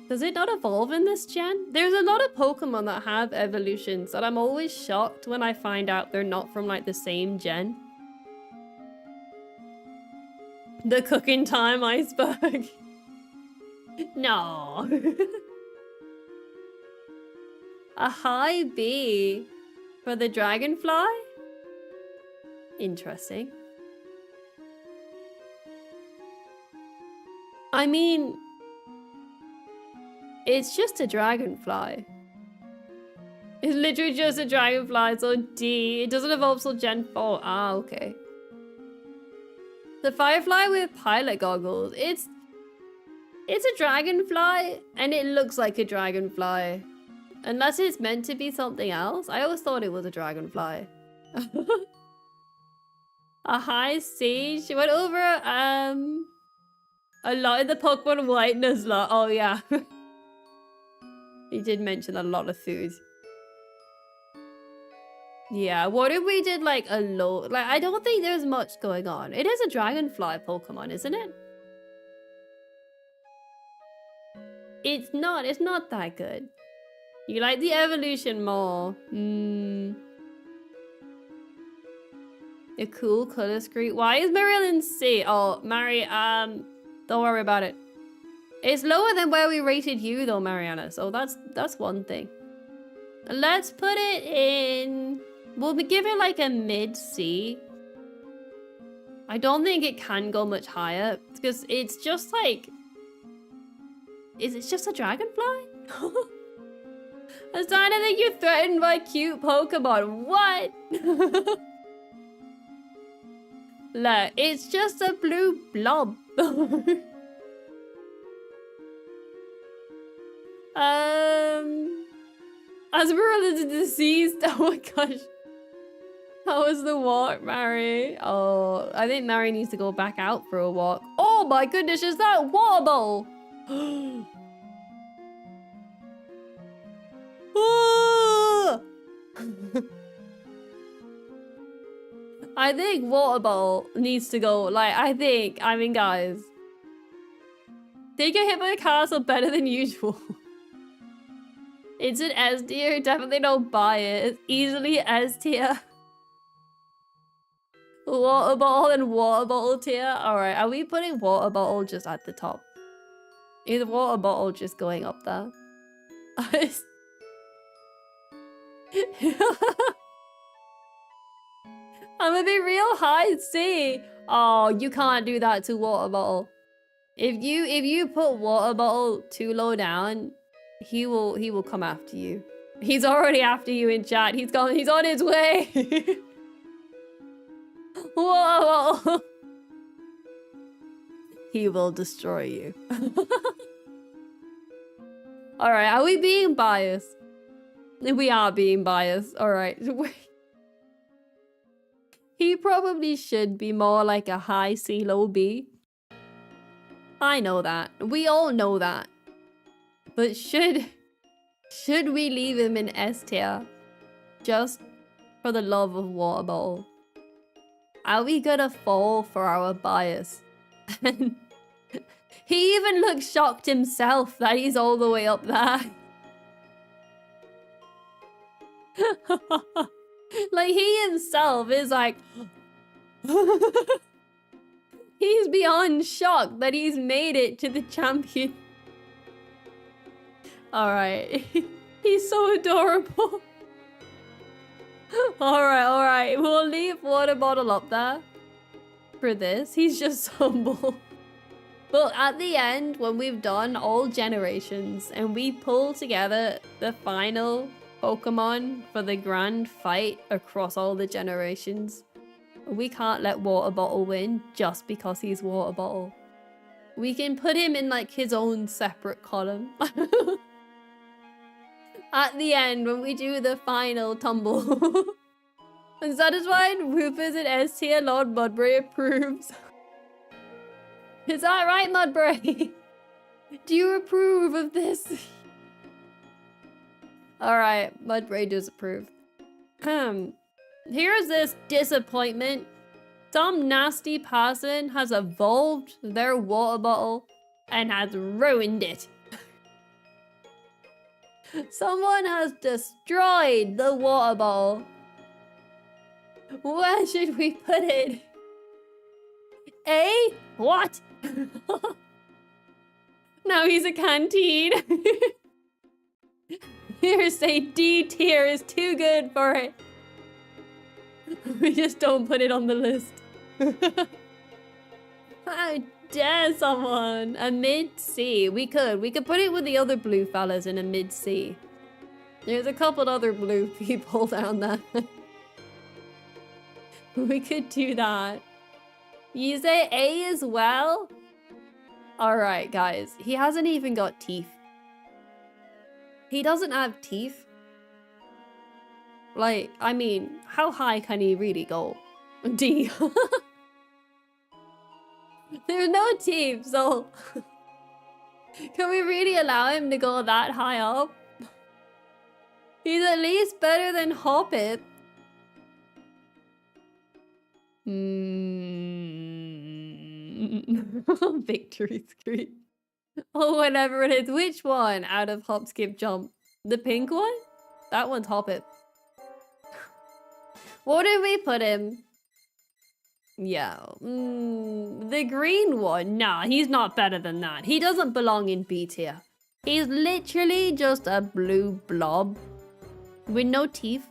A: Does it not evolve in this gen? There's a lot of Pokemon that have evolutions that I'm always shocked when I find out they're not from like the same gen. The cooking time iceberg. No. A high B for the dragonfly? Interesting. I mean... It's just a dragonfly. It's literally just a dragonfly, so D. It doesn't evolve till Gen 4. Ah, okay. The firefly with pilot goggles. It's a dragonfly, and it looks like a dragonfly. Unless it's meant to be something else. I always thought it was a dragonfly. A high C. She went over a lot of the Pokemon White Nuzlocke. Oh yeah. He did mention a lot of food. Yeah, what if we did like a low... Like, I don't think there's much going on. It is a dragonfly Pokemon, isn't it? It's not that good. You like the evolution more. A cool color screen. Why is Marilyn C? Oh, Mary, don't worry about it. It's lower than where we rated you though, Mariana. So that's one thing. Let's put it in... We'll give it like a mid-C. I don't think it can go much higher. Because it's just like... It's just a dragonfly? I'm starting to think you're threatened by cute Pokemon. What? Look, it's just a blue blob. Asperillus is deceased. Oh my gosh. How was the walk, Mary? Oh, I think Mary needs to go back out for a walk. Oh my goodness, is that water bowl? I think water bowl needs to go. Like, I mean, guys. They get hit by a castle better than usual. It's an S tier. Definitely don't buy it. It's easily S tier. Water bottle and water bottle tier. Alright, are we putting water bottle just at the top? Is water bottle just going up there? I'm gonna be real high C. Oh, you can't do that to water bottle. If you put water bottle too low down, he will come after you. He's already after you in chat. He's on his way. Water bottle. He will destroy you. Alright, are we being biased? We are being biased. Alright. He probably should be more like a high C, low B. I know that. We all know that. But should we leave him in S tier? Just for the love of water bottle? Are we gonna fall for our bias? He even looks shocked himself that he's all the way up there. Like, he himself is like... He's beyond shocked that he's made it to the champion. Alright. He's so adorable. Alright. We'll leave water bottle up there for this. He's just humble. But at the end, when we've done all generations and we pull together the final Pokemon for the grand fight across all the generations, we can't let Water Bottle win just because he's Water Bottle. We can put him in like his own separate column. At the end, when we do the final tumble. Unsatisfied, Rufus and S tier, Lord Mudbray approves. Is that right, Mudbray? Do you approve of this? Alright, Mudbray does approve. Here's this disappointment. Some nasty person has evolved their water bottle and has ruined it. Someone has destroyed the water bottle. Where should we put it? A? What? Now he's a canteen. Here, say D tier is too good for it. We just don't put it on the list. How dare someone? A mid-C. We could put it with the other blue fellas in a mid-C. There's a couple other blue people down there. We could do that. You say A as well? Alright, guys. He hasn't even got teeth. He doesn't have teeth. Like, I mean, how high can he really go? D. There's no teeth, so... Can we really allow him to go that high up? He's at least better than Hoppip. Victory screen. Oh, whatever it is. Which one out of Hop, Skip, Jump? The pink one? That one's Hoppip. What did we put him? Yeah. The green one? Nah, he's not better than that. He doesn't belong in B tier. He's literally just a blue blob with no teeth.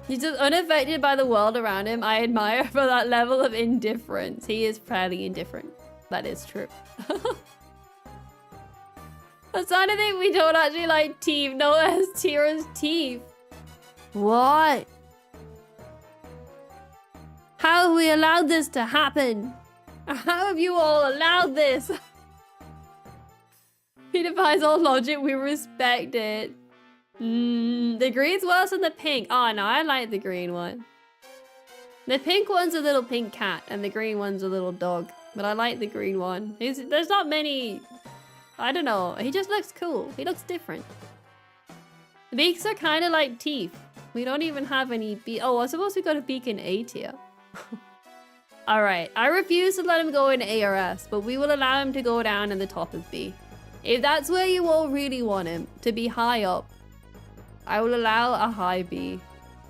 A: He's just unaffected by the world around him. I admire for that level of indifference. He is fairly indifferent. That is true. I'm starting to think we don't actually like teeth. No S tier is teeth. What? How have we allowed this to happen? How have you all allowed this? He defies all logic. We respect it. The green's worse than the pink. Oh, no, I like the green one. The pink one's a little pink cat, and the green one's a little dog. But I like the green one. There's not many... I don't know. He just looks cool. He looks different. The beaks are kind of like teeth. We don't even have any beak. Oh, I suppose we got a beak in A tier. Alright, I refuse to let him go in ARS, but we will allow him to go down in the top of B. If that's where you all really want him, to be high up, I will allow a high B.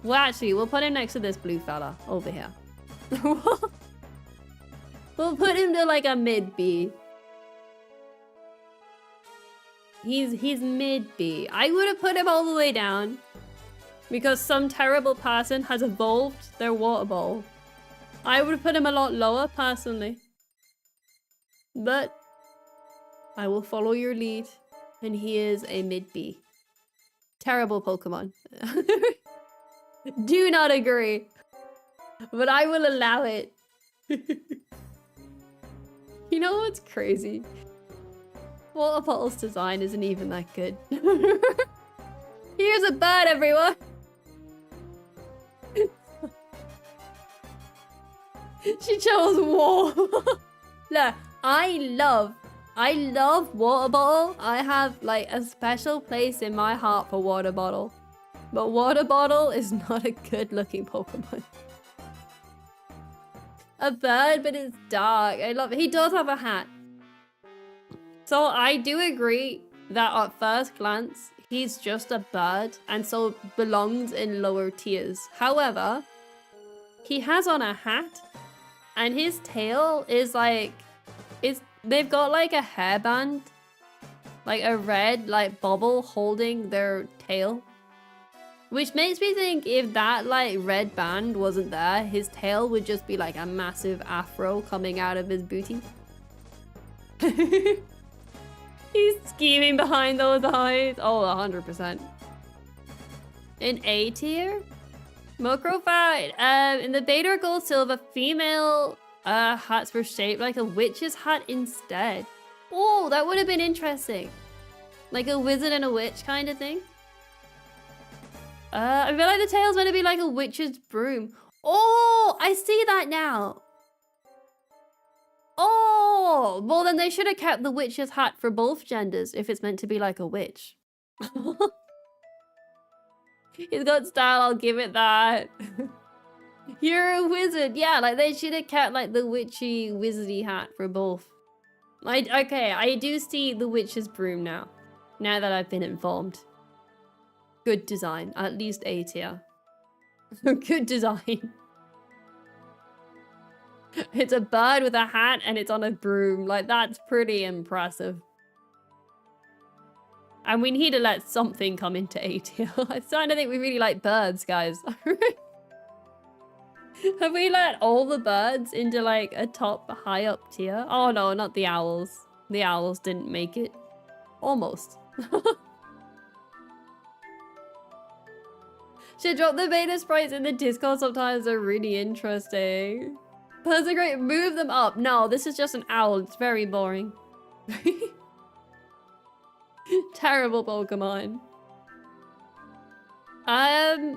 A: Well, actually, we'll put him next to this blue fella over here. We'll put him to like a mid B. He's mid B. I would have put him all the way down because some terrible person has evolved their water bowl. I would have put him a lot lower personally. But I will follow your lead, and he is a mid B. Terrible Pokemon. Do not agree. But I will allow it. You know what's crazy? Water Bottle's design isn't even that good. Here's a bird, everyone! She chose war. Look, I love Water Bottle. I have like a special place in my heart for Water Bottle. But Water Bottle is not a good looking Pokemon. A bird, but it's dark. I love it. He does have a hat. So I do agree that at first glance, he's just a bird and so belongs in lower tiers. However, he has on a hat and his tail is like, they've got like a hairband, like a red like bubble holding their tail. Which makes me think if that like red band wasn't there, his tail would just be like a massive afro coming out of his booty. He's scheming behind those eyes. Oh, 100%. In A tier? Mocrofied. In the beta or gold silver, female hats were shaped like a witch's hat instead. Oh, that would have been interesting. Like a wizard and a witch kind of thing. I feel like the tail's meant to be like a witch's broom. Oh, I see that now. Oh, well then they should have kept the witch's hat for both genders if it's meant to be like a witch. He's got style, I'll give it that. You're a wizard. Yeah, like they should have kept like the witchy wizardy hat for both. Okay, I do see the witch's broom now. Now that I've been informed. Good design, at least A tier. Good design. It's a bird with a hat and it's on a broom. Like, that's pretty impressive. And we need to let something come into A tier. I'm starting to think we really like birds, guys. Have we let all the birds into like a top high up tier? Oh no, not the owls. The owls didn't make it. Almost. Should drop the beta sprites in the Discord sometimes. They're really interesting. Birds are great. Move them up. No, this is just an owl. It's very boring. Terrible Pokemon. I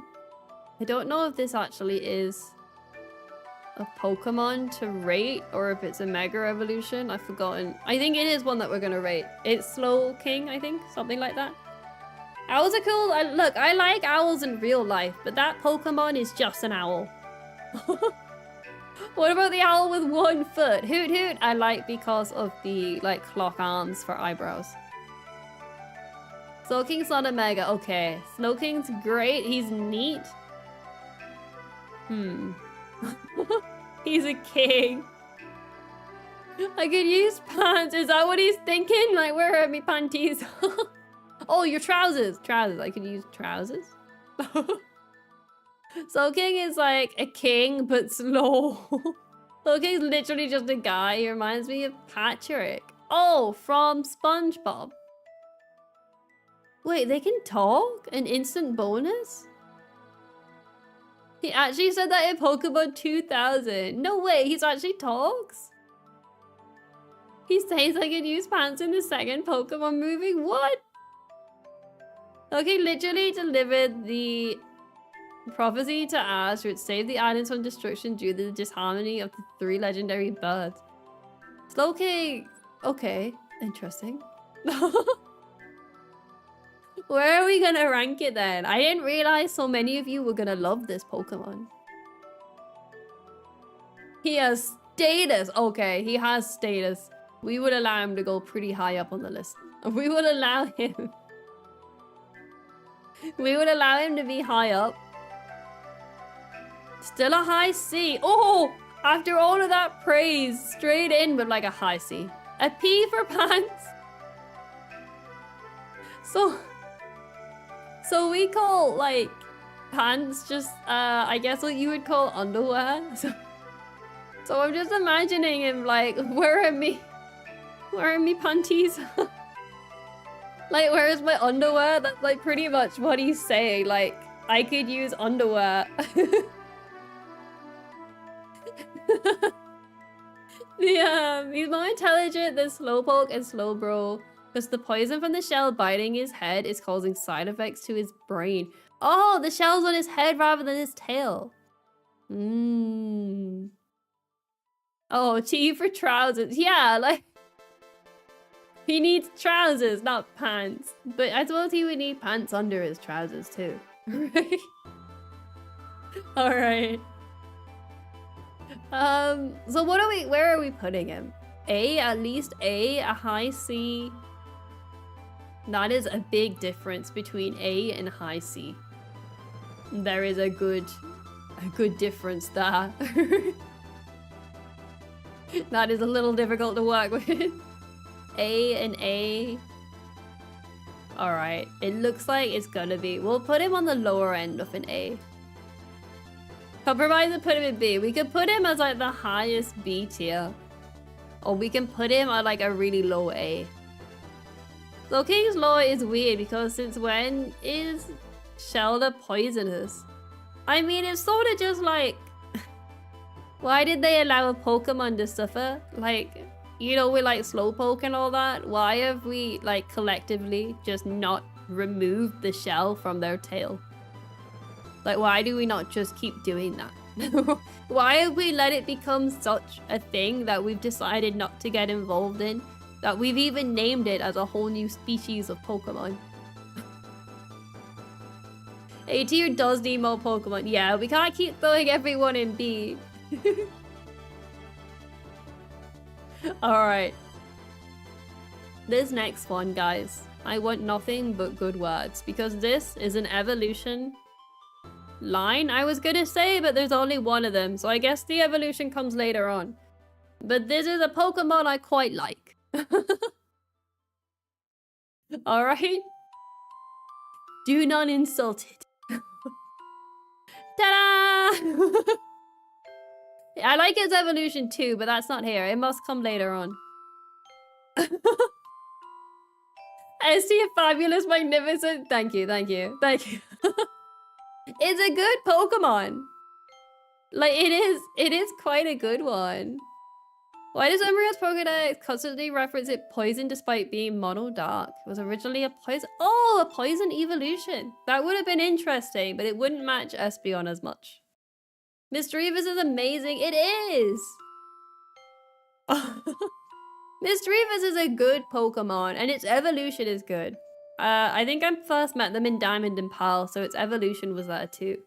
A: don't know if this actually is a Pokemon to rate or if it's a Mega Evolution. I've forgotten. I think it is one that we're gonna rate. It's Slow King, I think. Something like that. Owls are cool. Look, I like owls in real life, but that Pokemon is just an owl. What about the owl with 1 foot? Hoot hoot. I like because of the like clock arms for eyebrows. Slow King's not a mega. Okay. Slow King's great. He's neat. He's a king. I could use pants. Is that what he's thinking? Like, where are me panties? Oh, your trousers. Trousers. I could use trousers. Slow King is like a king, but slow. Slow King's literally just a guy. He reminds me of Patrick. Oh, from SpongeBob. Wait, they can talk? An instant bonus? He actually said that in Pokemon 2000. No way, he's actually talks? He says I can use pants in the second Pokemon movie? What? Okay, literally delivered the prophecy to Ash, which saved the islands from destruction due to the disharmony of the 3 legendary birds. Slow King. Okay, interesting. Where are we gonna rank it then? I didn't realize so many of you were gonna love this Pokemon. He has status. Okay, he has status. We would allow him to go pretty high up on the list. We would allow him. We would allow him to be high up. Still a high C. Oh, after all of that praise, straight in with like a high C. A P for pants. So we call like pants just I guess what you would call underwear. So I'm just imagining him like, where are me panties? Like, where is my underwear? That's like pretty much what he's saying. Like, I could use underwear. He's more intelligent than Slowpoke and Slowbro, because the poison from the shell biting his head is causing side effects to his brain. Oh, the shell's on his head rather than his tail. Oh, T for trousers. Yeah, like, he needs trousers, not pants. But I suppose he would need pants under his trousers too. Right? Alright. So where are we putting him? A, at least A, a high C. That is a big difference between A and high C. There is a good difference there. That is a little difficult to work with. A and A. Alright, it looks like it's gonna be. We'll put him on the lower end of an A. Compromise and put him in B. We could put him as like the highest B tier. Or we can put him at like a really low A. So King's Law is weird because since when is Shelter poisonous? I mean, it's sort of just like... Why did they allow a Pokemon to suffer? Like, you know, with like Slowpoke and all that. Why have we like collectively just not removed the shell from their tail? Like, why do we not just keep doing that? Why have we let it become such a thing that we've decided not to get involved in? That we've even named it as a whole new species of Pokemon. A tier does need more Pokemon. Yeah, we can't keep throwing everyone in B. Alright. This next one, guys. I want nothing but good words. Because this is an evolution line, I was gonna say, but there's only one of them. So I guess the evolution comes later on. But this is a Pokemon I quite like. Alright. Do not insult it. Ta-da! I like its evolution too, but that's not here. It must come later on. I see a fabulous, magnificent. Thank you, thank you, thank you. It's a good Pokemon. Like, it is quite a good one. Why does Umbreon's Pokédex constantly reference it poison despite being mono dark? It was originally a poison. Oh, a poison evolution. That would have been interesting, but it wouldn't match Espeon as much. Misdreavus is amazing. It is. Misdreavus is a good Pokemon, and its evolution is good. I think I first met them in Diamond and Pearl, so its evolution was there too.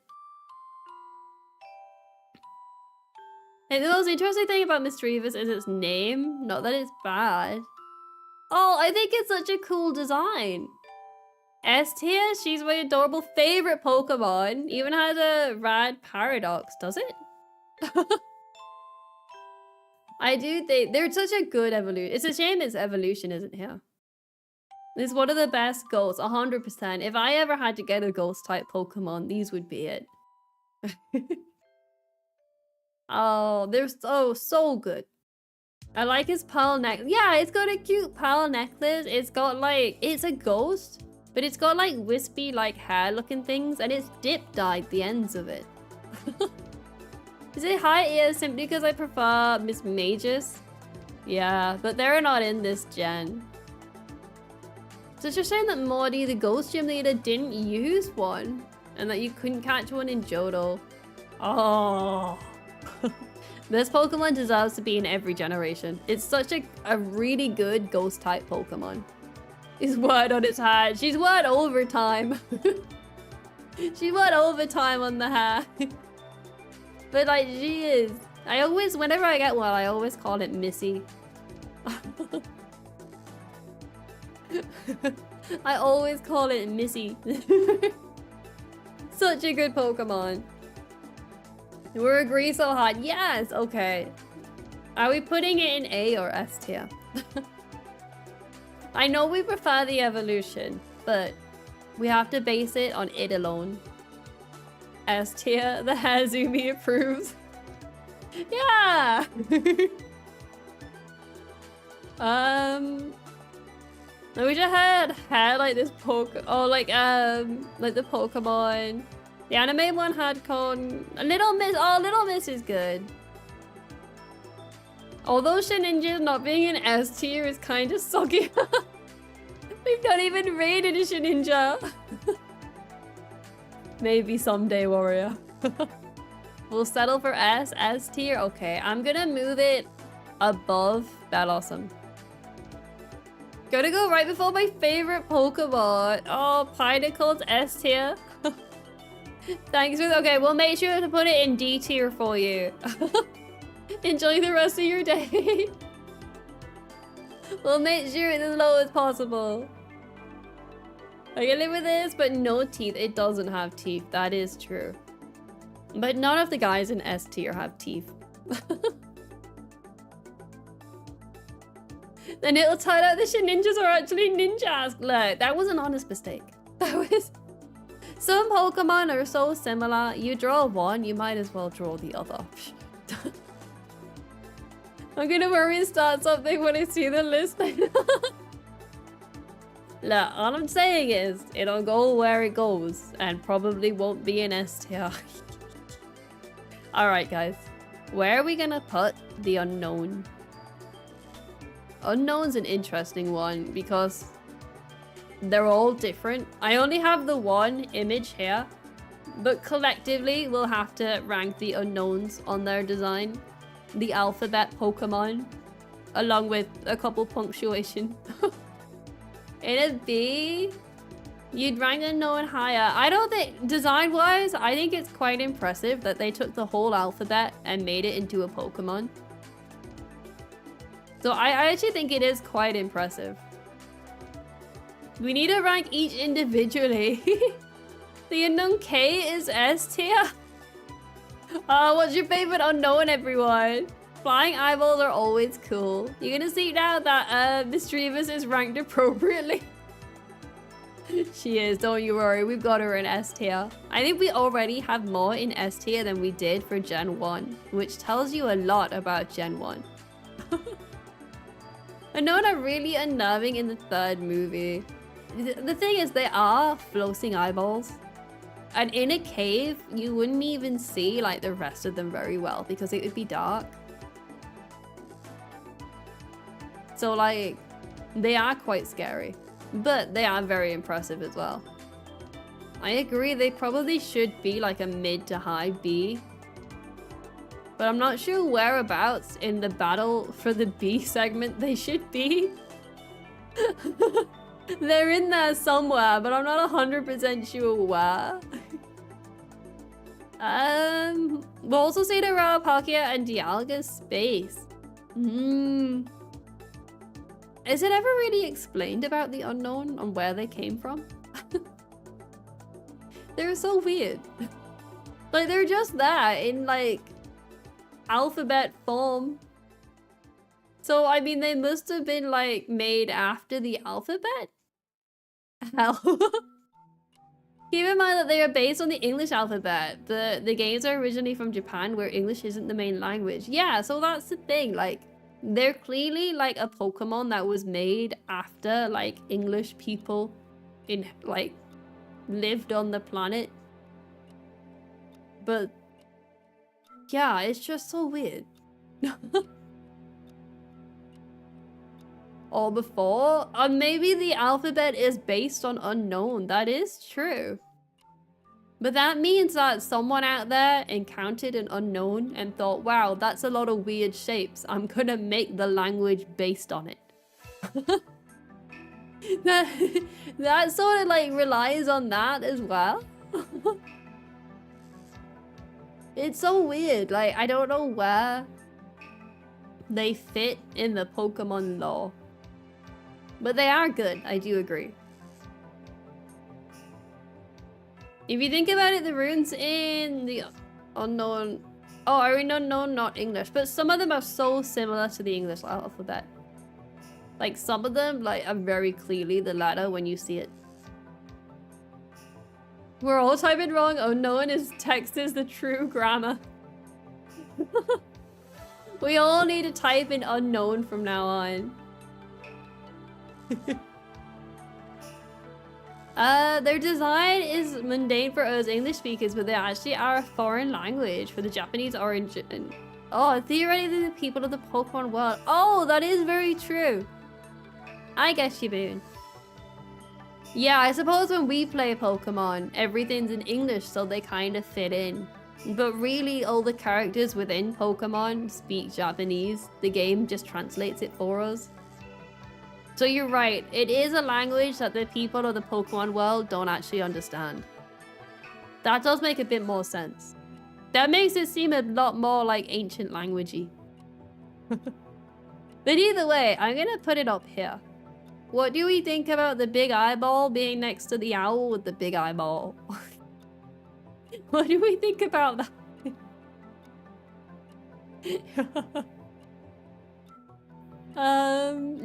A: And the most interesting thing about Misdreavus is its name. Not that it's bad. Oh, I think it's such a cool design. S tier, she's my adorable favorite Pokemon. Even has a rad paradox, does it? I do think they're such a good evolution. It's a shame its evolution isn't here. It's one of the best ghosts, 100%. If I ever had to get a ghost type Pokemon, these would be it. Oh, they're so good. I like his pearl necklace. Yeah, it's got a cute pearl necklace. It's got like, it's a ghost, but it's got like wispy like hair looking things, and it's dip dyed the ends of it. Is it high ear simply because I prefer Miss Magus? Yeah, but they're not in this gen. So it's just saying that Morty, the ghost gym leader, didn't use one, and that you couldn't catch one in Johto. Oh. This Pokemon deserves to be in every generation. It's such a really good ghost type Pokemon. His word on its hat. She's word overtime. She word overtime on the hat. But like, she is. I always, whenever I get one, I always call it Missy. I always call it Missy. Such a good Pokemon. We're agree so hard. Yes, okay. Are we putting it in A or S tier? I know we prefer the evolution, but we have to base it on it alone. S tier, the Hazumi approves. Yeah! We just had like this like the Pokemon. The anime one had called Little Miss. Oh, Little Miss is good. Although Shinichi not being an S tier is kind of soggy. We've not even rated a Shinichi. Maybe someday, Warrior. We'll settle for S tier. Okay, I'm gonna move it above that awesome. Gotta go right before my favorite Pokemon. Oh, Pinnacle's S tier. Thanks for okay, we'll make sure to put it in D tier for you. Enjoy the rest of your day. We'll make sure it's as low as possible. I can live with this, but no teeth. It doesn't have teeth. That is true. But none of the guys in S tier have teeth. Then it'll turn out the ninjas are actually ninjas. Look, that was an honest mistake. That was... Some Pokemon are so similar. You draw one, you might as well draw the other. I'm gonna worry and start something when I see the list. Look, all I'm saying is, it'll go where it goes, and probably won't be an S tier. Alright guys, where are we gonna put the unknown? Unknown's an interesting one, because they're all different. I only have the one image here, but collectively we'll have to rank the unknowns on their design. The alphabet Pokemon, along with a couple punctuation. In a B, you'd rank unknown higher. I don't think, design-wise, I think it's quite impressive that they took the whole alphabet and made it into a Pokemon. So I actually think it is quite impressive. We need to rank each individually. The unknown K is S tier. What's your favorite unknown, everyone? Flying eyeballs are always cool. You're gonna see now that Mischievous is ranked appropriately. She is, don't you worry. We've got her in S tier. I think we already have more in S tier than we did for Gen 1, which tells you a lot about Gen 1. Unknown are really unnerving in the third movie. The thing is, they are floating eyeballs. And in a cave, you wouldn't even see like the rest of them very well because it would be dark. So like, they are quite scary, but they are very impressive as well. I agree, they probably should be like a mid to high B. But I'm not sure whereabouts in the battle for the B segment they should be. They're in there somewhere, but I'm not 100% sure where. We'll also see the Palkia and Dialga's space. Is it ever really explained about the unknown on where they came from? They're so weird. Like, they're just there in like alphabet form. So, I mean, they must have been like made after the alphabet? Hell. Keep in mind that they are based on the English alphabet. The games are originally from Japan where English isn't the main language. Yeah, so that's the thing. Like, they're clearly like a Pokemon that was made after like English people in like lived on the planet. But yeah, it's just so weird. Or before, or maybe the alphabet is based on unknown. That is true. But that means that someone out there encountered an unknown and thought, wow, that's a lot of weird shapes. I'm gonna make the language based on it. that sort of like relies on that as well. It's so weird. Like, I don't know where they fit in the Pokemon lore. But they are good, I do agree. If you think about it, the runes in the unknown... Oh, I already know not English, but some of them are so similar to the English alphabet. Like, some of them like are very clearly the letter when you see it. We're all typing wrong. Unknown is text is the true grammar. We all need to type in unknown from now on. Their design is mundane for us English speakers, but they actually are a foreign language for the Japanese origin. Oh, theoretically the people of the Pokemon world. Oh, that is very true. I guess Shiboon. Yeah, I suppose when we play Pokemon, everything's in English, so they kind of fit in. But really, all the characters within Pokemon speak Japanese. The game just translates it for us. So you're right, it is a language that the people of the Pokemon world don't actually understand. That does make a bit more sense. That makes it seem a lot more like ancient languagey. But either way, I'm gonna put it up here. What do we think about the big eyeball being next to the owl with the big eyeball? What do we think about that?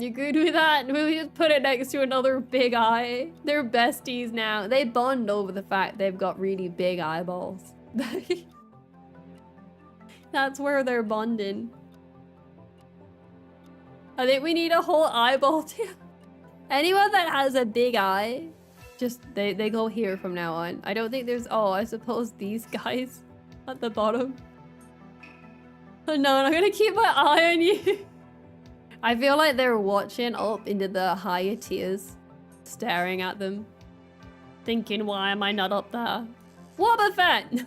A: You good with that? We just put it next to another big eye. They're besties now. They bond over the fact they've got really big eyeballs. That's where they're bonding. I think we need a whole eyeball too. Anyone that has a big eye, just they go here from now on. I don't think there's, oh, I suppose these guys at the bottom. Oh no, I'm gonna keep my eye on you. I feel like they're watching up into the higher tiers, staring at them, thinking, why am I not up there? Wobba Fett!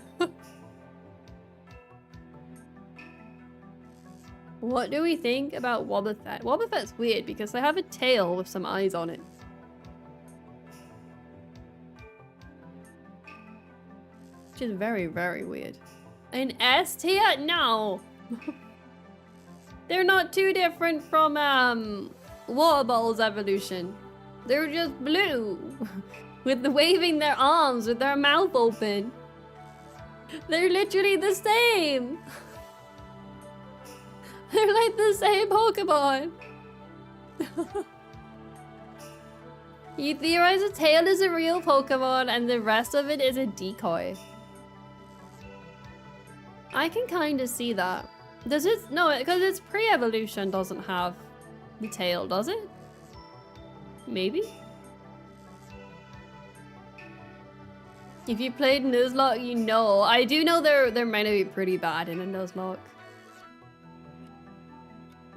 A: What do we think about Wobba Fett? Wobba Fett's weird because they have a tail with some eyes on it. Which is very, very weird. An S tier? No! They're not too different from Water Ball's evolution. They're just blue. With the waving their arms with their mouth open. They're literally the same. They're like the same Pokemon. You theorize a tail is a real Pokemon and the rest of it is a decoy. I can kind of see that. Does it? No, because its pre-evolution doesn't have the tail, does it? Maybe? If you played Nuzlocke, you know. I do know they're meant to be pretty bad in a Nuzlocke.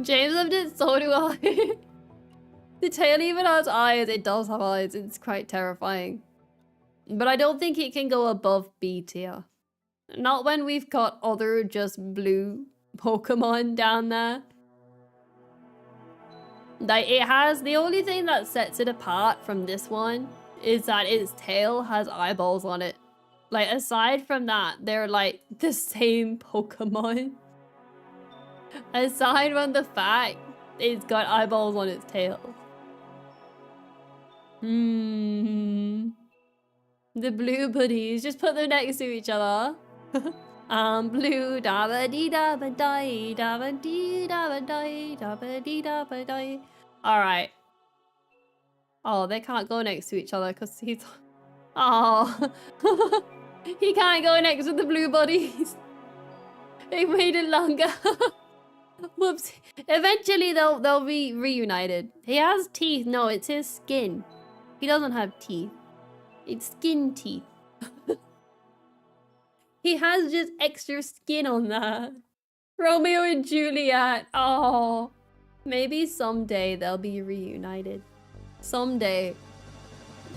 A: James loved it, so do I. The tail even has eyes. It does have eyes. It's quite terrifying. But I don't think it can go above B tier. Not when we've got other just blue Pokemon down there. Like, it has, the only thing that sets it apart from this one is that its tail has eyeballs on it. Like, aside from that, they're like the same Pokemon. Aside from the fact it's got eyeballs on its tail. The blue buddies, just put them next to each other. Blue da ba dee da ba die da ba dee da ba die da ba dee da ba die. Alright. Oh, they can't go next to each other because he's... Oh. He can't go next with the blue buddies. They made it longer. Whoops. Eventually they'll be reunited. He has teeth. No, it's his skin. He doesn't have teeth. It's skin teeth. He has just extra skin on that. Romeo and Juliet. Oh. Maybe someday they'll be reunited. Someday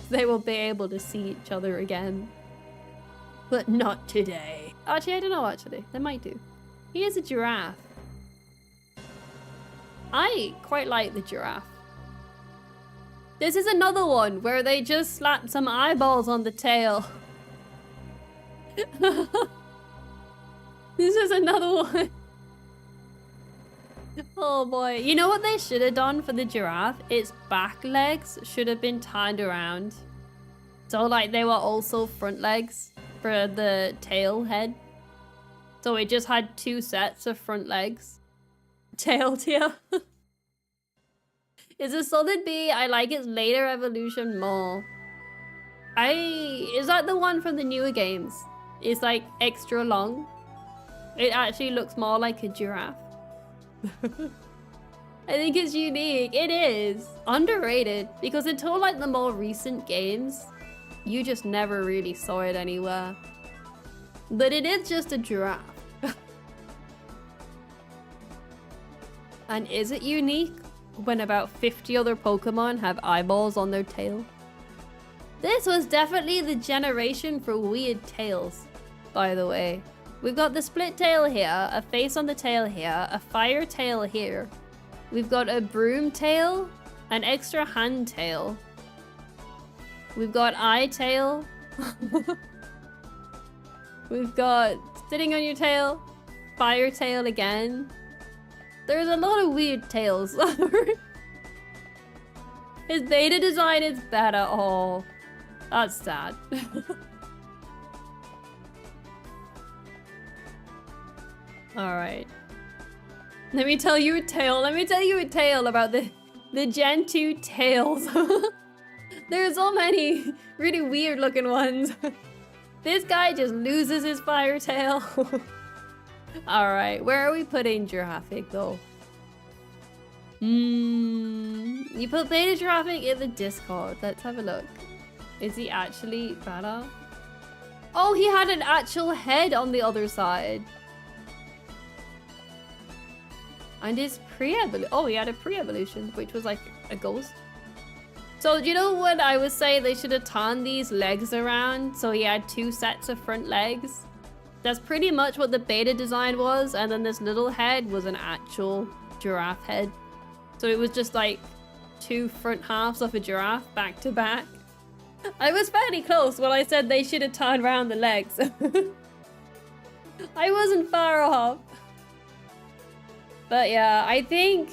A: they will be able to see each other again. But not today. Actually, I don't know actually. They might do. He is a giraffe. I quite like the giraffe. This is another one where they just slapped some eyeballs on the tail. This is another one. Oh boy. You know what they should have done for the giraffe? Its back legs should have been turned around. So like they were also front legs for the tail head. So it just had two sets of front legs. Tail tier. It's a solid B. I like its later evolution more. Is that the one from the newer games? It's like extra long. It actually looks more like a giraffe. I think it's unique. It is. Underrated. Because until like the more recent games, you just never really saw it anywhere. But it is just a giraffe. And is it unique when about 50 other Pokemon have eyeballs on their tail? This was definitely the generation for weird tails, by the way. We've got the split tail here, a face on the tail here, a fire tail here. We've got a broom tail, an extra hand tail. We've got eye tail. We've got sitting on your tail, fire tail again. There's a lot of weird tails. His beta design is better. Oh, that's sad. All right. Let me tell you a tale. Let me tell you a tale about the Gen 2 tails. There's so many really weird looking ones. This guy just loses his fire tail. All right, where are we putting Giraffic though? You put Beta Giraffic in the Discord. Let's have a look. Is he actually better? Oh, he had an actual head on the other side. And his pre-evolution. Oh, he had a pre-evolution, which was like a ghost. So, do you know what I was saying? They should have turned these legs around so he had 2 sets of front legs. That's pretty much what the beta design was. And then this little head was an actual giraffe head. So it was just like 2 front halves of a giraffe back to back. I was fairly close when I said they should have turned around the legs. I wasn't far off. But yeah, I think...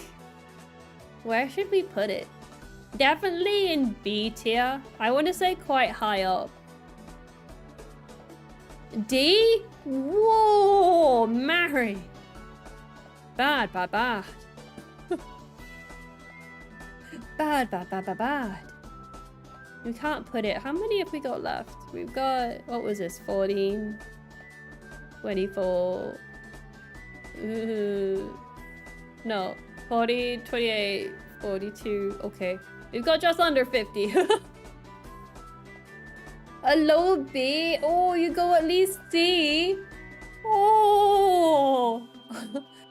A: Where should we put it? Definitely in B tier. I want to say quite high up. D? Whoa, Mary. Bad. Bad. We can't put it. How many have we got left? We've got, what was this? 14, 24. No, 40, 28, 42. Okay. We've got just under 50. A low B? Oh, you go at least C? Oh!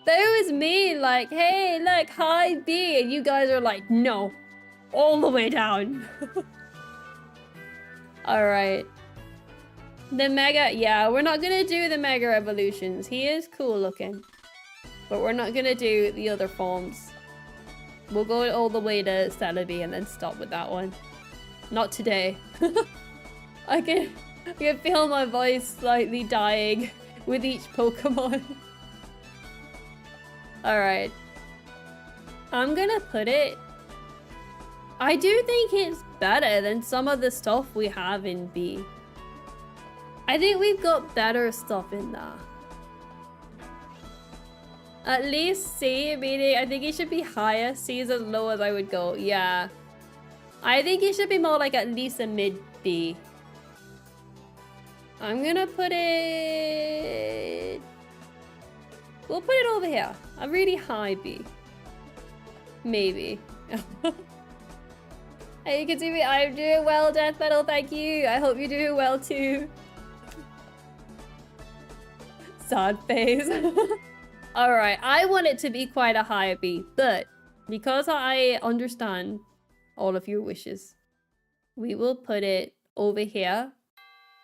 A: That was me, like, hey, look, high B. And you guys are like, no. All the way down. Alright. The Mega, yeah, we're not gonna do the Mega Evolutions. He is cool looking. But we're not gonna do the other forms. We'll go all the way to Celebi and then stop with that one. Not today. I can feel my voice slightly dying with each Pokemon. Alright. I'm gonna put it... I do think it's better than some of the stuff we have in B. I think we've got better stuff in there. At least C, meaning I think it should be higher. C is as low as I would go. Yeah. I think it should be more like at least a mid B. I'm gonna put it... We'll put it over here. A really high B. Maybe. Hey, you can see me. I'm doing well, Death Metal. Thank you. I hope you're doing well too. Sad face. Alright, I want it to be quite a higher B, but because I understand all of your wishes, we will put it over here.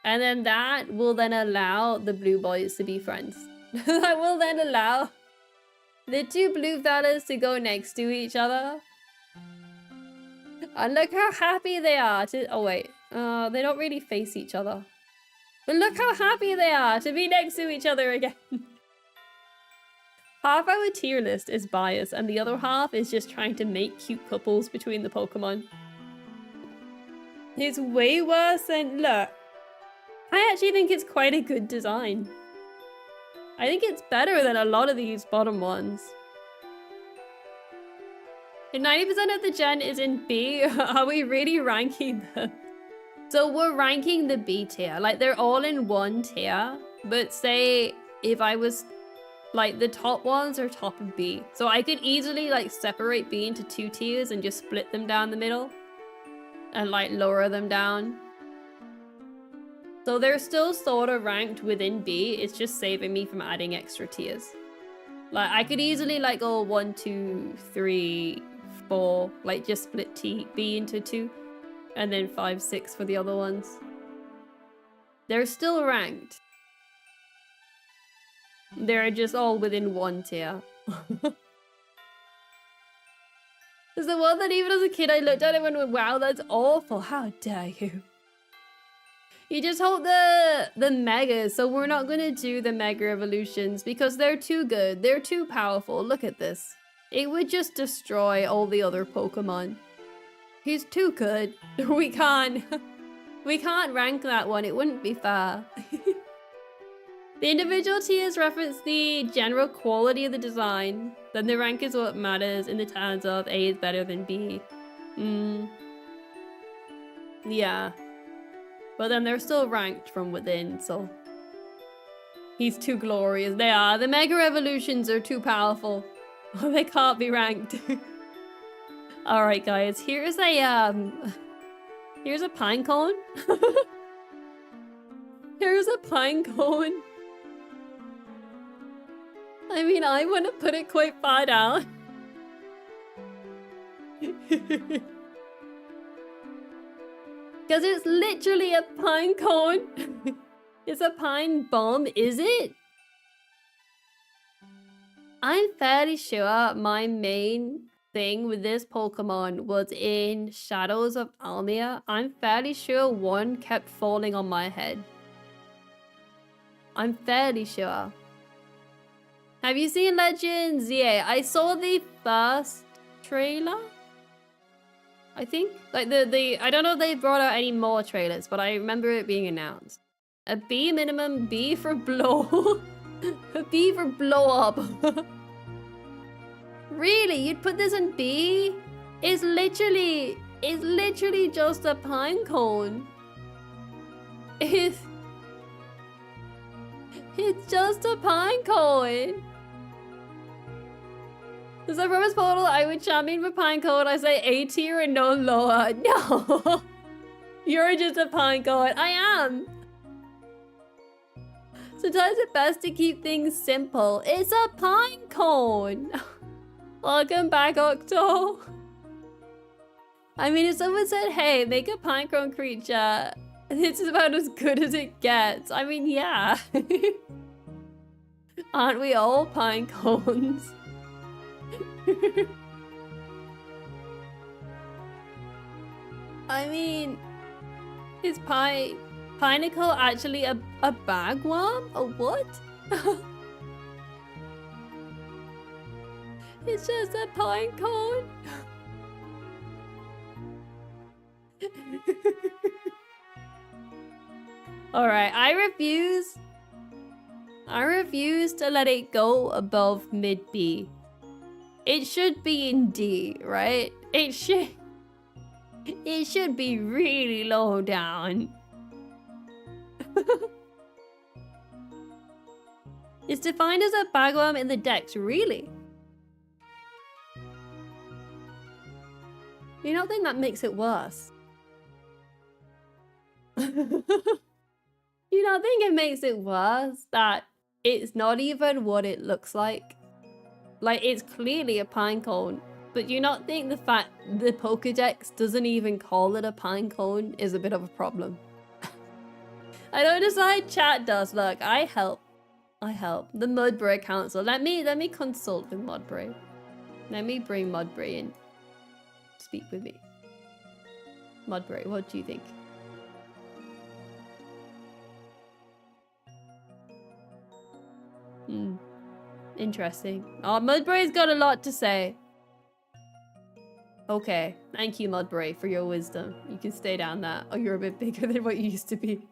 A: And then that will then allow the blue boys to be friends. That will then allow the 2 blue fellas to go next to each other. And look how happy they are to... Oh wait, they don't really face each other. But look how happy they are to be next to each other again. Half our tier list is biased and the other half is just trying to make cute couples between the Pokemon. It's way worse than... Look. I actually think it's quite a good design. I think it's better than a lot of these bottom ones. If 90% of the gen is in B, are we really ranking them? So we're ranking the B tier. Like, they're all in one tier. But say if I was... Like, the top ones are top of B. So I could easily, like, separate B into 2 tiers and just split them down the middle. And, like, lower them down. So they're still sort of ranked within B. It's just saving me from adding extra tiers. Like, I could easily, like, go 1, 2, 3, 4. Like, just split B into 2. And then 5, 6 for the other ones. They're still ranked. They're just all within one tier. It's the one that even as a kid I looked at it and went, wow, that's awful. How dare you? You just hold the megas, so we're not gonna do the mega evolutions because they're too good. They're too powerful. Look at this. It would just destroy all the other Pokemon. He's too good. We can't rank that one. It wouldn't be fair. The individual tiers reference the general quality of the design. Then the rank is what matters in the terms of A is better than B. Yeah. But then they're still ranked from within, so... He's too glorious. They are. The Mega Evolutions are too powerful. They can't be ranked. Alright guys, here's a pine cone. Here's a pine cone. I mean, I want to put it quite far down. Because it's literally a pine cone. It's a pine bomb, is it? I'm fairly sure my main thing with this Pokemon was in Shadows of Almia. I'm fairly sure one kept falling on my head. I'm fairly sure. Have you seen Legends? Yeah, I saw the first trailer. I think like the I don't know if they brought out any more trailers, but I remember it being announced. A B minimum, B for blow. A B for blow up. Really? You'd put this in B? It's literally just a pine cone. It's just a pine cone. Does I promise Portal I would champion for pine cone? I say A tier and no lower. No. You're just a pine cone. I am. Sometimes it's best to keep things simple. It's a pine cone. Welcome back, Octo. I mean, if someone said, hey, make a pine cone creature, this is about as good as it gets. I mean, yeah. Aren't we all pine cones? I mean, is Pineapple actually a bagworm? A what? It's just a pine cone. Alright, I refuse to let it go above mid B. It should be in D, right? It should be really low down. It's defined as a bagworm in the dex, really? You don't think that makes it worse? You don't think it makes it worse that it's not even what it looks like? Like, it's clearly a pine cone, but you not think the fact the Pokédex doesn't even call it a pine cone is a bit of a problem? I don't decide, chat does. Look, I help. The Mudbray Council. Let me consult with Mudbray. Let me bring Mudbray in. Speak with me. Mudbray, what do you think? Interesting. Oh, Mudbray's got a lot to say. Okay, thank you, Mudbray, for your wisdom. You can stay down there. Oh, you're a bit bigger than what you used to be.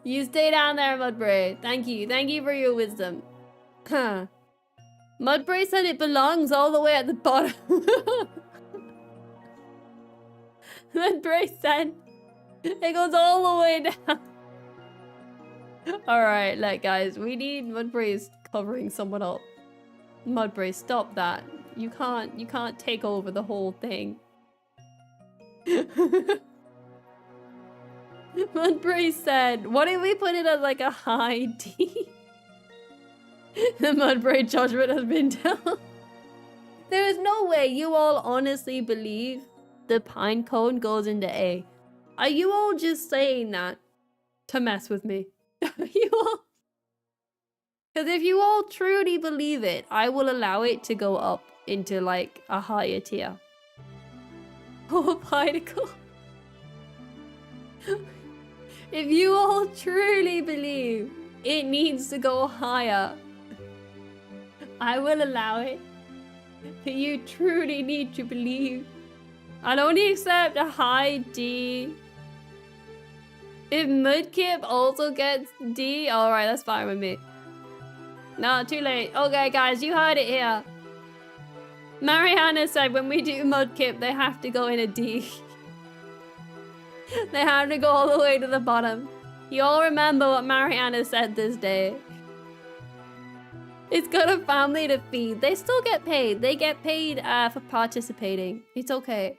A: You stay down there, Mudbray. Thank you for your wisdom. Huh. Mudbray said it belongs all the way at the bottom. Mudbray said it goes all the way down. Alright, look guys, we need Mudbray's covering someone up. Mudbray, stop that. You can't take over the whole thing. Mudbray said, what if we put it as like a high D? The Mudbray judgment has been down. There is no way you all honestly believe the pine cone goes into A. Are you all just saying that to mess with me? You all? Because if you all truly believe it, I will allow it to go up into like a higher tier. Oh, Pinnacle. If you all truly believe it needs to go higher, I will allow it. But you truly need to believe. I'll only accept a high D. If Mudkip also gets D, alright, that's fine with me. No, too late. Okay, guys, you heard it here. Mariana said when we do Mudkip, they have to go in a D. They have to go all the way to the bottom. You all remember what Mariana said this day. It's got a family to feed. They still get paid. They get paid for participating. It's okay.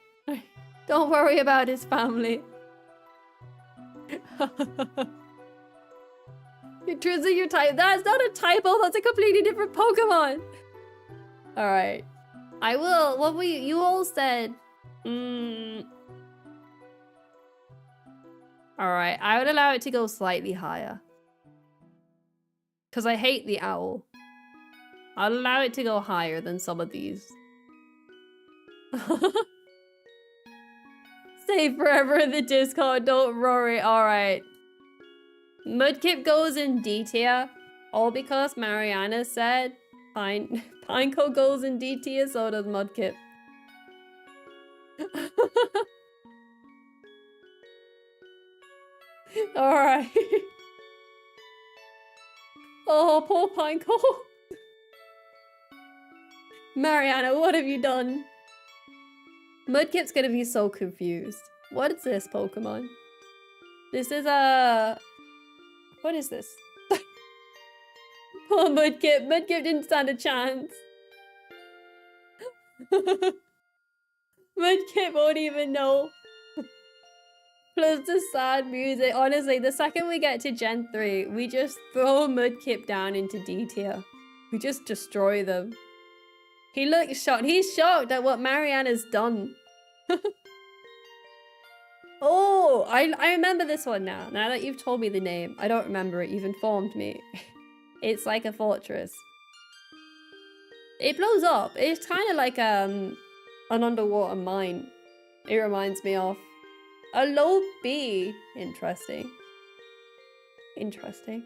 A: Don't worry about his family. Trizzy, your type. That's not a typo. That's a completely different Pokemon. All right. I will. What you all said. Alright, I would allow it to go slightly higher. Because I hate the owl. I'll allow it to go higher than some of these. Stay forever in the Discord, don't worry. Alright. Mudkip goes in D tier. All because Mariana said Pineco goes in D tier, so does Mudkip. Alright. Oh, poor Pineco. Mariana, what have you done? Mudkip's gonna be so confused. What is this Pokemon? This is a... What is this? Poor Mudkip. Mudkip didn't stand a chance. Mudkip won't even know. Plus the sad music. Honestly, the second we get to Gen 3, we just throw Mudkip down into D tier. We just destroy them. He looks shocked. He's shocked at what Mariana's done. Oh, I remember this one now. Now that you've told me the name. I don't remember it. You've informed me. It's like a fortress. It blows up. It's kind of like an underwater mine. It reminds me of. A low B. Interesting. Interesting.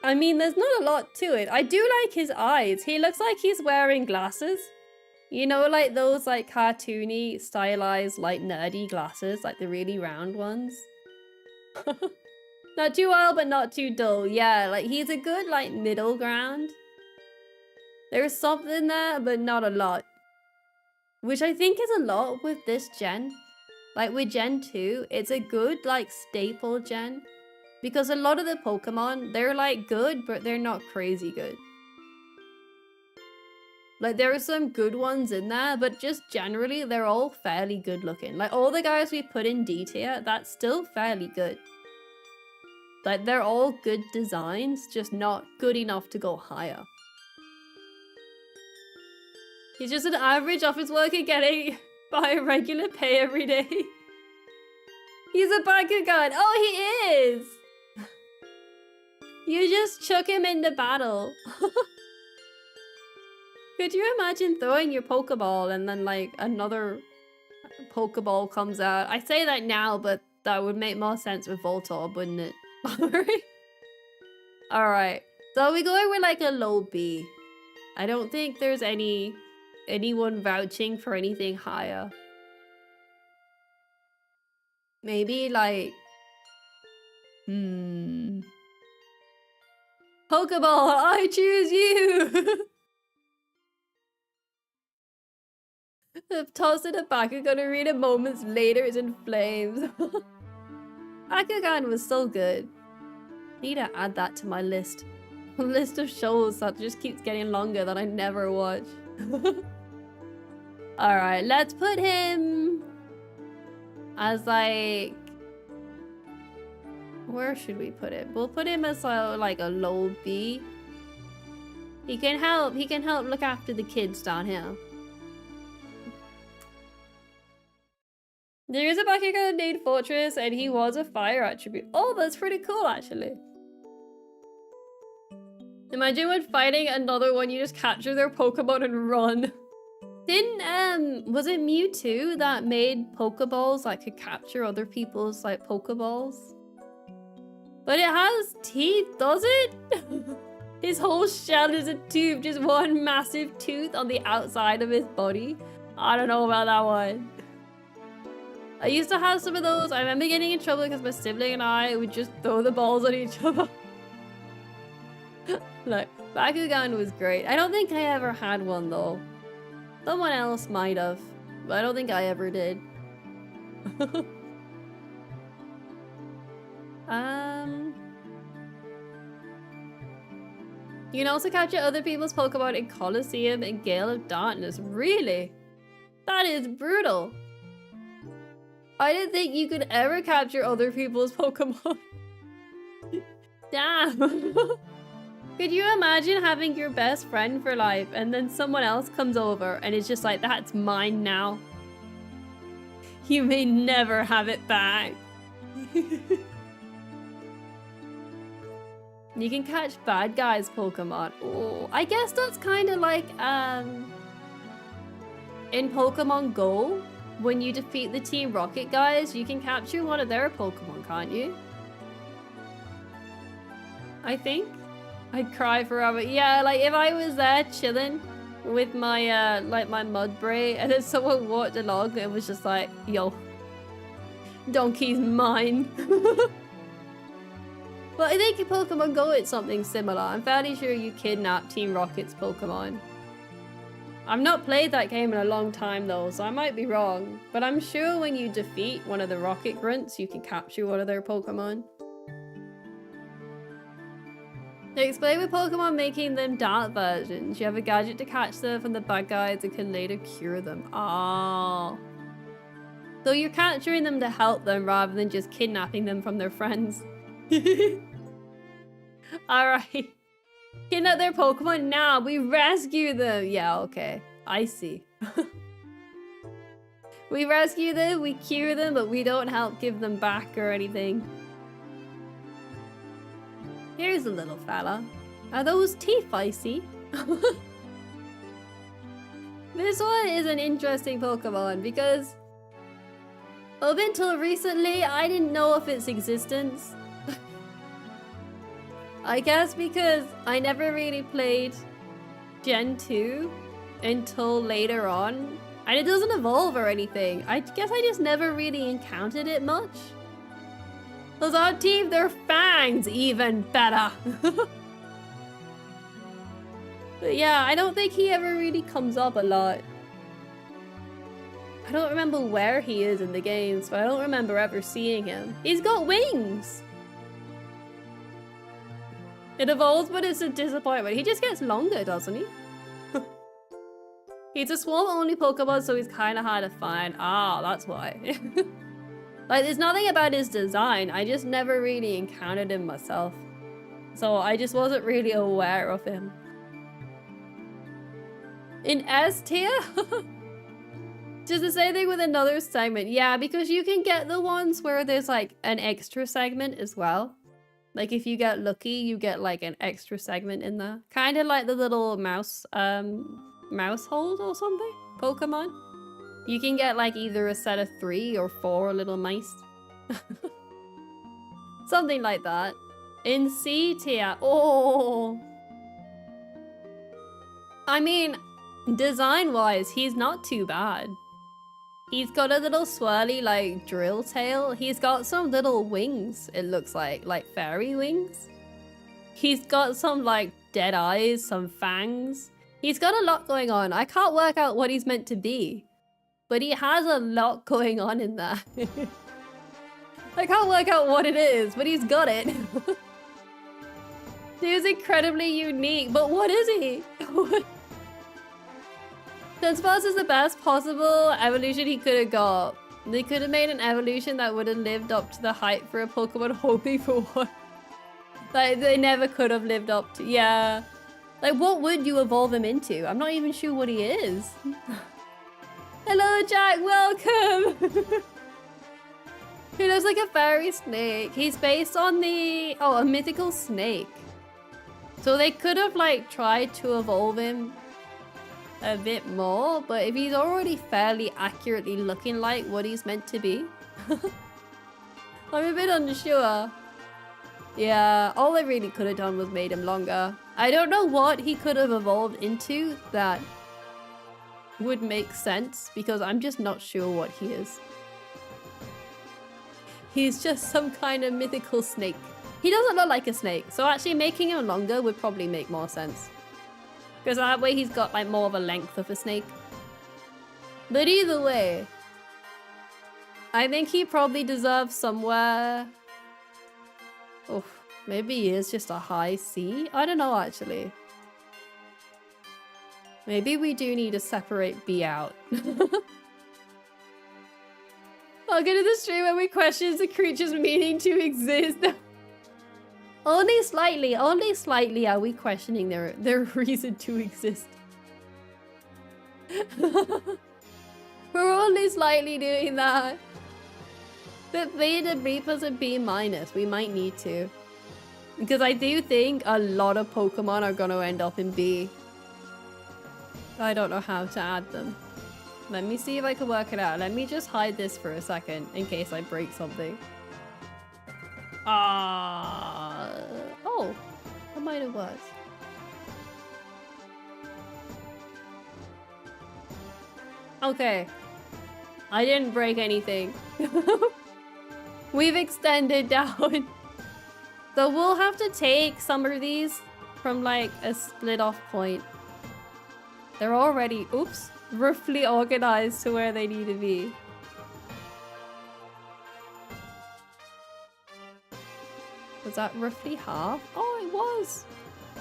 A: I mean, there's not a lot to it. I do like his eyes. He looks like he's wearing glasses. You know, like those like cartoony, stylized, like nerdy glasses. Like the really round ones. Not too wild, but not too dull. Yeah, like he's a good like middle ground. There's something there, but not a lot. Which I think is a lot with this gen. Like with Gen 2, it's a good like staple gen. Because a lot of the Pokemon, they're like good, but they're not crazy good. Like there are some good ones in there, but just generally, they're all fairly good looking. Like all the guys we put in D tier, that's still fairly good. Like they're all good designs, just not good enough to go higher. He's just an average office worker getting by a regular pay every day. He's a Bakugan. Oh, he is! You just chuck him into battle. Could you imagine throwing your Pokeball and then like another Pokeball comes out? I say that now, but that would make more sense with Voltorb, wouldn't it? Alright. So we going with like a low B. I don't think there's anyone vouching for anything higher. Maybe like... Pokeball, I choose you! The toss in the Bakugan arena moments later is in flames. Bakugan was so good. Need to add that to my list. A list of shows that just keeps getting longer that I never watch. Alright, let's put him as like... Where should we put him? We'll put him as like a low B. He can help look after the kids down here. There is a Bakugan named Fortress and he was a fire attribute. Oh, that's pretty cool actually. Imagine when fighting another one, you just capture their Pokemon and run. Didn't, was it Mewtwo that made Pokeballs that could capture other people's, like, Pokeballs? But it has teeth, does it? His whole shell is a tooth, just one massive tooth on the outside of his body. I don't know about that one. I used to have some of those. I remember getting in trouble because my sibling and I would just throw the balls at each other. Look, Bakugan was great. I don't think I ever had one though. Someone else might have, but I don't think I ever did. You can also capture other people's Pokemon in Colosseum and Gale of Darkness. Really? That is brutal. I didn't think you could ever capture other people's Pokemon. Damn. Could you imagine having your best friend for life and then someone else comes over and it's just like, that's mine now. You may never have it back. You can catch bad guys' Pokemon. Oh, I guess that's kind of like in Pokemon Go, when you defeat the Team Rocket guys, you can capture one of their Pokemon, can't you? I think. I'd cry forever. Yeah, like if I was there chilling with my like my Mudbray and then someone walked along and was just like, yo, donkey's mine. But I think in Pokemon Go it's something similar. I'm fairly sure you kidnap Team Rocket's Pokemon. I've not played that game in a long time though, so I might be wrong. But I'm sure when you defeat one of the Rocket Grunts, you can capture one of their Pokemon. They explain with Pokemon making them dark versions. You have a gadget to catch them from the bad guys and can later cure them. Ah. So you're capturing them to help them rather than just kidnapping them from their friends. Alright. Kidnap their Pokemon now. We rescue them. Yeah, okay. I see. We rescue them, we cure them, but we don't help give them back or anything. Here's a little fella. Are those teeth I see? This one is an interesting Pokemon because up until recently, I didn't know of its existence. I guess because I never really played Gen 2 until later on. And it doesn't evolve or anything. I guess I just never really encountered it much. Those are teeth, their fangs, even better. But yeah, I don't think he ever really comes up a lot. I don't remember where he is in the games, but I don't remember ever seeing him. He's got wings! It evolves, but it's a disappointment. He just gets longer, doesn't he? He's a swarm-only Pokemon, so he's kind of hard to find. Ah, that's why. Like, there's nothing about his design. I just never really encountered him myself. So I just wasn't really aware of him. In S tier? Just the same thing with another segment. Yeah, because you can get the ones where there's like an extra segment as well. Like if you get lucky, you get like an extra segment in there. Kind of like the little mouse, mouse hold or something? Pokemon? You can get like either a set of 3 or 4 little mice. Something like that. In C tier. Oh! I mean, design-wise, he's not too bad. He's got a little swirly, like, drill tail. He's got some little wings, it looks like fairy wings. He's got some, like, dead eyes, some fangs. He's got a lot going on. I can't work out what he's meant to be. But he has a lot going on in there. I can't work out what it is, but he's got it. He's incredibly unique, but what is he? Dunsparce is the best possible evolution he could have got. They could have made an evolution that would have lived up to the hype for a Pokemon hoping for one. Like, they never could have lived up to, yeah. Like, what would you evolve him into? I'm not even sure what he is. Hello, Jack, welcome! He looks like a fairy snake. He's based on the, oh, a mythical snake. So they could have, like, tried to evolve him a bit more, but if he's already fairly accurately looking like what he's meant to be, I'm a bit unsure. Yeah, all I really could have done was made him longer. I don't know what he could have evolved into that would make sense, because I'm just not sure what he is. He's just some kind of mythical snake. He doesn't look like a snake, so actually making him longer would probably make more sense. Because that way he's got like more of a length of a snake. But either way, I think he probably deserves somewhere... Oh, maybe he is just a high C? I don't know actually. Maybe we do need to separate B out. I'll go to the stream where we question the creature's meaning to exist. Only slightly are we questioning their reason to exist. We're only slightly doing that. But B to B plus a B minus, we might need to. Because I do think a lot of Pokemon are gonna end up in B. I don't know how to add them. Let me see if I can work it out. Let me just hide this for a second in case I break something. Oh, that might have worked. Okay. I didn't break anything. We've extended down. So we'll have to take some of these from like a split off point. They're already, oops, roughly organized to where they need to be. Was that roughly half? Oh, it was.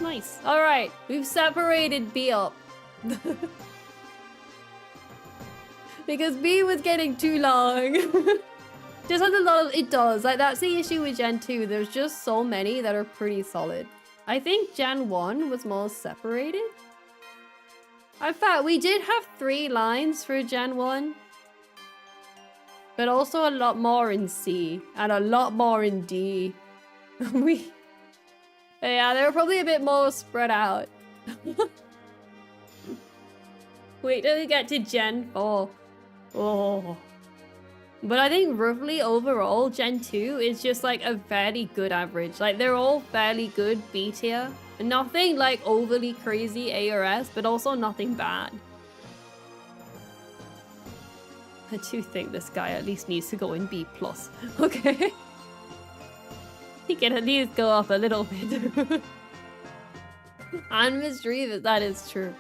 A: Nice. All right, we've separated B up. Because B was getting too long. Just has a lot of, it does. Like, that's the issue with Gen 2. There's just so many that are pretty solid. I think Gen 1 was more separated. In fact, we did have 3 lines for Gen 1. But also a lot more in C. And a lot more in D. Yeah, they were probably a bit more spread out. Wait till we get to Gen 4. Oh. But I think roughly overall, Gen 2 is just like a fairly good average. Like, they're all fairly good B tier. Nothing like overly crazy A or S, but also nothing bad. I do think this guy at least needs to go in B+. Okay. He can at least go up a little bit. And mischievous, that is true.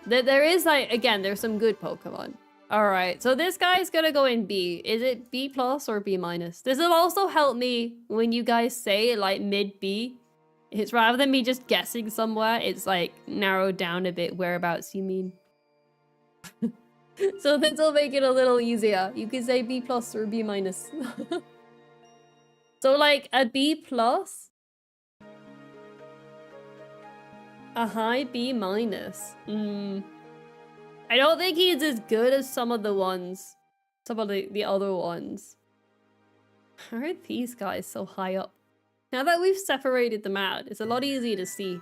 A: There is like, again, there's some good Pokemon. Alright, so this guy's gonna go in B. Is it B+ or B-? This will also help me when you guys say like mid-B. It's rather than me just guessing somewhere, it's like narrowed down a bit whereabouts you mean. So this will make it a little easier. You can say B+ or B-. So like a B+, a high B-. I don't think he's as good as some of the ones, some of the other ones. How are these guys so high up? Now that we've separated them out, it's a lot easier to see.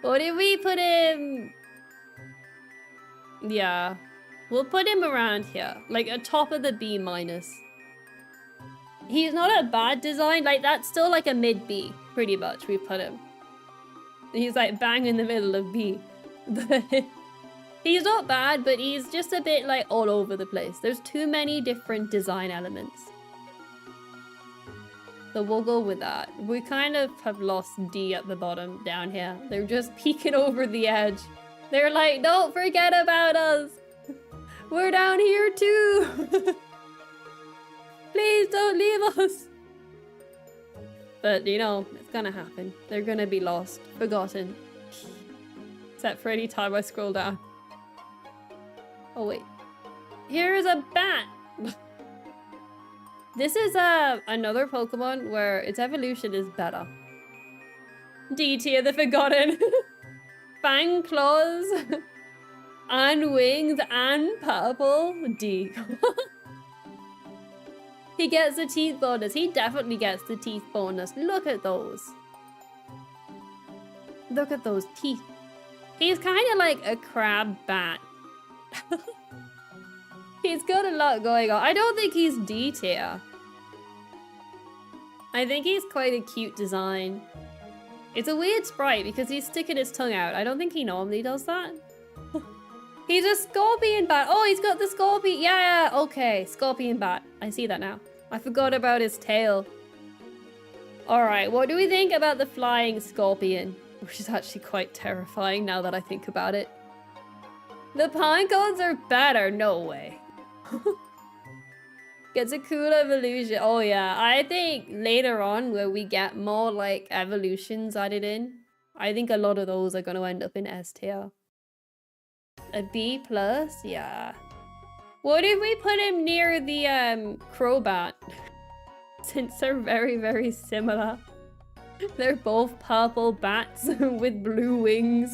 A: What if we put him? Yeah, we'll put him around here, like atop of the B-. He's not a bad design, like that's still like a mid-B, pretty much, we put him. He's like bang in the middle of B. He's not bad, but he's just a bit like all over the place. There's too many different design elements. So we'll go with that. We kind of have lost D at the bottom down here. They're just peeking over the edge. They're like, don't forget about us. We're down here too. Please don't leave us. But, you know, it's gonna happen. They're gonna be lost, forgotten. Except for any time I scroll down. Oh, wait. Here's a bat! This is another Pokemon where its evolution is better. D tier, the forgotten. Fang claws. And wings and purple. D. He gets the teeth bonus. He definitely gets the teeth bonus. Look at those. Look at those teeth. He's kind of like a crab bat. He's got a lot going on. I don't think he's D tier. I think he's quite a cute design. It's a weird sprite because he's sticking his tongue out. I don't think he normally does that. He's a scorpion bat. Oh, he's got the scorpion. Yeah, okay. Scorpion bat. I see that now. I forgot about his tail. All right, what do we think about the flying scorpion? Which is actually quite terrifying now that I think about it. The pine cones are better. No way. Gets a cool evolution. Oh yeah, I think later on where we get more like evolutions added in, I think a lot of those are going to end up in S tier. A B+, yeah. What if we put him near the crowbat? Since they're very, very similar. They're both purple bats with blue wings,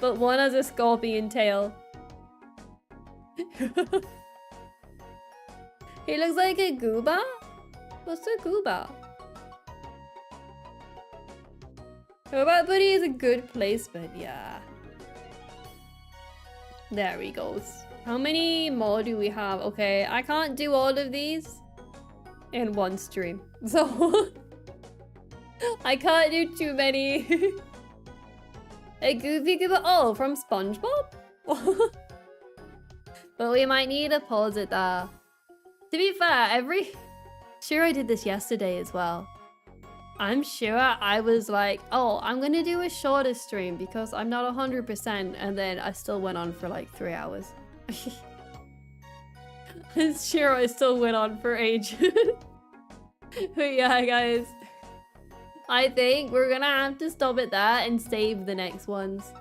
A: but one has a scorpion tail. He looks like a gooba? What's a gooba? Crowbat Buddy is a good placement, yeah. There he goes. How many more do we have? Okay, I can't do all of these in one stream. So I can't do too many. A goofy goober. Oh, from SpongeBob? But we might need to pause it there. To be fair, sure I did this yesterday as well. I'm sure I was like, oh, I'm gonna do a shorter stream because I'm not 100%, and then I still went on for like 3 hours. I'm sure I still went on for ages. But yeah, guys. I think we're gonna have to stop at that and save the next ones.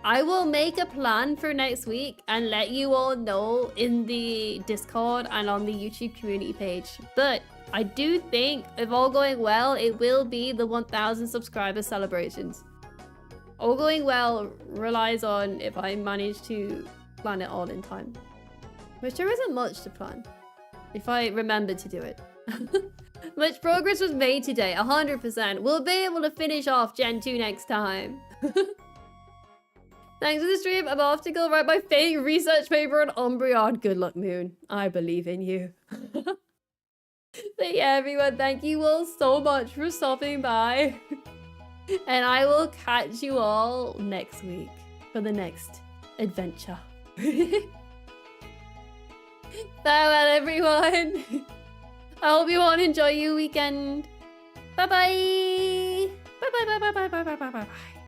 A: I will make a plan for next week and let you all know in the Discord and on the YouTube community page. But I do think, if all going well, it will be the 1,000 subscriber celebrations. All going well relies on if I manage to plan it all in time. Which there isn't much to plan, if I remember to do it. Much progress was made today, 100%. We'll be able to finish off Gen 2 next time. Thanks for the stream. I'm off to go write my fake research paper on Umbreon. Good luck, Moon. I believe in you. But yeah, everyone, thank you all so much for stopping by. And I will catch you all next week for the next adventure. Farewell, everyone. I hope you all enjoy your weekend. Bye-bye. Bye-bye, bye-bye, bye-bye, bye-bye, bye-bye.